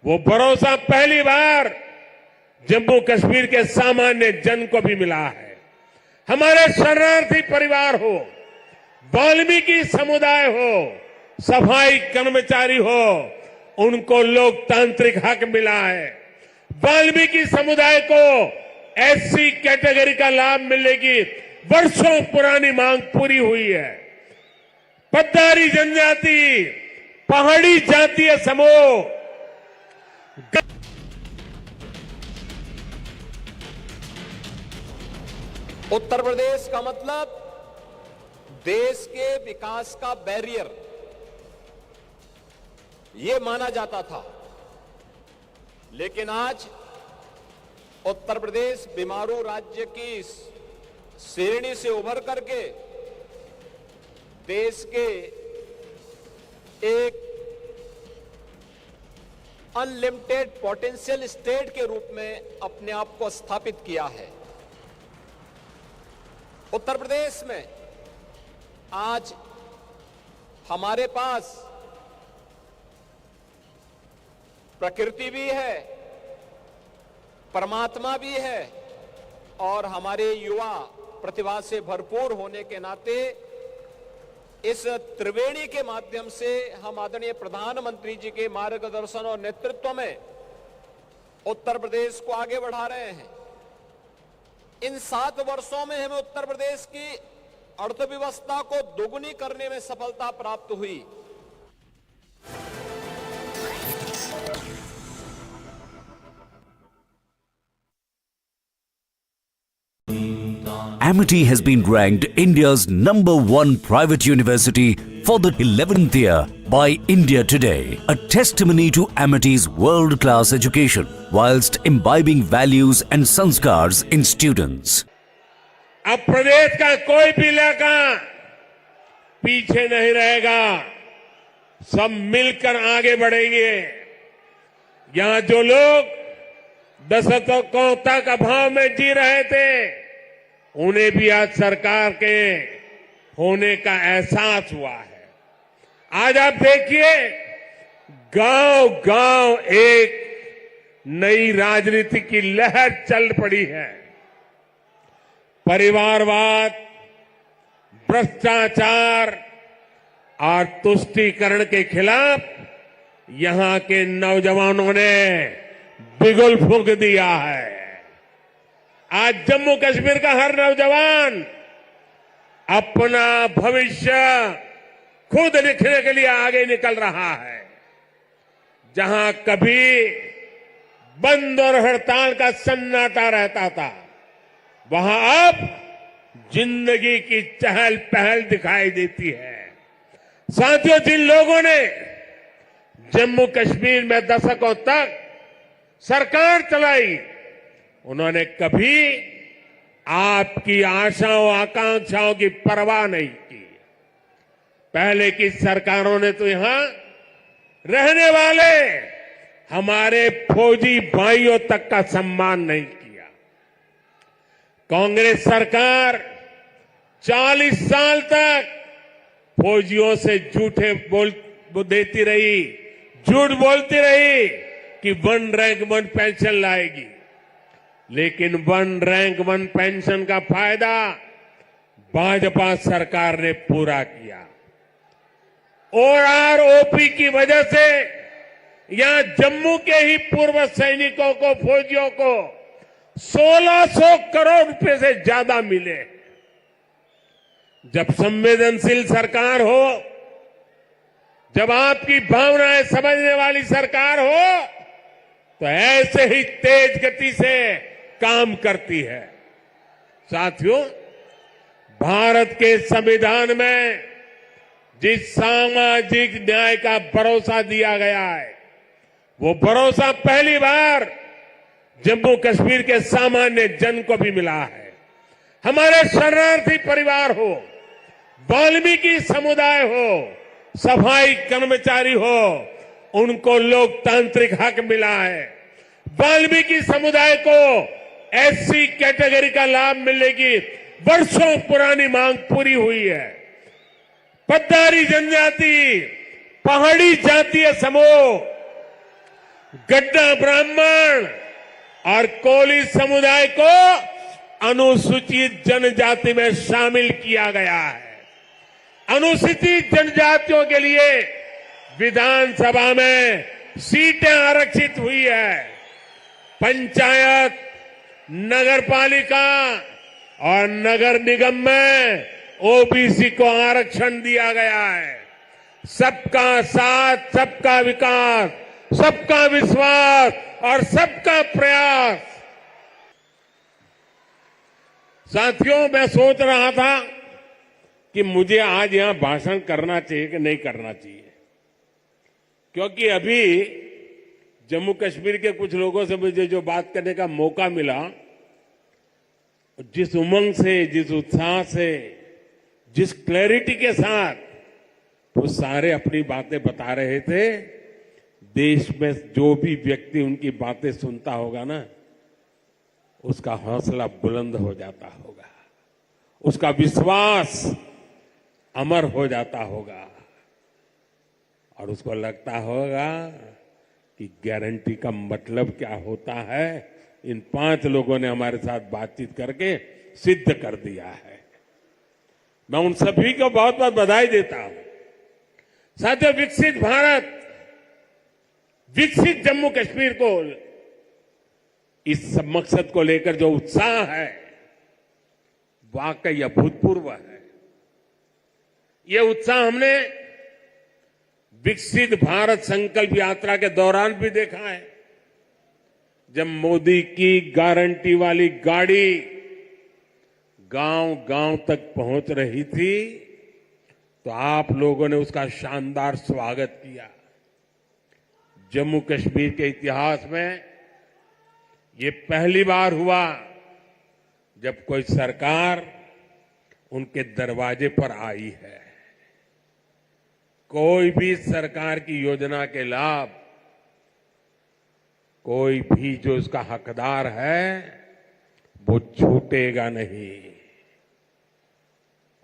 वो भरोसा पहली बार जम्मू कश्मीर के सामान्य जन को भी मिला है। हमारे शरणार्थी परिवार हो, वाल्मीकि समुदाय हो, सफाई कर्मचारी हो, उनको लोकतांत्रिक हक मिला है। वाल्मीकि समुदाय को एससी कैटेगरी का लाभ मिलने की वर्षों पुरानी मांग पूरी हुई है। पद्दारी जनजाति, पहाड़ी जातीय समूह, उत्तर प्रदेश का मतलब देश के विकास का बैरियर, ये माना जाता था। लेकिन आज उत्तर प्रदेश बीमारू राज्य की श्रेणी से उभर करके देश के एक अनलिमिटेड पोटेंशियल स्टेट के रूप में अपने आप को स्थापित किया है। उत्तर प्रदेश में आज हमारे पास प्रकृति भी है, परमात्मा भी है, और हमारे युवा प्रतिभा से भरपूर होने के नाते इस त्रिवेणी के माध्यम से हम आदरणीय प्रधानमंत्री जी के मार्गदर्शन और नेतृत्व में उत्तर प्रदेश को आगे बढ़ा रहे हैं। इन 7 वर्षों में हमें उत्तर प्रदेश की अर्थव्यवस्था को दोगुनी करने में सफलता प्राप्त हुई। Amity has been ranked India's #1 private university for the 11th year by India Today, a testimony to Amity's world-class education whilst imbibing values and sanskars in students. अब प्रदेश का कोई भी इलाका पीछे नहीं रहेगा, सब मिलकर आगे बढ़ेंगे। यहां जो लोग दशकों तक अभाव में जी रहे थे, उन्हें भी आज सरकार के होने का एहसास हुआ है। आज आप देखिए, गांव-गांव एक नई राजनीति की लहर चल पड़ी है। परिवारवाद, भ्रष्टाचार और तुष्टीकरण के खिलाफ यहां के नौजवानों ने बिगुल फूंक दिया है। आज जम्मू कश्मीर का हर नौजवान अपना भविष्य खुद लिखने के लिए आगे निकल रहा है। जहां कभी बंद और हड़ताल का सन्नाटा रहता था, वहां अब जिंदगी की चहल पहल दिखाई देती है। साथियों, जिन लोगों ने जम्मू कश्मीर में दशकों तक सरकार चलाई, उन्होंने कभी आपकी आशाओं आकांक्षाओं की परवाह नहीं की। पहले की सरकारों ने तो यहां रहने वाले हमारे फौजी भाइयों तक का सम्मान नहीं किया। कांग्रेस सरकार 40 साल तक फौजियों से झूठे देती रही, झूठ बोलती रही कि 1 रैंक 1 पेंशन लाएगी, लेकिन 1 रैंक 1 पेंशन का फायदा भाजपा सरकार ने पूरा किया। ओपी की वजह से यहां जम्मू के ही पूर्व सैनिकों को, फौजियों को 1600 करोड़ रुपए से ज्यादा मिले। जब संवेदनशील सरकार हो, जब आपकी भावनाएं समझने वाली सरकार हो, तो ऐसे ही तेज गति से काम करती है। साथियों, भारत के संविधान में जिस सामाजिक न्याय का भरोसा दिया गया है, वो भरोसा पहली बार जम्मू कश्मीर के सामान्य जन को भी मिला है। हमारे शरणार्थी परिवार हो, वाल्मीकि समुदाय हो, सफाई कर्मचारी हो, उनको लोकतांत्रिक हक मिला है। वाल्मीकि समुदाय को एससी कैटेगरी का लाभ मिलने की वर्षों पुरानी मांग पूरी हुई है। पद्दारी जनजाति, पहाड़ी जातीय समूह, गड्ढा ब्राह्मण और कोली समुदाय को अनुसूचित जनजाति में शामिल किया गया है। अनुसूचित जनजातियों के लिए विधानसभा में सीटें आरक्षित हुई है। पंचायत, नगर पालिका और नगर निगम में ओबीसी को आरक्षण दिया गया है। सबका साथ, सबका विकास, सबका विश्वास और सबका प्रयास। साथियों, मैं सोच रहा था कि मुझे आज यहां भाषण करना चाहिए कि नहीं करना चाहिए, क्योंकि अभी जम्मू कश्मीर के कुछ लोगों से मुझे जो बात करने का मौका मिला, जिस उमंग से, जिस उत्साह से, जिस क्लैरिटी के साथ वो सारे अपनी बातें बता रहे थे, देश में जो भी व्यक्ति उनकी बातें सुनता होगा ना, उसका हौसला बुलंद हो जाता होगा, उसका विश्वास अमर हो जाता होगा और उसको लगता होगा कि गारंटी का मतलब क्या होता है। इन 5 लोगों ने हमारे साथ बातचीत करके सिद्ध कर दिया है। मैं उन सभी को बहुत बहुत बधाई देता हूं। साथियों, विकसित भारत, विकसित जम्मू कश्मीर को इस मकसद को लेकर जो उत्साह है वाकई अभूतपूर्व है। ये उत्साह हमने विकसित भारत संकल्प यात्रा के दौरान भी देखा है। जब मोदी की गारंटी वाली गाड़ी गांव-गांव तक पहुंच रही थी तो आप लोगों ने उसका शानदार स्वागत किया। जम्मू कश्मीर के इतिहास में ये पहली बार हुआ जब कोई सरकार उनके दरवाजे पर आई है। कोई भी सरकार की योजना के लाभ कोई भी जो उसका हकदार है वो छूटेगा नहीं।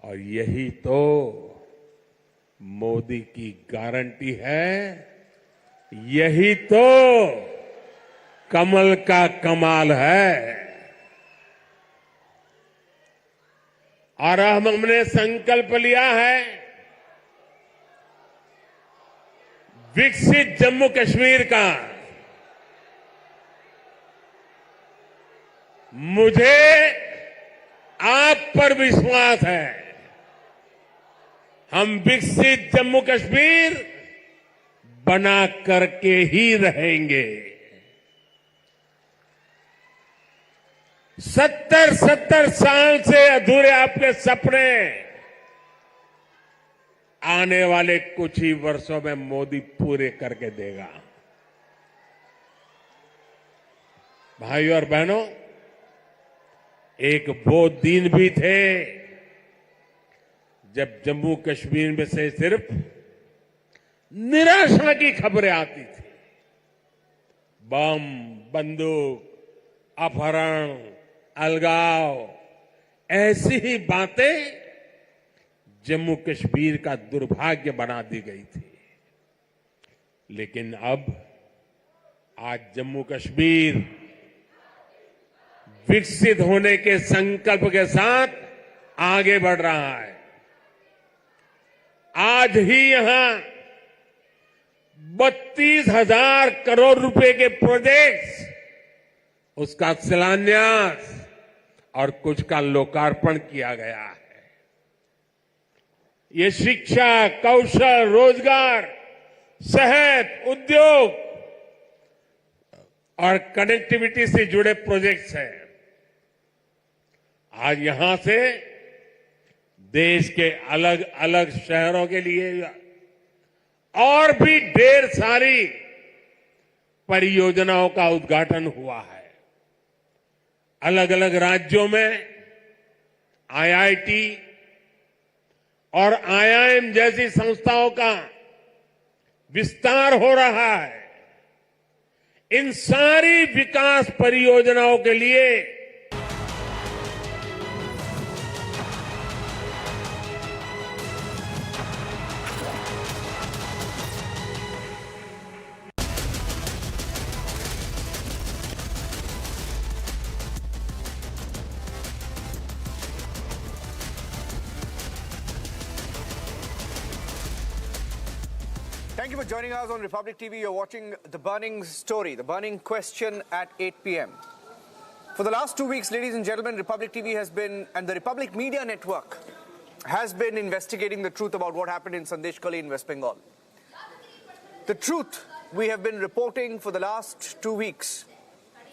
और यही तो मोदी की गारंटी है, यही तो कमल का कमाल है। और हमने संकल्प लिया है विकसित जम्मू कश्मीर का। मुझे आप पर विश्वास है, हम विकसित जम्मू कश्मीर बना करके ही रहेंगे। 70 साल से अधूरे आपके सपने आने वाले कुछ ही वर्षों में मोदी पूरे करके देगा। भाइयों और बहनों, एक वो दिन भी थे जब जम्मू कश्मीर में से सिर्फ निराशा की खबरें आती थी। बम, बंदूक, अपहरण, अलगाव, ऐसी ही बातें जम्मू कश्मीर का दुर्भाग्य बना दी गई थी। लेकिन अब आज जम्मू कश्मीर विकसित होने के संकल्प के साथ आगे बढ़ रहा है। आज ही यहां 32,000 करोड़ रुपए के प्रोजेक्ट्स, उसका शिलान्यास और कुछ का लोकार्पण किया गया है। ये शिक्षा, कौशल, रोजगार, सेहत, उद्योग और कनेक्टिविटी से जुड़े प्रोजेक्ट्स हैं। आज यहां से देश के अलग अलग शहरों के लिए और भी ढेर सारी परियोजनाओं का उद्घाटन हुआ है। अलग अलग राज्यों में आईआईटी और आईआईएम जैसी संस्थाओं का विस्तार हो रहा है। इन सारी विकास परियोजनाओं के लिए Thank you for joining us on Republic TV. You're watching The Burning Story, The Burning Question at 8 p.m. For the last 2 weeks, ladies and gentlemen, Republic TV has been, and the Republic Media Network has been investigating the truth about what happened in Sandeshkhali in West Bengal. The truth we have been reporting for the last 2 weeks,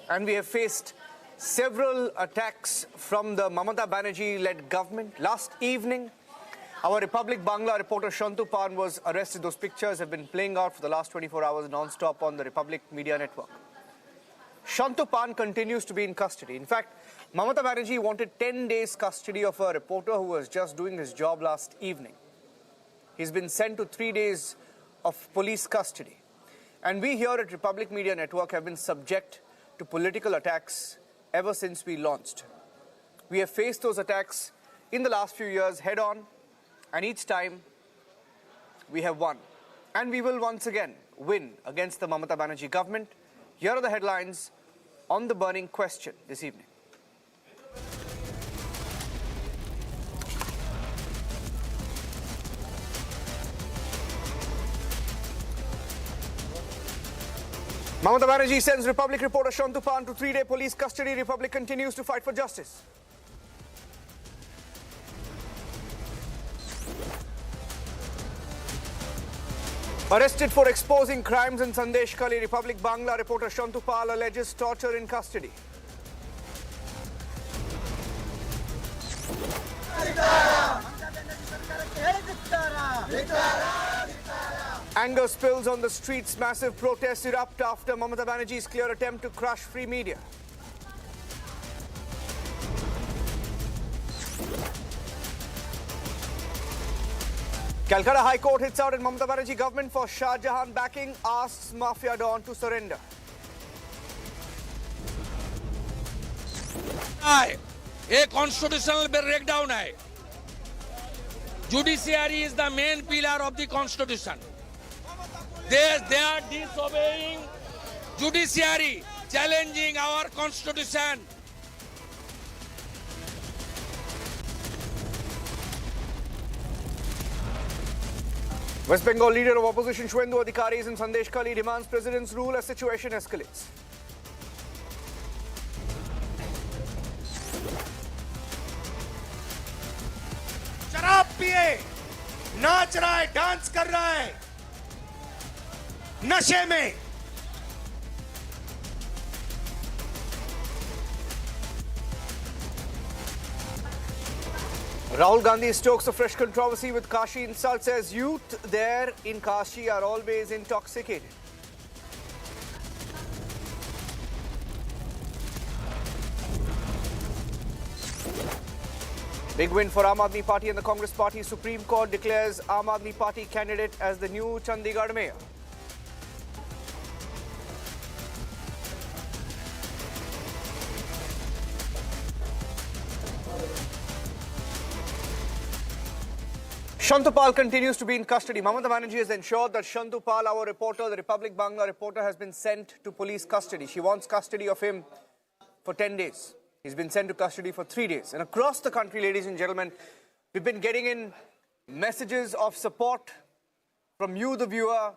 and we have faced several attacks from the Mamata Banerjee-led government. Last evening, our Republic Bangla reporter Shantu Pan was arrested. Those pictures have been playing out for the last 24 hours non-stop on the Republic Media Network. Shantu Pan continues to be in custody. In fact, Mamata Banerjee wanted 10 days custody of a reporter who was just doing his job last evening. He's been sent to 3 days of police custody. And we here at Republic Media Network have been subject to political attacks ever since we launched. We have faced those attacks in the last few years head-on, and each time we have won. And we will once again win against the Mamata Banerjee government. Here are the headlines on the burning question this evening. Mamata Banerjee sends Republic reporter Shantu Pan to 3-day police custody. Republic continues to fight for justice. Arrested for exposing crimes in Sandeshkhali, Republic Bangla reporter Shantu Pal alleges torture in custody. Anger spills on the streets. Massive protests erupt after Mamata Banerjee's clear attempt to crush free media. Calcutta High Court hits out at Mamata Banerjee government for Shah Jahan backing, asks Mafia Don to surrender. A constitutional breakdown hai. Judiciary is the main pillar of the constitution. They are disobeying judiciary, challenging our constitution. West Bengal leader of opposition Shwendu Adhikari is in Sandeshkhali, demands president's rule as situation escalates. शराब पिए, नाच रहा है, dance कर रहा है, नशे में। Rahul Gandhi stokes a fresh controversy with Kashi insult, says youth there in Kashi are always intoxicated. Big win for Aam Aadmi Party and the Congress Party. Supreme Court declares Aam Aadmi Party candidate as the new Chandigarh mayor. Shantu Pal continues to be in custody. Mamata Banerjee has ensured that Shantu Pal, our reporter, the Republic Bangla reporter, has been sent to police custody. She wants custody of him for 10 days. He's been sent to custody for 3 days. And across the country, ladies and gentlemen, we've been getting in messages of support from you, the viewer,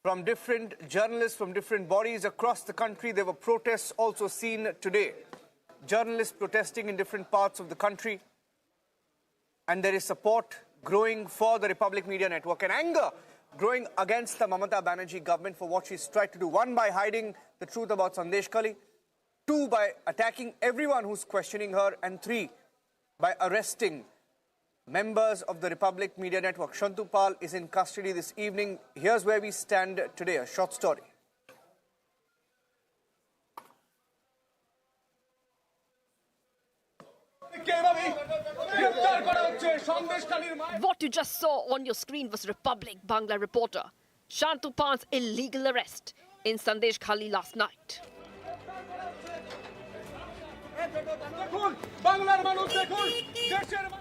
from different journalists, from different bodies across the country. There were protests also seen today. Journalists protesting in different parts of the country. And there is support growing for the Republic Media Network and anger growing against the Mamata Banerjee government for what she's tried to do. One, by hiding the truth about Sandeshkhali. Two, by attacking everyone who's questioning her. And three, by arresting members of the Republic Media Network. Shantu Pal is in custody this evening. Here's where we stand today, a short story. What you just saw on your screen was Republic Bangla reporter Shantu Pal's illegal arrest in Sandeshkhali last night.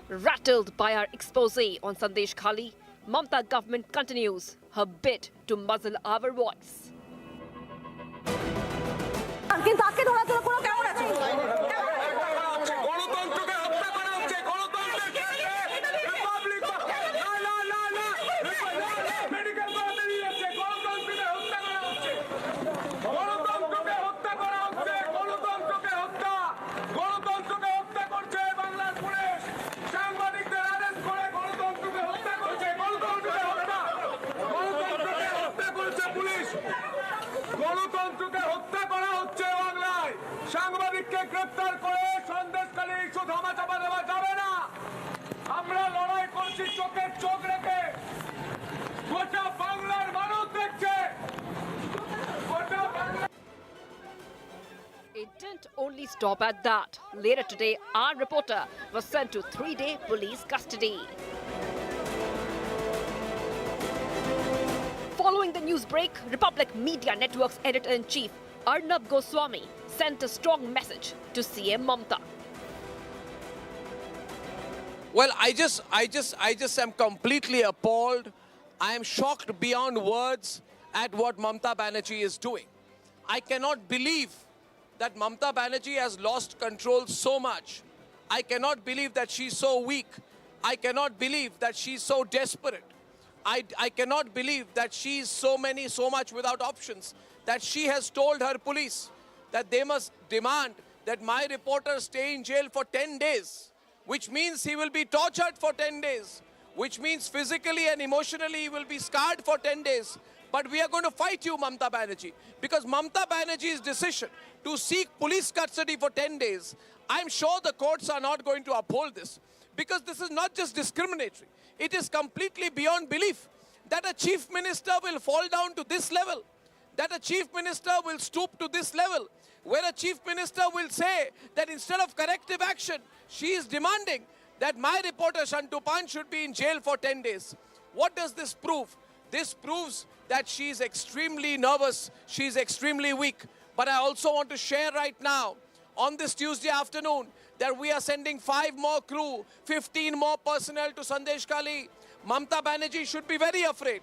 Rattled by our expose on Sandeshkhali, Mamata government continues her bid to muzzle our voice. গণতন্ত্রকে হত্যা করা হচ্ছে বাংলায় সাংবাদিককে গ্রেফতার করে Sandeshkhali issue ধামাচাপা দেওয়া যাবে না আমরা লড়াই করছি চোখের চোখ রেখে গোটা বাংলার মানুষ দেখছে গোটা Bangla It didn't only stop at that. Later today, our reporter was sent to 3-day police custody. Following the news break, Republic Media Network's editor-in-chief Arnab Goswami sent a strong message to CM Mamata. Well, I just am completely appalled. I am shocked beyond words at what Mamata Banerjee is doing. I cannot believe that Mamata Banerjee has lost control so much. I cannot believe that she's so weak. I cannot believe that she's so desperate. I cannot believe that she is so much without options, that she has told her police that they must demand that my reporter stay in jail for 10 days, which means he will be tortured for 10 days, which means physically and emotionally he will be scarred for 10 days. But we are going to fight you, Mamata Banerjee, because Mamata Banerjee's decision to seek police custody for 10 days, I'm sure the courts are not going to uphold this, because this is not just discriminatory. It is completely beyond belief that a chief minister will fall down to this level, that a chief minister will stoop to this level, where a chief minister will say that instead of corrective action, she is demanding that my reporter Shantu Pan should be in jail for 10 days. What does this prove? This proves that she is extremely nervous, she is extremely weak. But I also want to share right now, on this Tuesday afternoon, that we are sending 5 more crew, 15 more personnel to Sandeshkhali. Mamata Banerjee should be very afraid.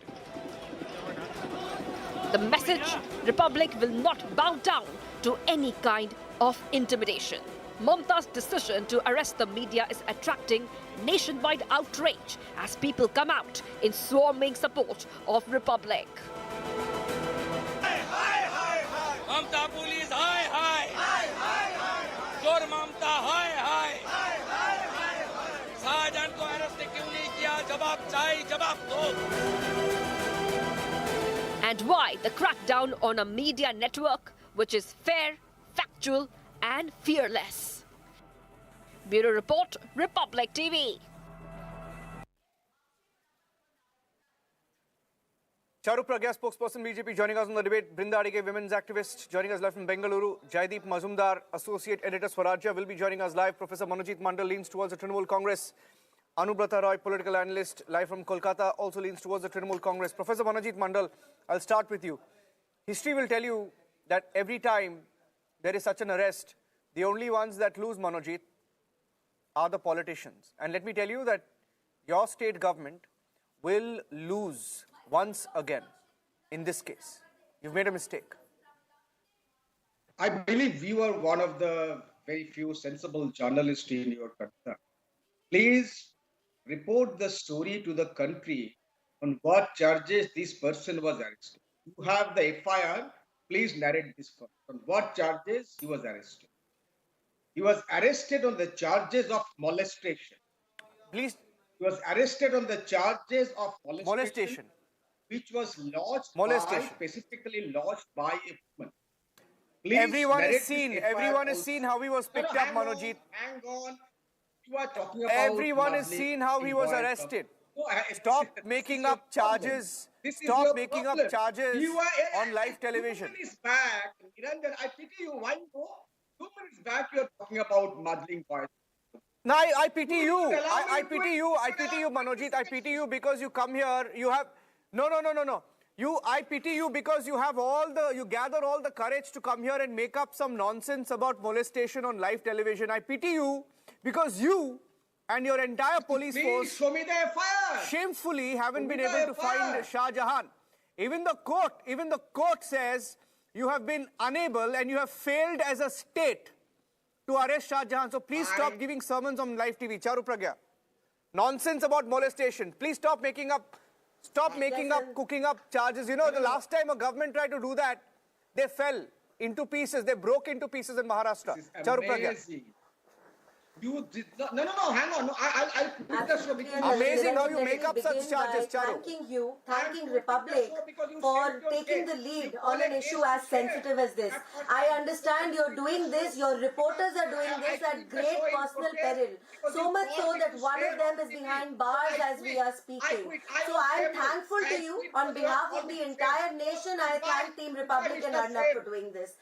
The message: Republic will not bow down to any kind of intimidation. Mamata's decision to arrest the media is attracting nationwide outrage as people come out in swarming support of Republic. Mamata police, hi, hi. Chor Mamata, hi, hi. Sajan ko arrest kyun nahi kiya? Jawab chahiye, jawab do. And why the crackdown on a media network which is fair, factual and fearless. Bureau Report, Republic TV. Charu Pragya, spokesperson BJP, joining us on the debate. Brinda Adike, women's activist, joining us live from Bengaluru. Jaideep Mazumdar, associate editor Swarajya, will be joining us live. Professor Manojit Mandal leans towards the Trinamool Congress. Anubrata Roy, political analyst, live from Kolkata, also leans towards the Trinamool Congress. Professor Manojit Mandal, I'll start with you. History will tell you that every time there is such an arrest, the only ones that lose, Manojit, are the politicians. And let me tell you that your state government will lose once again in this case. You've made a mistake. I believe you are one of the very few sensible journalists in your country. Please report the story to the country on what charges this person was arrested. You have the FIR, please narrate this first. On what charges he was arrested? He was arrested on the charges of molestation. Please. He was arrested on the charges of molestation. Which was specifically lodged by a woman. Please everyone has seen how he was picked up, Manojit. Hang on. You are talking about everyone has seen how he was arrested. Stop making up charges. Stop making up charges on live television. 2 minutes back, Niranjan, I pity you. Why go? 2 minutes back, you are talking about muddling points. No, I pity you. I pity you. I pity you, Manojit. I pity you because you come here. You have no. I pity you because you have you gather all the courage to come here and make up some nonsense about molestation on live television. I pity you because you and your entire police force show me the FIR. Shamefully haven't been able to find Shah Jahan. Even the court says you have been unable and you have failed as a state to arrest Shah Jahan. So please stop giving sermons on live TV. Charu Pragya. Nonsense about molestation. Please stop making up, cooking up charges. You know, the last time a government tried to do that, they fell into pieces. They broke into pieces in Maharashtra. Charu Pragya. You did not. No, hang on. No, I'll put the show because amazing how you make up such charges, Charu. Thanking Republic for taking the lead on an issue as sensitive as this. I understand you're doing this, your reporters are doing this at great personal peril. So much so that one of them is behind bars as we are speaking. So I'm thankful to you. On behalf of the entire nation, I thank Team Republic and Arnab for doing this.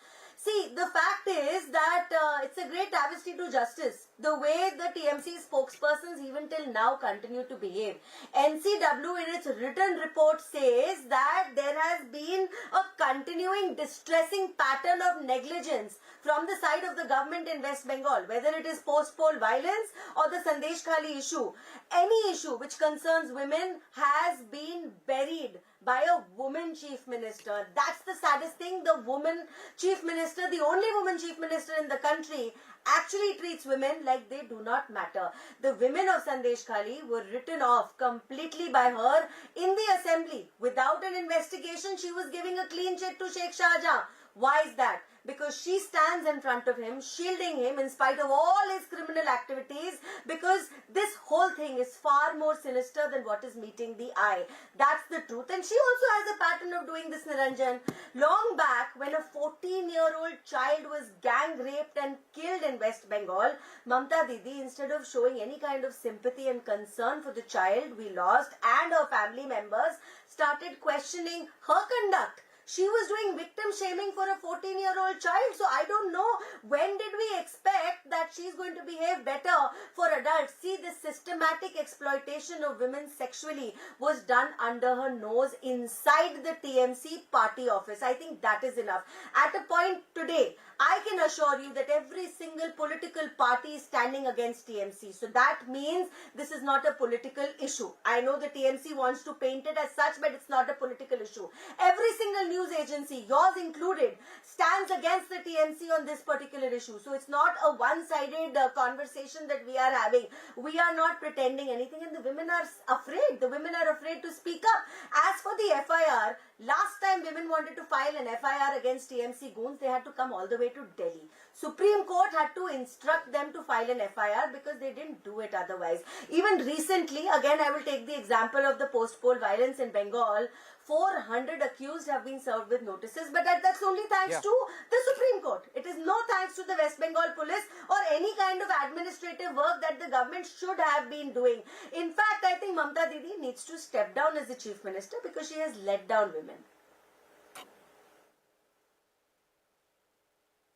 See, the fact is that it's a great travesty to justice, the way the TMC spokespersons even till now continue to behave. NCW in its written report says that there has been a continuing distressing pattern of negligence from the side of the government in West Bengal, whether it is post-poll violence or the Sandeshkhali issue. Any issue which concerns women has been buried by a woman chief minister. That's the saddest thing. The woman chief minister, the only woman chief minister in the country, actually treats women like they do not matter. The women of Sandeshkhali were written off completely by her in the assembly. Without an investigation, she was giving a clean check to Sheikh Shahjahan. Why is that? Because she stands in front of him, shielding him in spite of all his criminal activities, because this whole thing is far more sinister than what is meeting the eye. That's the truth. And she also has a pattern of doing this, Niranjan. Long back, when a 14-year-old child was gang raped and killed in West Bengal, Mamata Didi, instead of showing any kind of sympathy and concern for the child we lost and her family members, started questioning her conduct. She was doing victim shaming for a 14-year-old child. So I don't know, when did we expect that she's going to behave better for adults? See, this systematic exploitation of women sexually was done under her nose inside the TMC party office. I think that is enough. At a point today, I can assure you that every single political party is standing against TMC. So that means this is not a political issue. I know the TMC wants to paint it as such, but it's not a political issue. Every single news agency, yours included, stands against the TMC on this particular issue. So it's not a one-sided conversation that we are having. We are not pretending anything, and the women are afraid. The women are afraid to speak up. As for the FIR, last time women wanted to file an FIR against TMC goons, they had to come all the way to Delhi. Supreme Court had to instruct them to file an FIR because they didn't do it otherwise. Even recently, again I will take the example of the post-poll violence in Bengal. 400 accused have been served with notices, but that's only thanks to the Supreme Court. It is no thanks to the West Bengal police or any kind of administrative work that the government should have been doing. In fact, I think Mamata Didi needs to step down as the chief minister because she has let down women.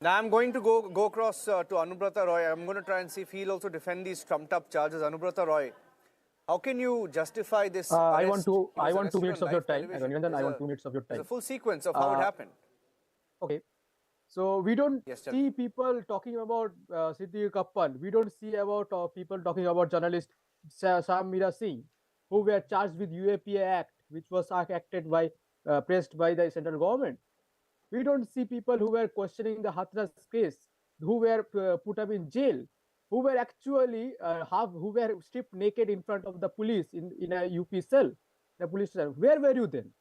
Now I'm going to go across to Anubrata Roy. I'm going to try and see if he'll also defend these trumped-up charges. Anubrata Roy, how can you justify this? I want 2 minutes of your time. I want 2 minutes of your time. It's a full sequence of how it happened. Okay. So we don't see people talking about Siddique Kappan. We don't see about people talking about journalist Sam Mira Singh, who were charged with UAPA Act, which was acted by, pressed by the central government. We don't see people who were questioning the Hathras case, who were put up in jail, who were actually who were stripped naked in front of the police in a UP cell, the police cell. Where were you then?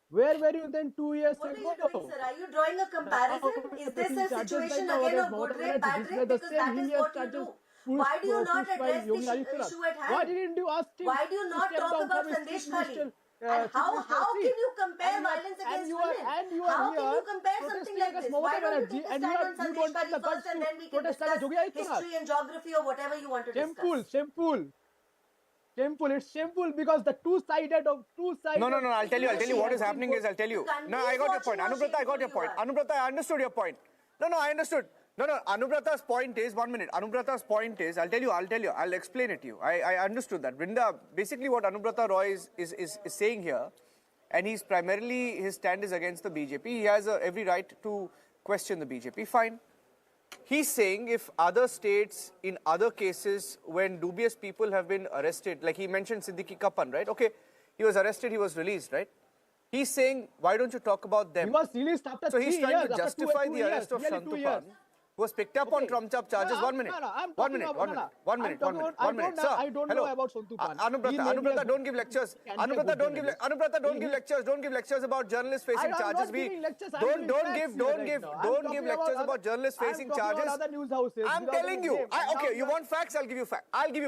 Where were you then 2 years ago? What are you doing, sir? Are you drawing a comparison? Is this a situation again of good rape, bad rape? Because that is what you do. Why do you not address the issue at hand? Why didn't you ask him? Why do you not talk about Sandeshkhali? And how can you compare violence against women? How can you compare something like this? Why don't you take a stand on Sandeshkhali first and then we can discuss history and geography or whatever you want to discuss? Shameful. It's shameful because the two-sided. No. I'll tell you what is happening is I'll tell you. No, I got your point. Anubrata, I got your point. Anubrata, I understood your point. No, I understood. No, Anubrata's point is, 1 minute. Anubrata's point is, I'll tell you, I'll explain it to you. I understood that. Brinda, basically what Anubrata Roy is saying here, and he's primarily, his stand is against the BJP. He has every right to question the BJP. Fine. He's saying if other states, in other cases, when dubious people have been arrested, like he mentioned Siddique Kappan, right? Okay, he was arrested, he was released, right? He's saying, why don't you talk about them? He was released after 3 years. So he's trying to justify the arrest of Shantupan, who was picked up on trumped-up charges. 1 minute. One minute. Sir, I don't know about Shantupan. Anubrata, don't give lectures. Anubrata, don't give lectures about journalists facing charges. Don't give lectures about journalists facing charges. I'm telling you. Okay, you want facts? I'll give you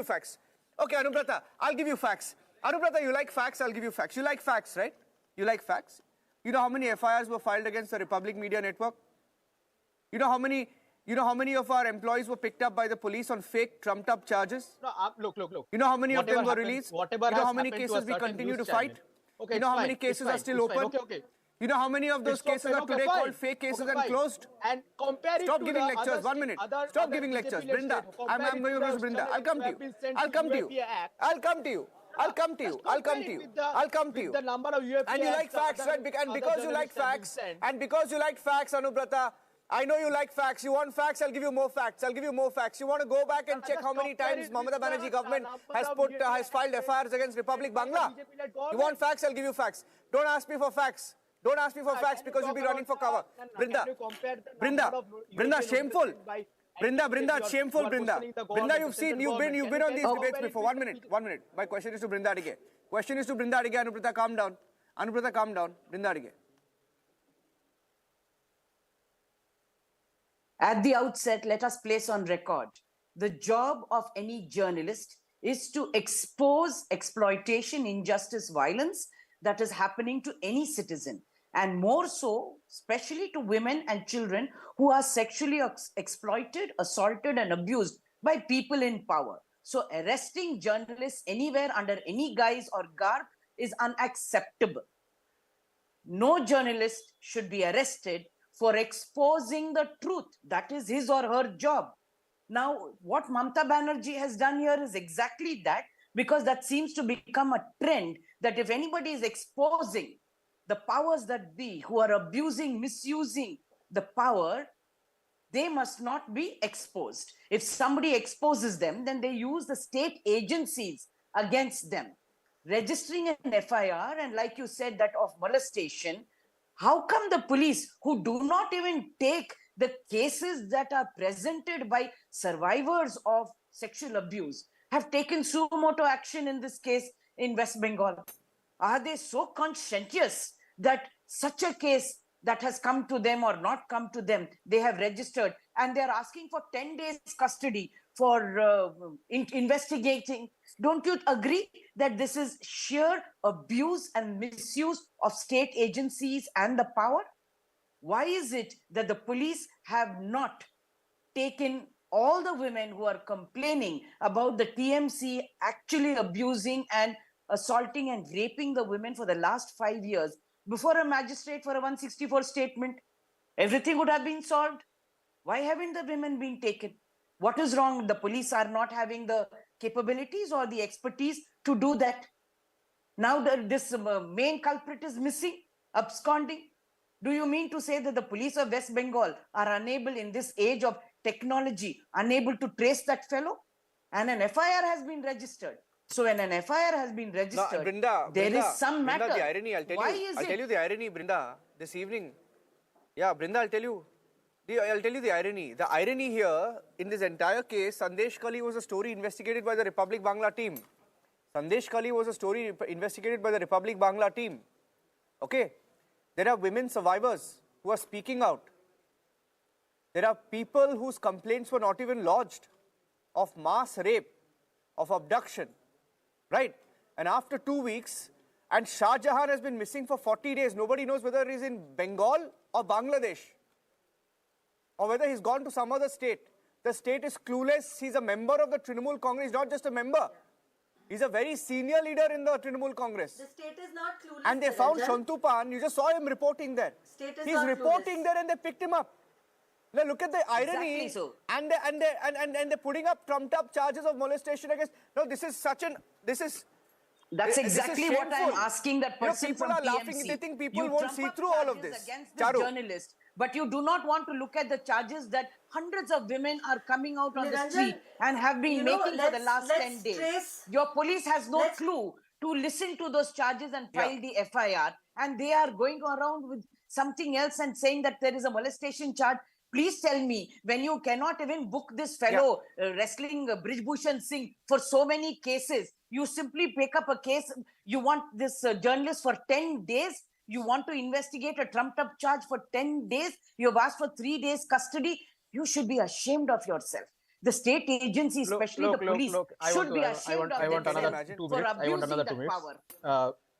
facts. Okay, Anubrata, I'll give you facts. Anubrata, you like facts? I'll give you facts. You like facts, right? You like facts? You know how many FIRs were filed against the Republic Media Network? You know how many of our employees were picked up by the police on fake trumped-up charges? No, look. You know how many of them were released? You know how many cases we continue to fight? Okay, you know how many cases are still open? Okay. You know how many of those cases are today called fake cases and closed? And compare it Stop giving lectures. 1 minute. Stop giving lectures. Brinda, I'm going to Brinda. I'll come to you. I'll come to you. I'll come to you. I'll come to you. The number of UAP And you like facts, right? And because you like facts, Anubrata, I know you like facts. You want facts, I'll give you more facts. I'll give you more facts. You want to go back and check how many times Mamata Banerjee government has filed FIRs against Republic Bangla? You want facts, I'll give you facts. Don't ask me for facts. Don't ask me for facts because you'll be running for cover. Brinda, shameful. Brinda, shameful, Brinda. Brinda, you've been on these debates before. 1 minute. My question is to Brinda Adige. Anubrata, calm down. Brinda Adige. At the outset, let us place on record, the job of any journalist is to expose exploitation, injustice, violence that is happening to any citizen, and more so, especially to women and children who are sexually exploited, assaulted, and abused by people in power. So arresting journalists anywhere under any guise or garb is unacceptable. No journalist should be arrested for exposing the truth. That is his or her job. Now, what Mamata Banerjee has done here is exactly that, because that seems to become a trend that if anybody is exposing the powers that be who are abusing, misusing the power, they must not be exposed. If somebody exposes them, then they use the state agencies against them. Registering an FIR, and like you said, that of molestation, how come the police, who do not even take the cases that are presented by survivors of sexual abuse, have taken suo motu action in this case in West Bengal? Are they so conscientious that such a case that has come to them or not come to them, they have registered, and they're asking for 10 days custody for investigating? Don't you agree that this is sheer abuse and misuse of state agencies and the power? Why is it that the police have not taken all the women who are complaining about the TMC actually abusing and assaulting and raping the women for the last 5 years before a magistrate for a 164 statement? Everything would have been solved. Why haven't the women been taken? What is wrong? The police are not having the capabilities or the expertise to do that. Now this main culprit is missing, absconding. Do you mean to say that the police of West Bengal are unable, in this age of technology, unable to trace that fellow? And an FIR has been registered. So when an FIR has been registered, there is some matter. Brinda, the irony, I'll tell you the irony, Brinda, this evening. Yeah, Brinda, I'll tell you the irony. The irony here, in this entire case, Sandeshkhali was a story investigated by the Republic Bangla team. Sandeshkhali was a story investigated by the Republic Bangla team. Okay? There are women survivors who are speaking out. There are people whose complaints were not even lodged of mass rape, of abduction. Right? And after 2 weeks, and Shah Jahan has been missing for 40 days. Nobody knows whether he's in Bengal or Bangladesh, or whether he's gone to some other state. The state is clueless. He's a member of the Trinamool Congress. He's not just a member. He's a very senior leader in the Trinamool Congress. The state is not clueless. And they found Shantupan. You just saw him reporting there. He's reporting there, and they picked him up. Now look at the irony. Exactly so. And they're putting up trumped up charges of molestation against. No, this is such an. That's exactly what I'm asking that person from TMC. People are laughing. They think people won't see through all of this. Against this journalist, but you do not want to look at the charges that hundreds of women are coming out on the street and have been making for the last 10 days. Your police has no clue to listen to those charges and file the FIR, and they are going around with something else and saying that there is a molestation charge. Please tell me, when you cannot even book this fellow wrestling Brijbhushan Singh for so many cases, you simply pick up a case, you want this journalist for 10 days, you want to investigate a trumped up charge for 10 days, you have asked for 3 days custody. You should be ashamed of yourself. The state agency, especially the police, should be ashamed of themselves for abusing that power.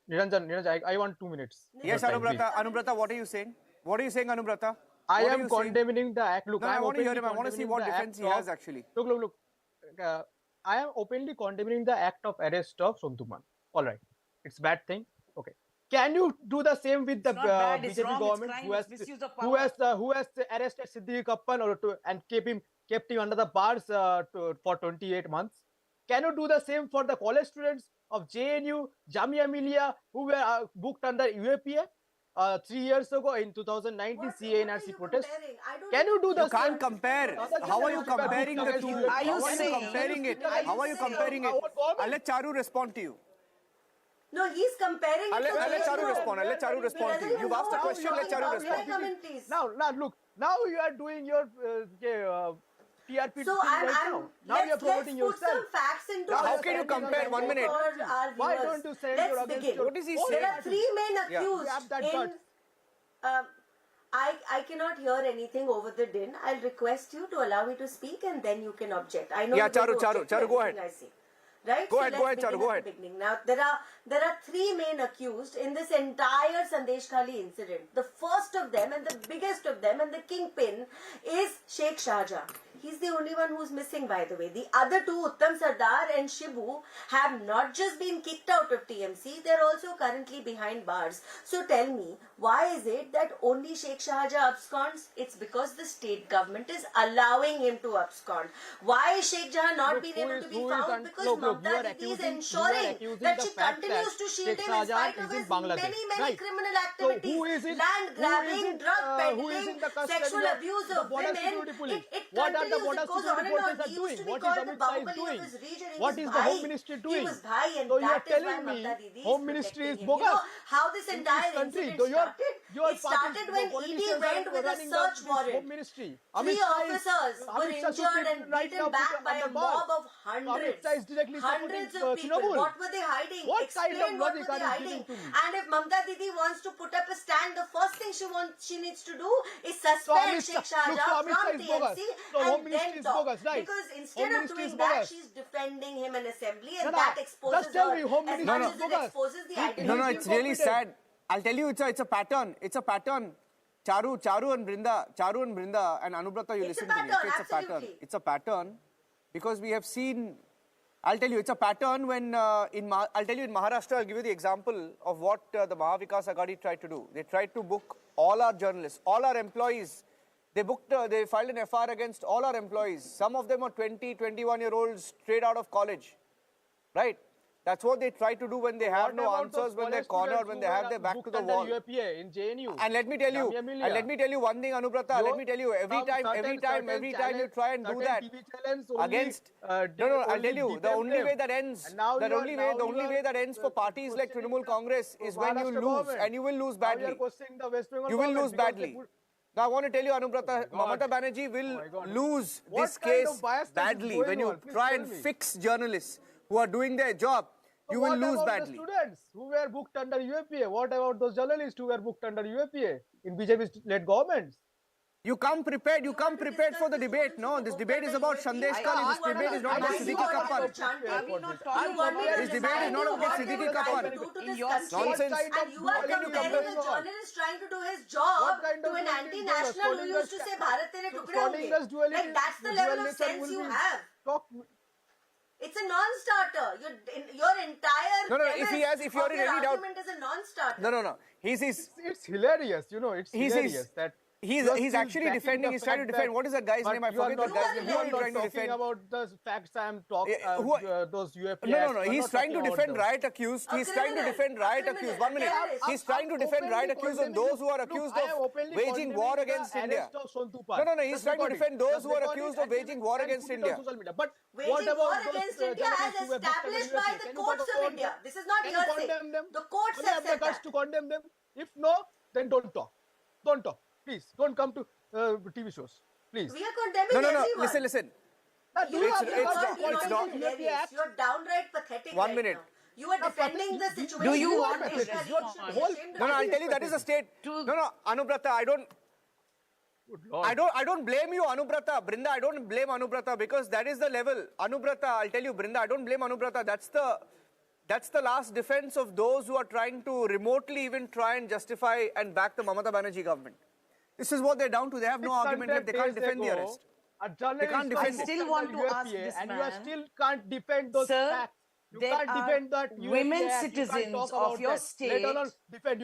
Niranjan, I want 2 minutes. Yes, Anubrata, what are you saying? What are you saying, Anubrata? I am condemning the act. Look, no, I want to hear him. I want to see what defense he has actually. Look. I am openly condemning the act of arrest of Sontuman. All right, it's bad thing. Okay, can you do the same with the BJP government who has arrested Siddique Kappan and kept him under the bars for 28 months? Can you do the same for the college students of JNU, Jamia Millia, who were booked under UAPA 3 years ago in 2019 CA&RC protest? Can you do the You can't same? compare. How are you comparing the two? Are you How are you comparing it? How are you comparing it? I'll let Charu respond to you. No, he's comparing I'll it to let Charu JNU. respond. I'll let Charu respond to you. You've asked a question, let Charu respond. Come in, please. Now, look, now you are doing your TRP So thing right now. Now you're promoting let's put yourself. some facts into Now, how can you compare? 1 minute. Why don't you say you're against begin. your... What is he There saying? are 3 men accused You have that in... guts. I cannot hear anything over the din. I'll request you to allow me to speak and then you can object. I know Yeah, you're going to Charu, object to Charu, go everything ahead. I see. Right? Go so ahead, let's Charu, begin go at ahead. the beginning. Now, there are 3 men accused in this entire Sandeshkhali incident. The first of them and the biggest of them and the kingpin is Sheikh Shahjahan. He's the only one who's missing, by the way. The other 2, Uttam Sardar and Shibu, have not just been kicked out of TMC, they're also currently behind bars. So tell me, why is it that only Sheikh Shahjahan absconds? It's because the state government is allowing him to abscond. Why is Sheikh Jahan not being able to be found? Because Mamata Didi is ensuring that she continues to shield him in spite of his many criminal activities, land grabbing, drug peddling, sexual abuse of women. It continues. It goes on and on. He used to be called the Bahubali of his region. What is the Home Ministry doing? He was bhai, and So you are that is why telling me Mamata Didi Home is Ministry is protecting him. bogus. You know how this entire incident started? It started when ED went with a search warrant. 3 officers were injured and beaten back by a mob of hundreds of people. What were they hiding? Explain what were they hiding. And if Mamata Didi wants to put up a stand, the first thing she needs to do is suspend Sheikh Shahjahan from TMC and then talk. Because instead of doing that, she's defending him in assembly, and that exposes her as much as it exposes the identity. No, it's really sad. I'll tell you, it's a pattern. It's a pattern. Charu and Brinda and Anubrata, you listen to me. Okay, it's a pattern. It's a pattern because we have seen. I'll tell you, it's a pattern when I'll tell you in Maharashtra. I'll give you the example of what the Mahavikas Aghadi tried to do. They tried to book all our journalists, all our employees. They filed an FIR against all our employees. Some of them are 20, 21-year-olds straight out of college, right? That's what they try to do when they have no answers, when they're cornered, when they have their back to the wall. In JNU. And let me tell you one thing, Anubrata. Let me tell you, every time you try and do that against, I'll tell you, the only way that ends for parties like Trinamool Congress is when you lose, and you will lose badly. You will lose badly. Now I want to tell you, Anubrata, Mamata Banerjee will lose this case badly when you try and fix journalists who are doing their job. You will lose badly. What about the students who were booked under UAPA? What about those journalists who were booked under UAPA in BJP-led governments? You come prepared for the debate. No, this debate is about Sandeshkhali. This debate is not about Siddiqui Kappan. This debate is not about Siddiqui Kappan. Nonsense. And you are comparing a journalist trying to do his job to an anti-national who used to say Bharat tere tukde honge. Like that's the level of sense you have. It's a non-starter. Your entire if you're in any doubt, argument is a non-starter. No. It's hilarious. You know, it's hilarious that. He's actually defending. He's trying to defend. What is that guy's name? I forget the guy's name. Who are you trying to defend? About the facts I'm talking. Those UAP. No. He's trying to defend riot accused. He's trying to defend riot accused. 1 minute. He's trying to defend riot accused on those who are accused of waging war against India. No. He's trying to defend those who are accused of waging war against India. But waging war against India as established by the courts of India. This is not hearsay. The courts have said that. To condemn them. If no, then don't talk. Don't talk. Please, don't come to TV shows. Please. We are condemning everyone. Listen. It's not hilarious. You're downright pathetic. 1 minute. Now. You are defending the situation. Do you want to? No, I'll tell you that is a state. No, Anubrata, I don't blame you, Anubrata. Brinda, I don't blame Anubrata because that is the level. Anubrata, I'll tell you, Brinda, I don't blame Anubrata. That's the last defense of those who are trying to remotely even try and justify and back the Mamata Banerjee government. This is what they're down to. They have no argument left. They can't defend the arrest. They can't defend. I still want to ask this man. And you still can't defend those facts. You can't defend that women citizens of your state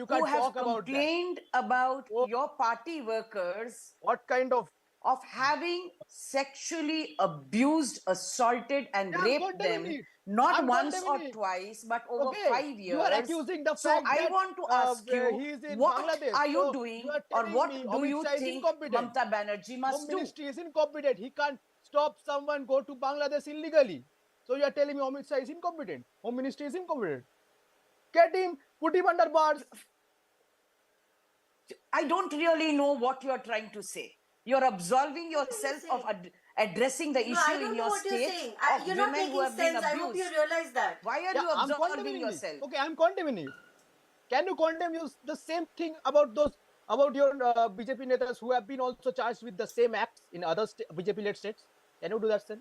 who have complained about your party workers. What kind of of having sexually abused, assaulted, and raped them, not once or twice, but over 5 years. You are accusing the so fact I that want to ask you, he is in what Bangladesh. are you So doing, you are or telling what me do Amit you Shah is think incompetent. Mamata Banerjee must Home do? Ministry is incompetent. He can't stop someone go to Bangladesh illegally. So you are telling me Amit Shah is incompetent. Home Ministry is incompetent. Get him, put him under bars. I don't really know what you are trying to say. You're absolving yourself of addressing the issue in your state of You're not women making who have been sense. I hope you abused. realize that. Why are you I'm absolving condemning yourself? it. Okay, I'm condemning it. Can you condemn the same thing about your BJP netas who have been also charged with the same acts in other BJP-led states? Can you do that, sir?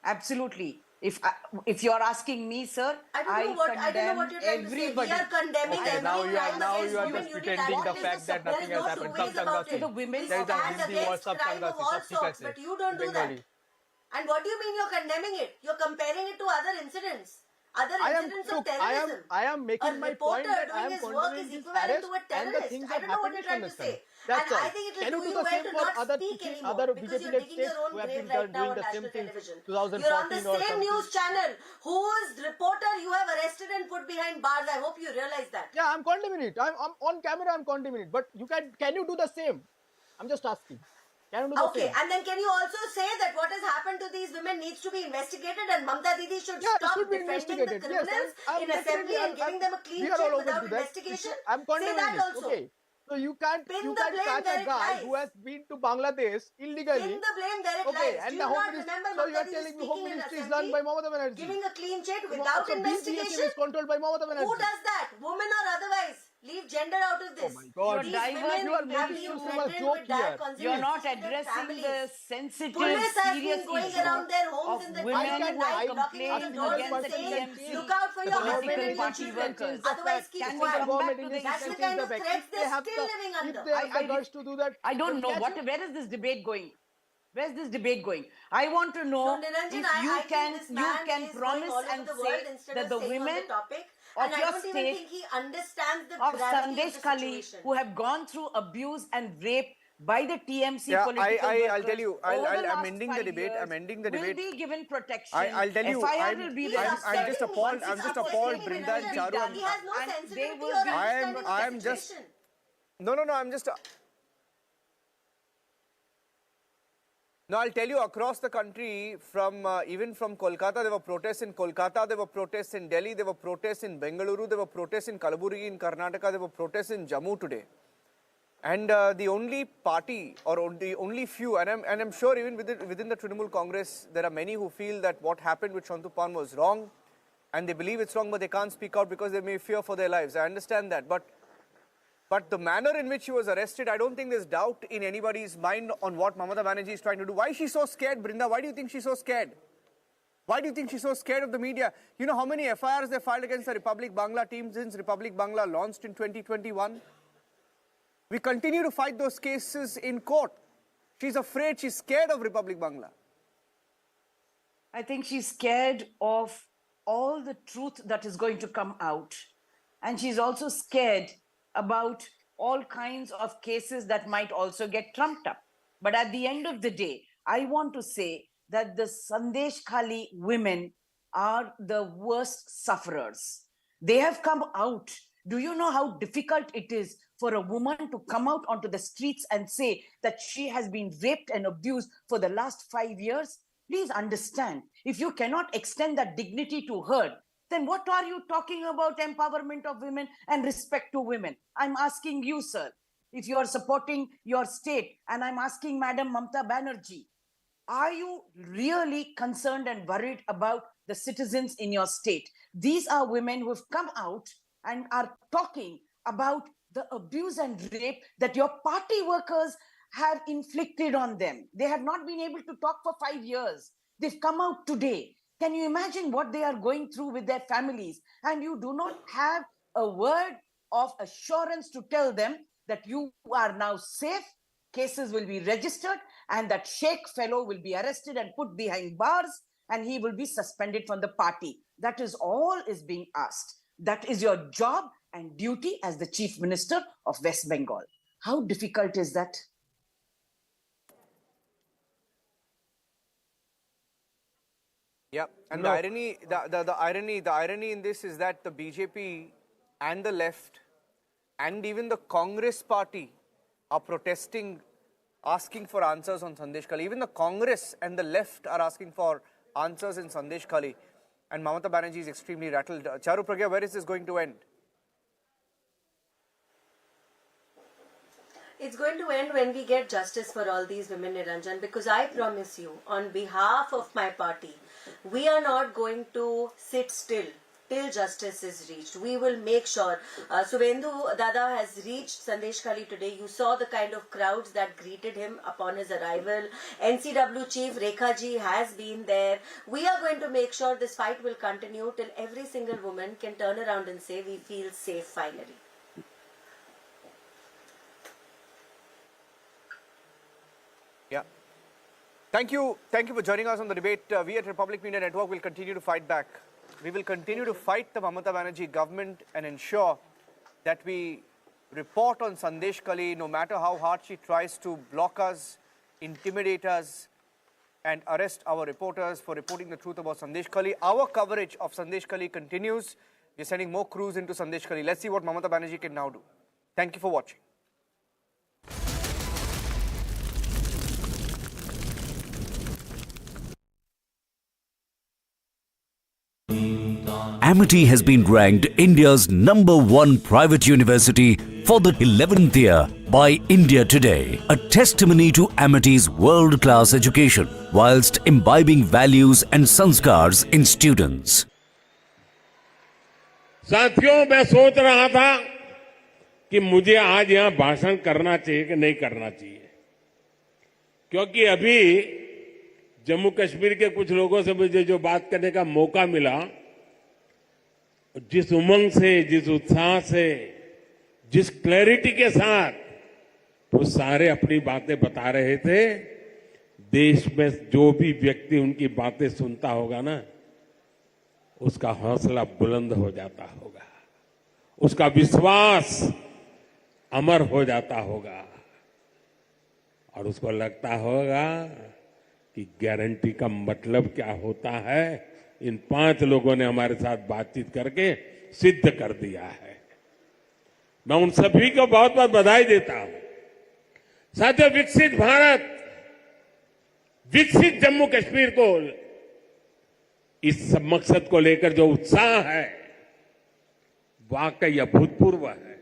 Absolutely. If you're asking me, sir, I don't know what you're trying to say. We are condemning Okay, now you are women. just pretending the fact that nothing has happened. Sab changa si. There is a Hindi word, sab changa si. Sab theek hai se. But you don't do that. And what do you mean you're condemning it? You're comparing it to other incidents. Other incidents of terrorism. I am making my point that I am condemning this arrest and the things that happened in Sandeshkhali. That's all. Can you do the same for other BJP-led states who have been doing the same thing 2014 or something? You're on the same news channel whose reporter you have arrested and put behind bars. I hope you realize that. Yeah, I'm condemning it. I'm on camera. I'm condemning it. But can you do the same? I'm just asking. Can you do the same? And then can you also say that what has happened to these women needs to be investigated and Mamta Didi should stop defending the criminals in assembly and giving them a clean sheet without investigation? I'm condemning say that it. also. Okay. So you can't catch a guy who has been to Bangladesh illegally. Pin the blame where it lies. And Do the you Home not Ministry. remember So you are Mamta Didi telling me speaking Home in Ministry is assembly, run by Mamata Banerjee. giving a clean sheet without investigation? BSM is controlled by Mamata Banerjee. Who does that? Women or otherwise? Leave gender out of this. Oh my God. These women You are have making been so much threatened joke with dire here. consequences. You're not to their addressing families. the sensitive, Police has serious been going issue around their homes of in the women day and who are night, knocking on the complaining doors against and the saying, TMC, look out for the your husband political and your party children. workers. Otherwise, keep Can we quiet. come back to the That's the kind of threats they're still living under. If they have the guts to do that, I don't know. Where is this debate going? Where's this debate going? I want to know Niranjan, if you can is promise going all over and the world say instead that of the staying on women the topic. of And I your don't even state think he understands the of gravity of the Sandeshkhali situation. who have gone through abuse and rape by the TMC Yeah, political workers I'll tell you. I'm ending the 5 debate. years I'm ending the will debate. be given protection. I'll tell you. FIR will be I'm just appalled. registered. I'm just appalled, Brinda and Charu. He has no And sensitivity they will or be- understanding of I'm the just. situation. No. I'm just. No, I'll tell you, across the country, even from Kolkata, there were protests in Kolkata, there were protests in Delhi, there were protests in Bengaluru, there were protests in Kalaburagi in Karnataka, there were protests in Jammu today. And the only party, or the only few, and I'm sure even within the Trinamool Congress, there are many who feel that what happened with Shantu Pan was wrong, and they believe it's wrong, but they can't speak out because they may fear for their lives. I understand that, but the manner in which she was arrested, I don't think there's doubt in anybody's mind on what Mamata Banerjee is trying to do. Why is she so scared, Brinda? Why do you think she's so scared? Why do you think she's so scared of the media? You know how many FIRs they filed against the Republic Bangla team since Republic Bangla launched in 2021? We continue to fight those cases in court. She's afraid, she's scared of Republic Bangla. I think she's scared of all the truth that is going to come out. And she's also scared about all kinds of cases that might also get trumped up. But at the end of the day, I want to say that the Sandeshkhali women are the worst sufferers. They have come out. Do you know how difficult it is for a woman to come out onto the streets and say that she has been raped and abused for the last 5 years? Please understand, if you cannot extend that dignity to her, then what are you talking about empowerment of women and respect to women? I'm asking you, sir, if you are supporting your state, and I'm asking Madam Mamata Banerjee, are you really concerned and worried about the citizens in your state? These are women who have come out and are talking about the abuse and rape that your party workers have inflicted on them. They have not been able to talk for 5 years. They've come out today. Can you imagine what they are going through with their families? And you do not have a word of assurance to tell them that you are now safe, cases will be registered, and that Sheikh fellow will be arrested and put behind bars, and he will be suspended from the party. That is all is being asked. That is your job and duty as the Chief Minister of West Bengal. How difficult is that? Yeah, and No. the irony in this is that the BJP and the left and even the Congress party are protesting, asking for answers on Sandeshkhali. Even the Congress and the left are asking for answers in Sandeshkhali. And Mamata Banerjee is extremely rattled. Charu Pragya, where is this going to end? It's going to end when we get justice for all these women, Niranjan, because I promise you, on behalf of my party, we are not going to sit still till justice is reached. We will make sure. Suvendu Dada has reached Sandeshkhali today. You saw the kind of crowds that greeted him upon his arrival. NCW Chief Rekha Ji has been there. We are going to make sure this fight will continue till every single woman can turn around and say, we feel safe finally. Yeah. Thank you for joining us on the debate. We at Republic Media Network will continue to fight back. We will continue to fight the Mamata Banerjee government and ensure that we report on Sandeshkhali, no matter how hard she tries to block us, intimidate us, and arrest our reporters for reporting the truth about Sandeshkhali. Our coverage of Sandeshkhali continues. We're sending more crews into Sandeshkhali. Let's see what Mamata Banerjee can now do. Thank you for watching. Amity has been ranked India's #1 private university for the 11th year by India Today, a testimony to Amity's world-class education whilst imbibing values and sanskars in students. साथियों, मैं सोच रहा था कि मुझे आज यहां भाषण करना चाहिए कि नहीं करना चाहिए, क्योंकि अभी जम्मू कश्मीर के कुछ लोगों से मुझे जो बात करने का मौका मिला, जिस उमंग से, जिस उत्साह से, जिस क्लैरिटी के साथ वो सारे अपनी बातें बता रहे थे, देश में जो भी व्यक्ति उनकी बातें सुनता होगा ना, उसका हौसला बुलंद हो जाता होगा, उसका विश्वास अमर हो जाता होगा और उसको लगता होगा कि गारंटी का मतलब क्या होता है, इन 5 लोगों ने हमारे साथ बातचीत करके सिद्ध कर दिया है। मैं उन सभी को बहुत बहुत बधाई देता हूं। साथियों, विकसित भारत, विकसित जम्मू कश्मीर को, इस मकसद को लेकर जो उत्साह है, वाकई अभूतपूर्व है।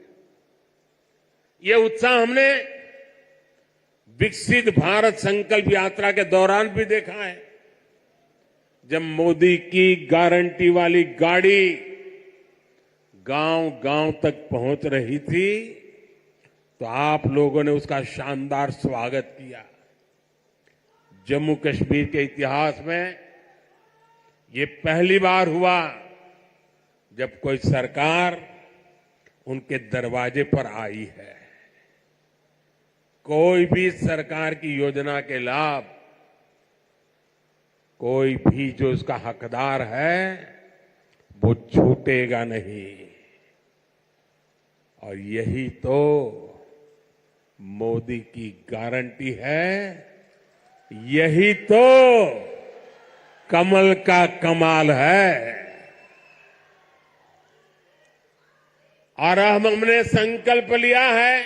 ये उत्साह हमने विकसित भारत संकल्प यात्रा के दौरान भी देखा है। जब मोदी की गारंटी वाली गाड़ी गांव-गांव तक पहुंच रही थी, तो आप लोगों ने उसका शानदार स्वागत किया। जम्मू कश्मीर के इतिहास में ये पहली बार हुआ जब कोई सरकार उनके दरवाजे पर आई है। कोई भी सरकार की योजना के लाभ, कोई भी जो उसका हकदार है, वो छूटेगा नहीं। और यही तो मोदी की गारंटी है, यही तो कमल का कमाल है। और हमने संकल्प लिया है,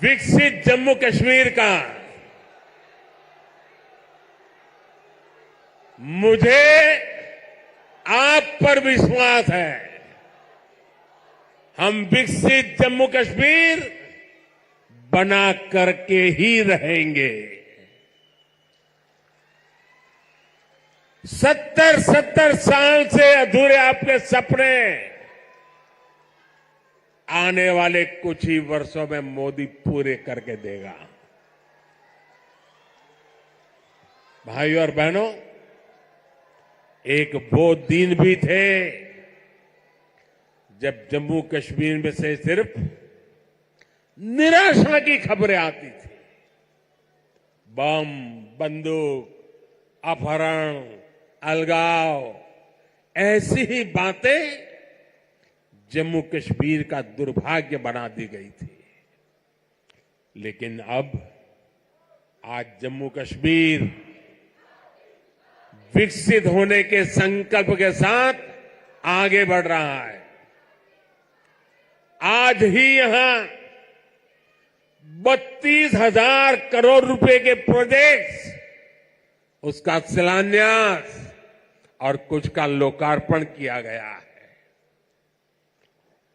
विकसित जम्मू कश्मीर का। मुझे आप पर विश्वास है, हम विकसित जम्मू कश्मीर बना करके ही रहेंगे। 70 साल से अधूरे आपके सपने आने वाले कुछ ही वर्षों में मोदी पूरे करके देगा। भाइयों और बहनों, एक वो दिन भी थे जब जम्मू कश्मीर में से सिर्फ निराशा की खबरें आती थी। बम, बंदूक, अपहरण, अलगाव, ऐसी ही बातें जम्मू कश्मीर का दुर्भाग्य बना दी गई थी। लेकिन अब आज जम्मू कश्मीर विकसित होने के संकल्प के साथ आगे बढ़ रहा है। आज ही यहां 32,000 करोड़ रुपए के प्रोजेक्ट्स, उसका शिलान्यास और कुछ का लोकार्पण किया गया है।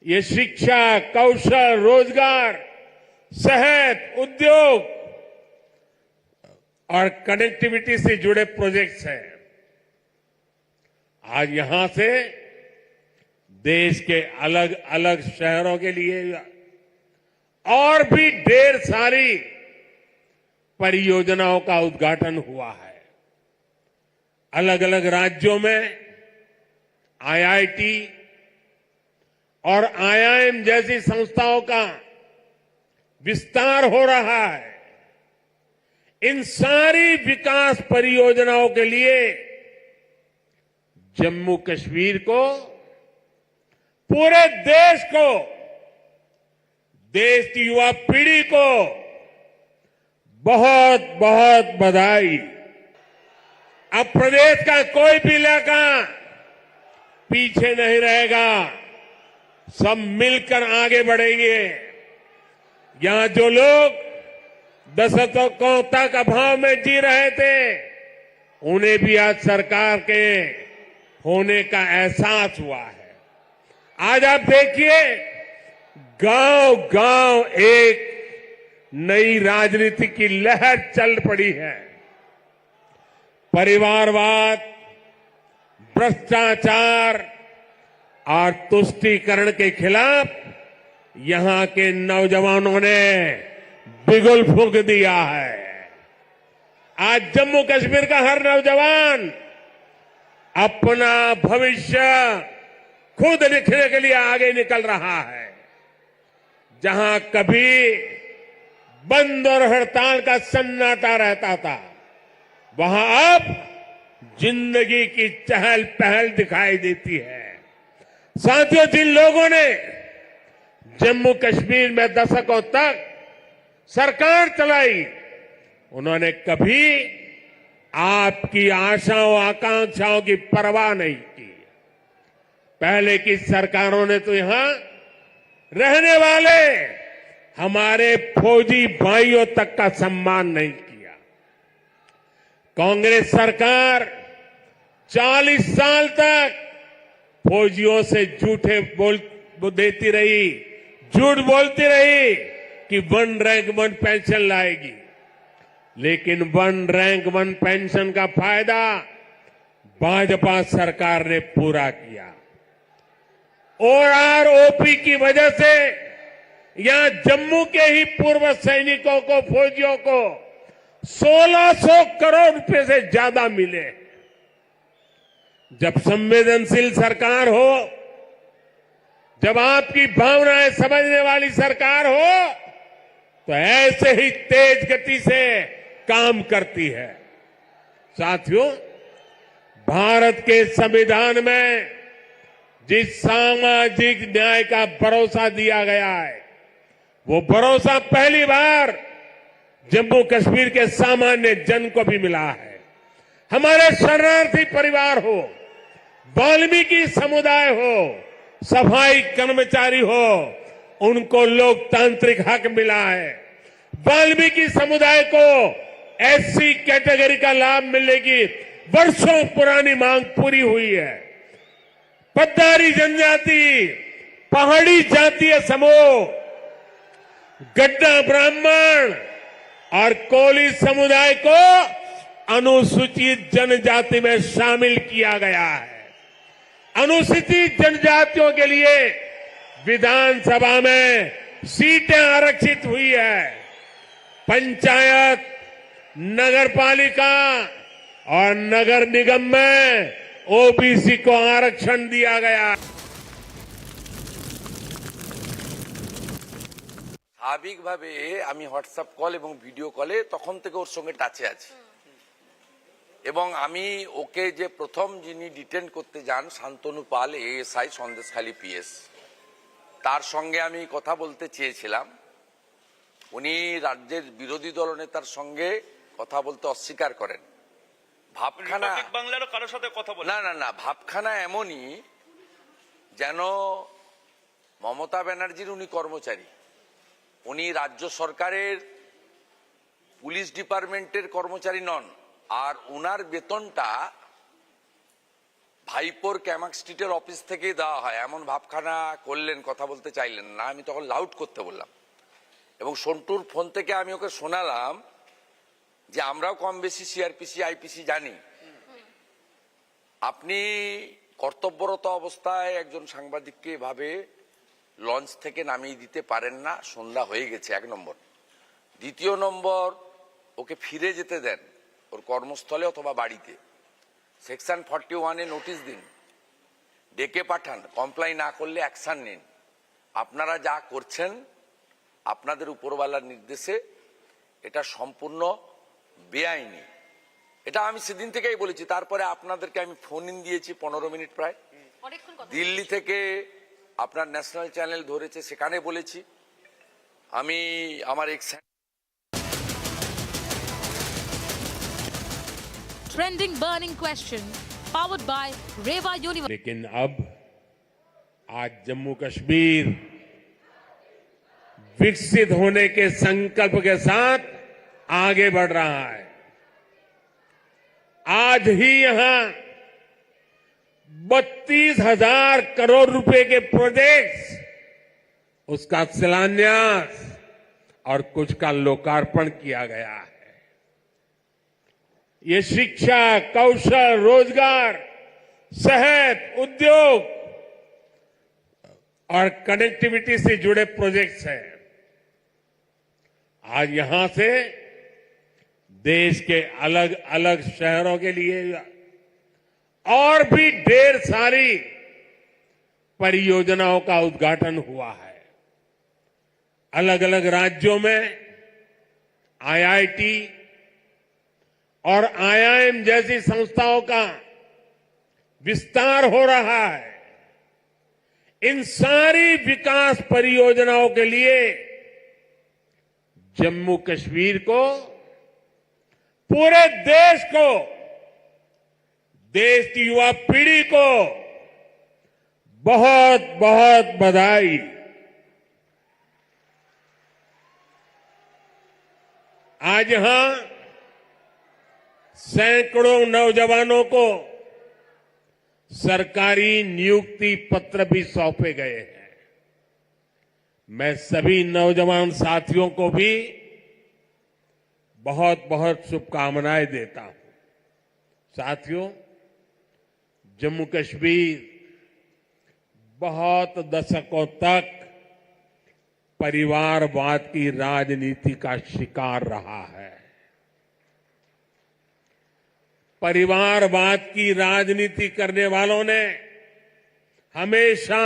ये शिक्षा, कौशल, रोजगार, सेहत, उद्योग और कनेक्टिविटी से जुड़े प्रोजेक्ट्स हैं। आज यहां से देश के अलग अलग शहरों के लिए और भी ढेर सारी परियोजनाओं का उद्घाटन हुआ है। अलग अलग राज्यों में आईआईटी और आईआईएम जैसी संस्थाओं का विस्तार हो रहा है। इन सारी विकास परियोजनाओं के लिए जम्मू कश्मीर को, पूरे देश को, देश की युवा पीढ़ी को बहुत बहुत बधाई। अब प्रदेश का कोई भी इलाका पीछे नहीं रहेगा, सब मिलकर आगे बढ़ेंगे। यहां जो लोग दशकों तक अभाव में जी रहे थे, उन्हें भी आज सरकार के होने का एहसास हुआ है। आज आप देखिए, गांव गांव एक नई राजनीति की लहर चल पड़ी है। परिवारवाद, भ्रष्टाचार और तुष्टीकरण के खिलाफ यहां के नौजवानों ने बिगुल फूंक दिया है। आज जम्मू कश्मीर का हर नौजवान अपना भविष्य खुद लिखने के लिए आगे निकल रहा है। जहां कभी बंद और हड़ताल का सन्नाटा रहता था, वहां अब जिंदगी की चहल पहल दिखाई देती है। साथियों, जिन लोगों ने जम्मू कश्मीर में दशकों तक सरकार चलाई, उन्होंने कभी आपकी आशाओं आकांक्षाओं की परवाह नहीं की। पहले की सरकारों ने तो यहां रहने वाले हमारे फौजी भाइयों तक का सम्मान नहीं किया। कांग्रेस सरकार 40 साल तक फौजियों से झूठे देती रही, झूठ बोलती रही कि 1 रैंक 1 पेंशन लाएगी, लेकिन 1 रैंक 1 पेंशन का फायदा भाजपा सरकार ने पूरा किया। ओपी की वजह से यहां जम्मू के ही पूर्व सैनिकों को, फौजियों को 1600 करोड़ रुपए से ज्यादा मिले। जब संवेदनशील सरकार हो, जब आपकी भावनाएं समझने वाली सरकार हो, तो ऐसे ही तेज गति से काम करती है। साथियों, भारत के संविधान में जिस सामाजिक न्याय का भरोसा दिया गया है, वो भरोसा पहली बार जम्मू कश्मीर के सामान्य जन को भी मिला है। हमारे शरणार्थी परिवार हो, वाल्मीकि समुदाय हो, सफाई कर्मचारी हो, उनको लोकतांत्रिक हक मिला है। वाल्मीकि समुदाय को एससी कैटेगरी का लाभ मिलने की वर्षों पुरानी मांग पूरी हुई है। पद्दारी जनजाति, पहाड़ी जातीय समूह, गड्ढा ब्राह्मण और कोली समुदाय को अनुसूचित जनजाति में शामिल किया गया है। अनुसूचित जनजातियों के लिए विधानसभा में सीटें आरक्षित हुई है। पंचायत, नगरपालिका और नगर निगम में ओबीसी को आरक्षण दिया गया। স্বাভাবিকভাবে আমি হোয়াটসঅ্যাপ কল এবং ভিডিও কলে তখন থেকে ওর সঙ্গে টাচে আছি এবং আমি ওকে যে প্রথম যিনি ডিটেন করতে যান শান্তনু পাল এএসআই সন্দেশখালী পিএস, তার সঙ্গে আমি কথা বলতে চেয়েছিলাম। উনি রাজ্যের বিরোধী দলনেতার সঙ্গে কথা বলতে অস্বীকার করেন। ভাবখানা বাংলারও কারোর সাথে কথা বলে না ভাবখানা এমনই যেন মমতা ব্যানার্জির উনি কর্মচারী, উনি রাজ্য সরকারের পুলিশ ডিপার্টমেন্টের কর্মচারী নন, আর উনার বেতনটা ভাইপোর ক্যামাক স্ট্রিটের অফিস থেকেই দেওয়া হয়, এমন ভাবখানা করলেন, কথা বলতে চাইলেন না। আমি তখন লাউড করতে বললাম এবং সন্টুর ফোন থেকে আমি ওকে শোনালাম যে আমরাও কম বেশি সিআরপিসি আইপিসি জানি। আপনি কর্তব্যরত অবস্থায় একজন সাংবাদিককে এভাবে লঞ্চ থেকে নামিয়ে দিতে পারেন না। সন্ধ্যা হয়ে গেছে, 1 নম্বর। দ্বিতীয় নম্বর, ওকে ফিরে যেতে দেন ওর কর্মস্থলে অথবা বাড়িতে। সেকশন 41-এ নোটিশ দিন, ডেকে পাঠান, কমপ্লাই না করলে অ্যাকশন নিন। আপনারা যা করছেন আপনাদের উপরওয়ালার নির্দেশে এটা সম্পূর্ণ বেআইনি। এটা আমি সেদিন থেকেই বলেছি। তারপরে আপনাদেরকে আমি ফোন ইন দিয়েছি 15 মিনিট প্রায়, দিল্লি থেকে আপনার ন্যাশনাল চ্যানেল ধরেছে, সেখানে বলেছি। আমি আমার Trending burning question powered by Reva University. लेकिन अब आज जम्मू कश्मीर विकसित होने के संकल्प के साथ आगे बढ़ रहा है। आज ही यहां 32,000 करोड़ रुपए के प्रोजेक्ट्स, उसका शिलान्यास और कुछ का लोकार्पण किया गया है। ये शिक्षा, कौशल, रोजगार, सेहत, उद्योग और कनेक्टिविटी से जुड़े प्रोजेक्ट्स हैं। आज यहां से देश के अलग अलग शहरों के लिए और भी ढेर सारी परियोजनाओं का उद्घाटन हुआ है। अलग अलग राज्यों में आईआईटी और आईआईएम जैसी संस्थाओं का विस्तार हो रहा है। इन सारी विकास परियोजनाओं के लिए जम्मू कश्मीर को, पूरे देश को, देश की युवा पीढ़ी को बहुत बहुत बधाई। आज यहां सैकड़ों नौजवानों को सरकारी नियुक्ति पत्र भी सौंपे गए हैं। मैं सभी नौजवान साथियों को भी बहुत बहुत शुभकामनाएं देता हूं। साथियों, जम्मू कश्मीर बहुत दशकों तक परिवारवाद की राजनीति का शिकार रहा है। परिवारवाद की राजनीति करने वालों ने हमेशा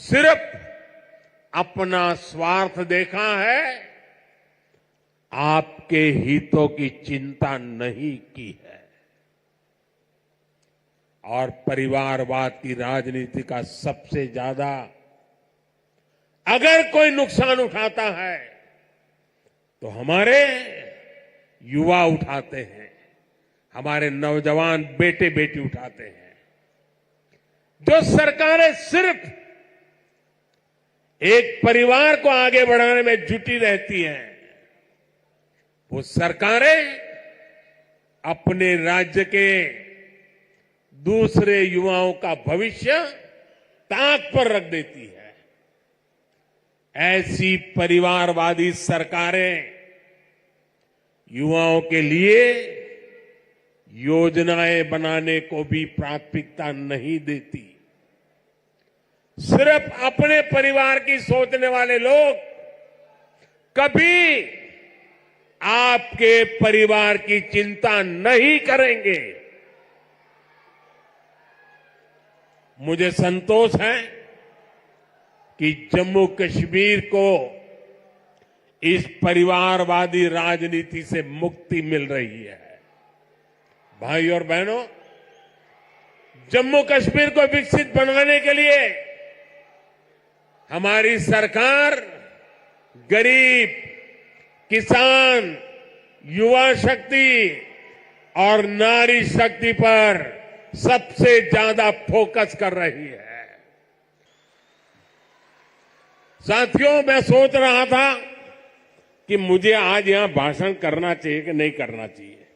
सिर्फ अपना स्वार्थ देखा है, आपके हितों की चिंता नहीं की है। और परिवारवाद की राजनीति का सबसे ज्यादा अगर कोई नुकसान उठाता है तो हमारे युवा उठाते हैं, हमारे नौजवान बेटे बेटी उठाते हैं। जो सरकारें सिर्फ एक परिवार को आगे बढ़ाने में जुटी रहती हैं, वो सरकारें अपने राज्य के दूसरे युवाओं का भविष्य ताक पर रख देती है। ऐसी परिवारवादी सरकारें युवाओं के लिए योजनाएं बनाने को भी प्राथमिकता नहीं देती। सिर्फ अपने परिवार की सोचने वाले लोग कभी आपके परिवार की चिंता नहीं करेंगे। मुझे संतोष है कि जम्मू कश्मीर को इस परिवारवादी राजनीति से मुक्ति मिल रही है। भाई और बहनों, जम्मू कश्मीर को विकसित बनाने के लिए हमारी सरकार गरीब, किसान, युवा शक्ति और नारी शक्ति पर सबसे ज्यादा फोकस कर रही है। साथियों, मैं सोच रहा था कि मुझे आज यहां भाषण करना चाहिए कि नहीं करना चाहिए,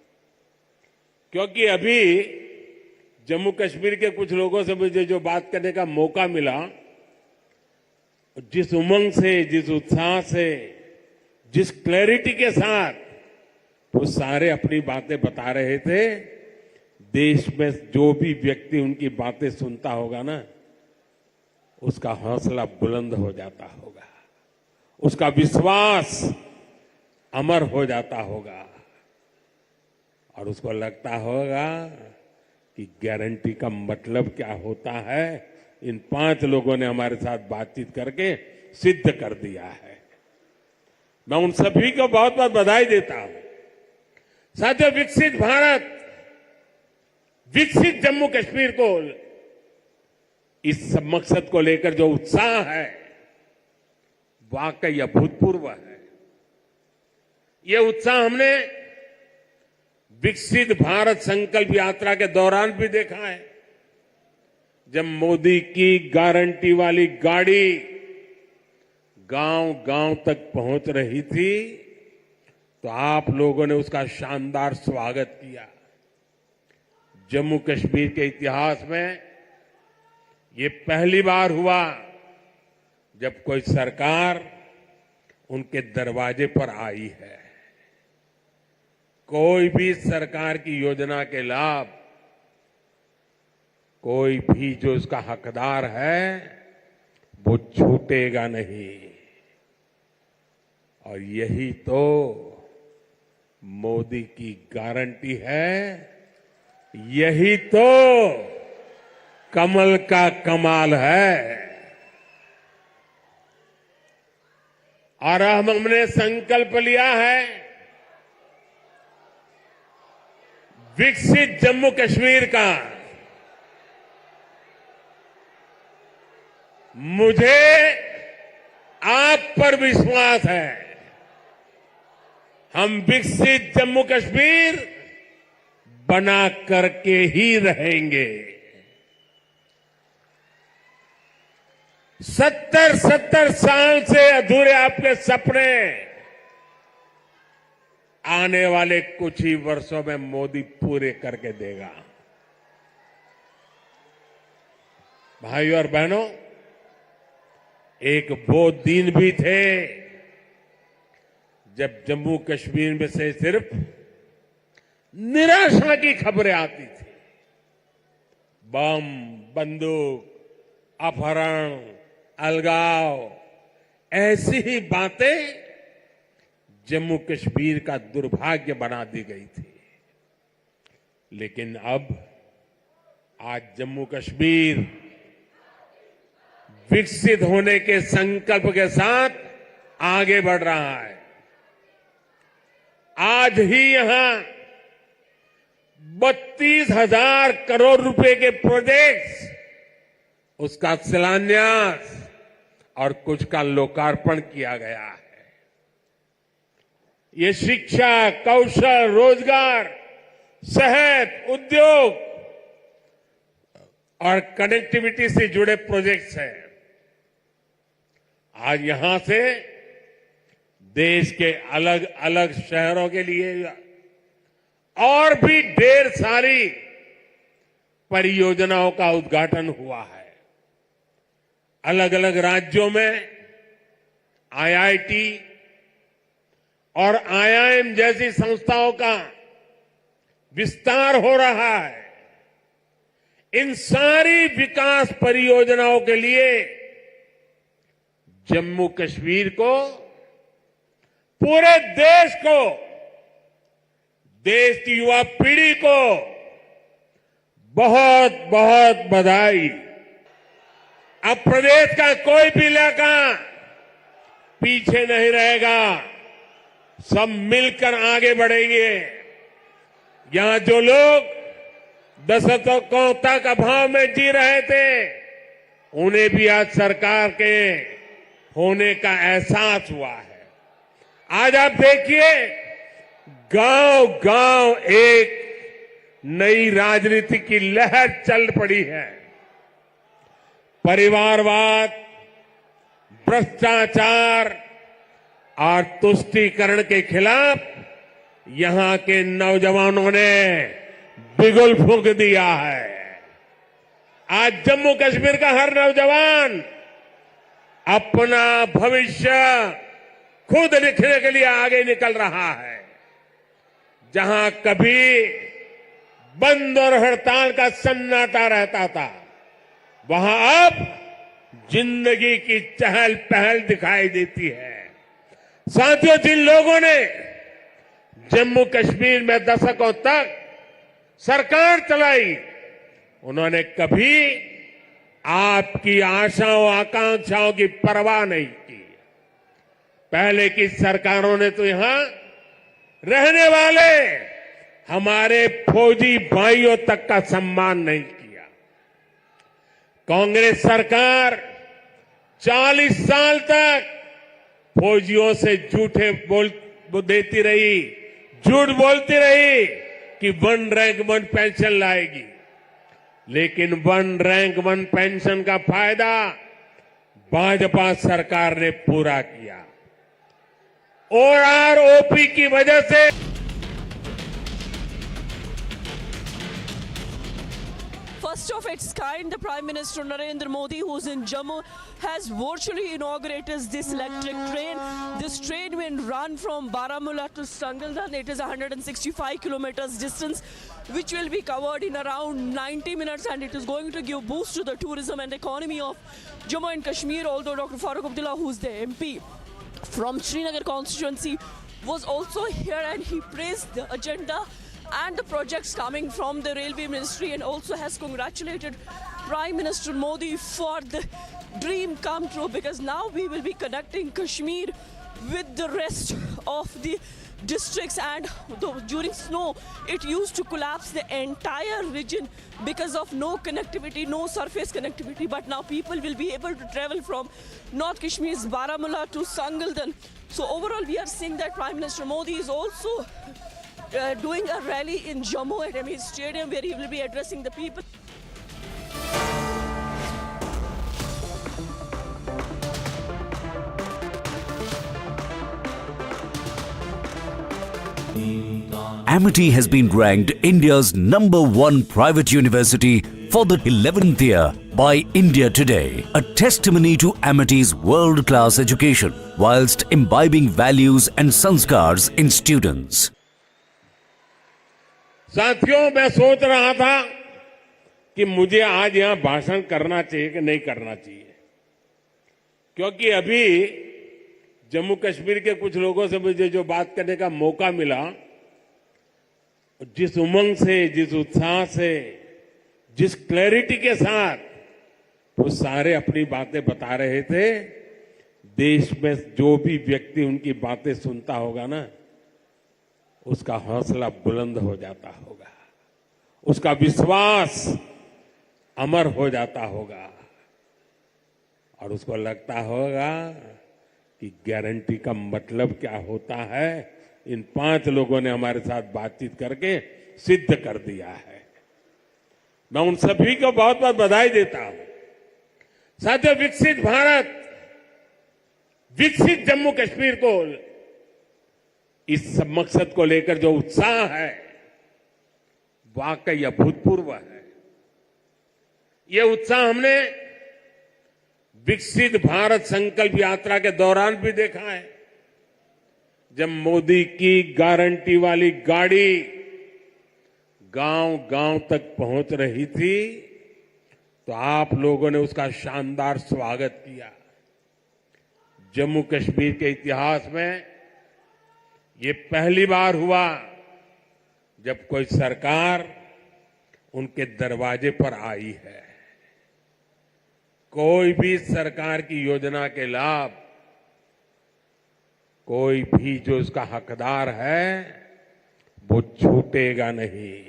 क्योंकि अभी जम्मू कश्मीर के कुछ लोगों से मुझे जो बात करने का मौका मिला, जिस उमंग से, जिस उत्साह से, जिस क्लैरिटी के साथ वो सारे अपनी बातें बता रहे थे, देश में जो भी व्यक्ति उनकी बातें सुनता होगा ना, उसका हौसला बुलंद हो जाता होगा, उसका विश्वास अमर हो जाता होगा और उसको लगता होगा कि गारंटी का मतलब क्या होता है, इन 5 लोगों ने हमारे साथ बातचीत करके सिद्ध कर दिया है। मैं उन सभी को बहुत बहुत बधाई देता हूं। साथियों, विकसित भारत, विकसित जम्मू कश्मीर को, इस मकसद को लेकर जो उत्साह है वाकई अभूतपूर्व है। ये उत्साह हमने विकसित भारत संकल्प यात्रा के दौरान भी देखा है। जब मोदी की गारंटी वाली गाड़ी गांव-गांव तक पहुंच रही थी, तो आप लोगों ने उसका शानदार स्वागत किया। जम्मू कश्मीर के इतिहास में ये पहली बार हुआ जब कोई सरकार उनके दरवाजे पर आई है। कोई भी सरकार की योजना के लाभ, कोई भी जो उसका हकदार है, वो छूटेगा नहीं। और यही तो मोदी की गारंटी है, यही तो कमल का कमाल है। और हमने संकल्प लिया है, विकसित जम्मू कश्मीर का। मुझे आप पर विश्वास है, हम विकसित जम्मू कश्मीर बना करके ही रहेंगे। 70 साल से अधूरे आपके सपने आने वाले कुछ ही वर्षों में मोदी पूरे करके देगा। भाइयों और बहनों, एक वो दिन भी थे जब जम्मू कश्मीर में से सिर्फ निराशा की खबरें आती थी। बम, बंदूक, अपहरण, अलगाव, ऐसी ही बातें जम्मू कश्मीर का दुर्भाग्य बना दी गई थी। लेकिन अब आज जम्मू कश्मीर विकसित होने के संकल्प के साथ आगे बढ़ रहा है। आज ही यहां 32,000 करोड़ रुपए के प्रोजेक्ट्स, उसका शिलान्यास और कुछ का लोकार्पण किया गया है। ये शिक्षा, कौशल, रोजगार, सेहत, उद्योग और कनेक्टिविटी से जुड़े प्रोजेक्ट्स हैं। आज यहां से देश के अलग अलग शहरों के लिए और भी ढेर सारी परियोजनाओं का उद्घाटन हुआ है। अलग अलग राज्यों में आईआईटी और आईआईएम जैसी संस्थाओं का विस्तार हो रहा है। इन सारी विकास परियोजनाओं के लिए जम्मू कश्मीर को, पूरे देश को, देश की युवा पीढ़ी को बहुत बहुत बधाई। अब प्रदेश का कोई भी इलाका पीछे नहीं रहेगा, सब मिलकर आगे बढ़ेंगे। यहां जो लोग दशकों तक अभाव में जी रहे थे, उन्हें भी आज सरकार के होने का एहसास हुआ है। आज आप देखिए, गांव गांव एक नई राजनीति की लहर चल पड़ी है। परिवारवाद, भ्रष्टाचार और तुष्टीकरण के खिलाफ यहां के नौजवानों ने बिगुल फूंक दिया है। आज जम्मू कश्मीर का हर नौजवान अपना भविष्य खुद लिखने के लिए आगे निकल रहा है। जहां कभी बंद और हड़ताल का सन्नाटा रहता था, वहां अब जिंदगी की चहल पहल दिखाई देती है। साथियों, जिन लोगों ने जम्मू कश्मीर में दशकों तक सरकार चलाई, उन्होंने कभी आपकी आशाओं आकांक्षाओं की परवाह नहीं की। पहले की सरकारों ने तो यहां रहने वाले हमारे फौजी भाइयों तक का सम्मान नहीं किया। कांग्रेस सरकार 40 साल तक फौजियों से झूठे देती रही, झूठ बोलती रही कि 1 रैंक 1 पेंशन लाएगी, लेकिन 1 रैंक 1 पेंशन का फायदा भाजपा सरकार ने पूरा किया। ओपी की वजह से First of its kind, the Prime Minister Narendra Modi, who's in Jammu, has virtually inaugurated this electric train. This train will run from Baramulla to Sangildan. It is 165 kilometers distance, which will be covered in around 90 minutes, and it is going to give boost to the tourism and economy of Jammu and Kashmir. Although Dr. Farooq Abdullah, who's the MP from Srinagar constituency, was also here, and he praised the agenda and the projects coming from the Railway Ministry, and also has congratulated Prime Minister Modi for the dream come true, because now we will be connecting Kashmir with the rest of the districts. And during snow, it used to collapse the entire region because of no connectivity, no surface connectivity. But now people will be able to travel from North Kashmir's Baramulla to Sangildan. So overall, we are seeing that Prime Minister Modi is also doing a rally in Jammu at MS Stadium, where he will be addressing the people. Amity has been ranked India's #1 private university for the 11th year by India Today, a testimony to Amity's world-class education whilst imbibing values and sanskars in students. साथियों, मैं सोच रहा था कि मुझे आज यहां भाषण करना चाहिए कि नहीं करना चाहिए, क्योंकि अभी जम्मू कश्मीर के कुछ लोगों से मुझे जो बात करने का मौका मिला, जिस उमंग से, जिस उत्साह से, जिस क्लैरिटी के साथ वो सारे अपनी बातें बता रहे थे, देश में जो भी व्यक्ति उनकी बातें सुनता होगा ना, उसका हौसला बुलंद हो जाता होगा, उसका विश्वास अमर हो जाता होगा, और उसको लगता होगा कि गारंटी का मतलब क्या होता है, इन 5 लोगों ने हमारे साथ बातचीत करके सिद्ध कर दिया है। मैं उन सभी को बहुत बहुत बधाई देता हूं। साथियों, विकसित भारत, विकसित जम्मू कश्मीर को, इस मकसद को लेकर जो उत्साह है, वाकई अभूतपूर्व है। ये उत्साह हमने विकसित भारत संकल्प यात्रा के दौरान भी देखा है। जब मोदी की गारंटी वाली गाड़ी गांव-गांव तक पहुंच रही थी, तो आप लोगों ने उसका शानदार स्वागत किया। जम्मू कश्मीर के इतिहास में ये पहली बार हुआ जब कोई सरकार उनके दरवाजे पर आई है। कोई भी सरकार की योजना के लाभ, कोई भी जो उसका हकदार है, वो छूटेगा नहीं।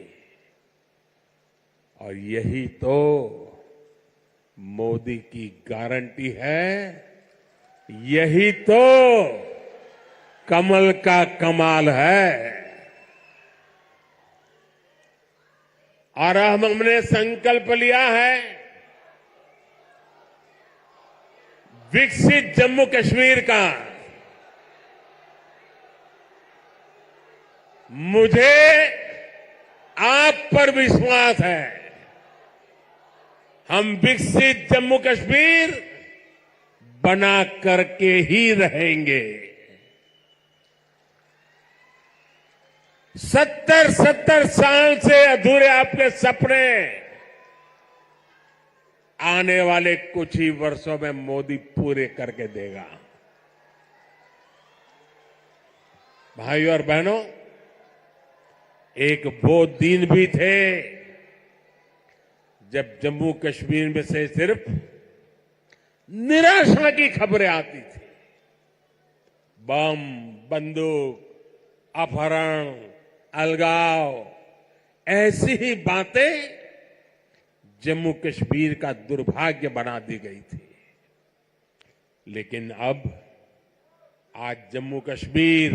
और यही तो मोदी की गारंटी है, यही तो कमल का कमाल है। और हमने संकल्प लिया है विकसित जम्मू कश्मीर का। मुझे आप पर विश्वास है, हम विकसित जम्मू कश्मीर बना करके ही रहेंगे। 70 साल से अधूरे आपके सपने आने वाले कुछ ही वर्षों में मोदी पूरे करके देगा। भाइयों और बहनों, एक वो दिन भी थे जब जम्मू कश्मीर में से सिर्फ निराशा की खबरें आती थी। बम, बंदूक, अपहरण, अलगाव, ऐसी ही बातें जम्मू कश्मीर का दुर्भाग्य बना दी गई थी। लेकिन अब आज जम्मू कश्मीर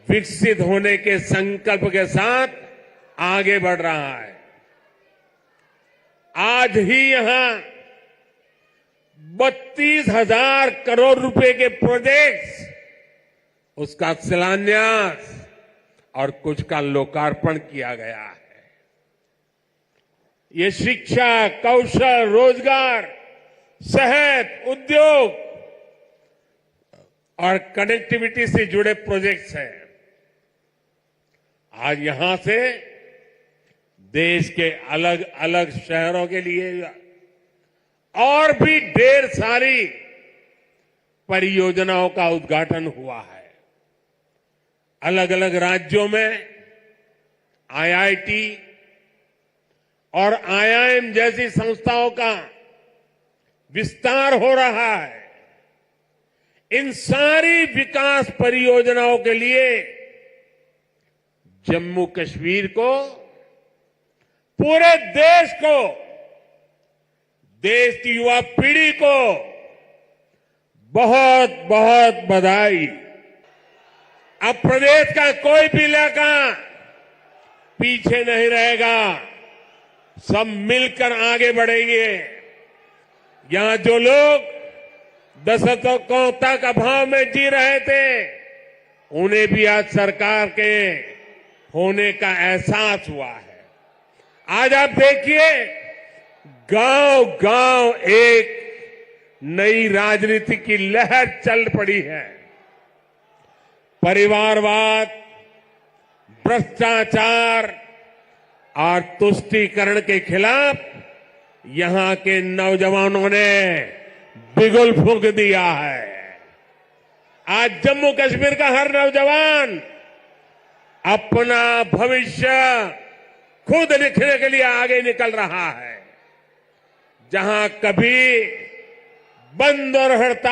विकसित होने के संकल्प के साथ आगे बढ़ रहा है। आज ही यहां 32,000 करोड़ रुपए के प्रोजेक्ट्स, उसका शिलान्यास और कुछ का लोकार्पण किया गया है। ये शिक्षा, कौशल, रोजगार, सेहत, उद्योग और कनेक्टिविटी से जुड़े प्रोजेक्ट्स हैं। आज यहां से देश के अलग अलग शहरों के लिए और भी ढेर सारी परियोजनाओं का उद्घाटन हुआ है। अलग अलग राज्यों में आईआईटी और आईआईएम जैसी संस्थाओं का विस्तार हो रहा है। इन सारी विकास परियोजनाओं के लिए जम्मू कश्मीर को, पूरे देश को, देश की युवा पीढ़ी को बहुत बहुत बधाई। अब प्रदेश का कोई भी इलाका पीछे नहीं रहेगा, सब मिलकर आगे बढ़ेंगे। यहां जो लोग दशकों तक अभाव में जी रहे थे, उन्हें भी आज सरकार के होने का एहसास हुआ है। आज आप देखिए, गांव गांव एक नई राजनीति की लहर चल पड़ी है। परिवारवाद, भ्रष्टाचार और तुष्टीकरण के खिलाफ यहां के नौजवानों ने बिगुल फूंक दिया है। आज जम्मू कश्मीर का हर नौजवान अपना भविष्य खुद लिखने के लिए आगे निकल रहा है। जहां कभी बंद और हड़ताल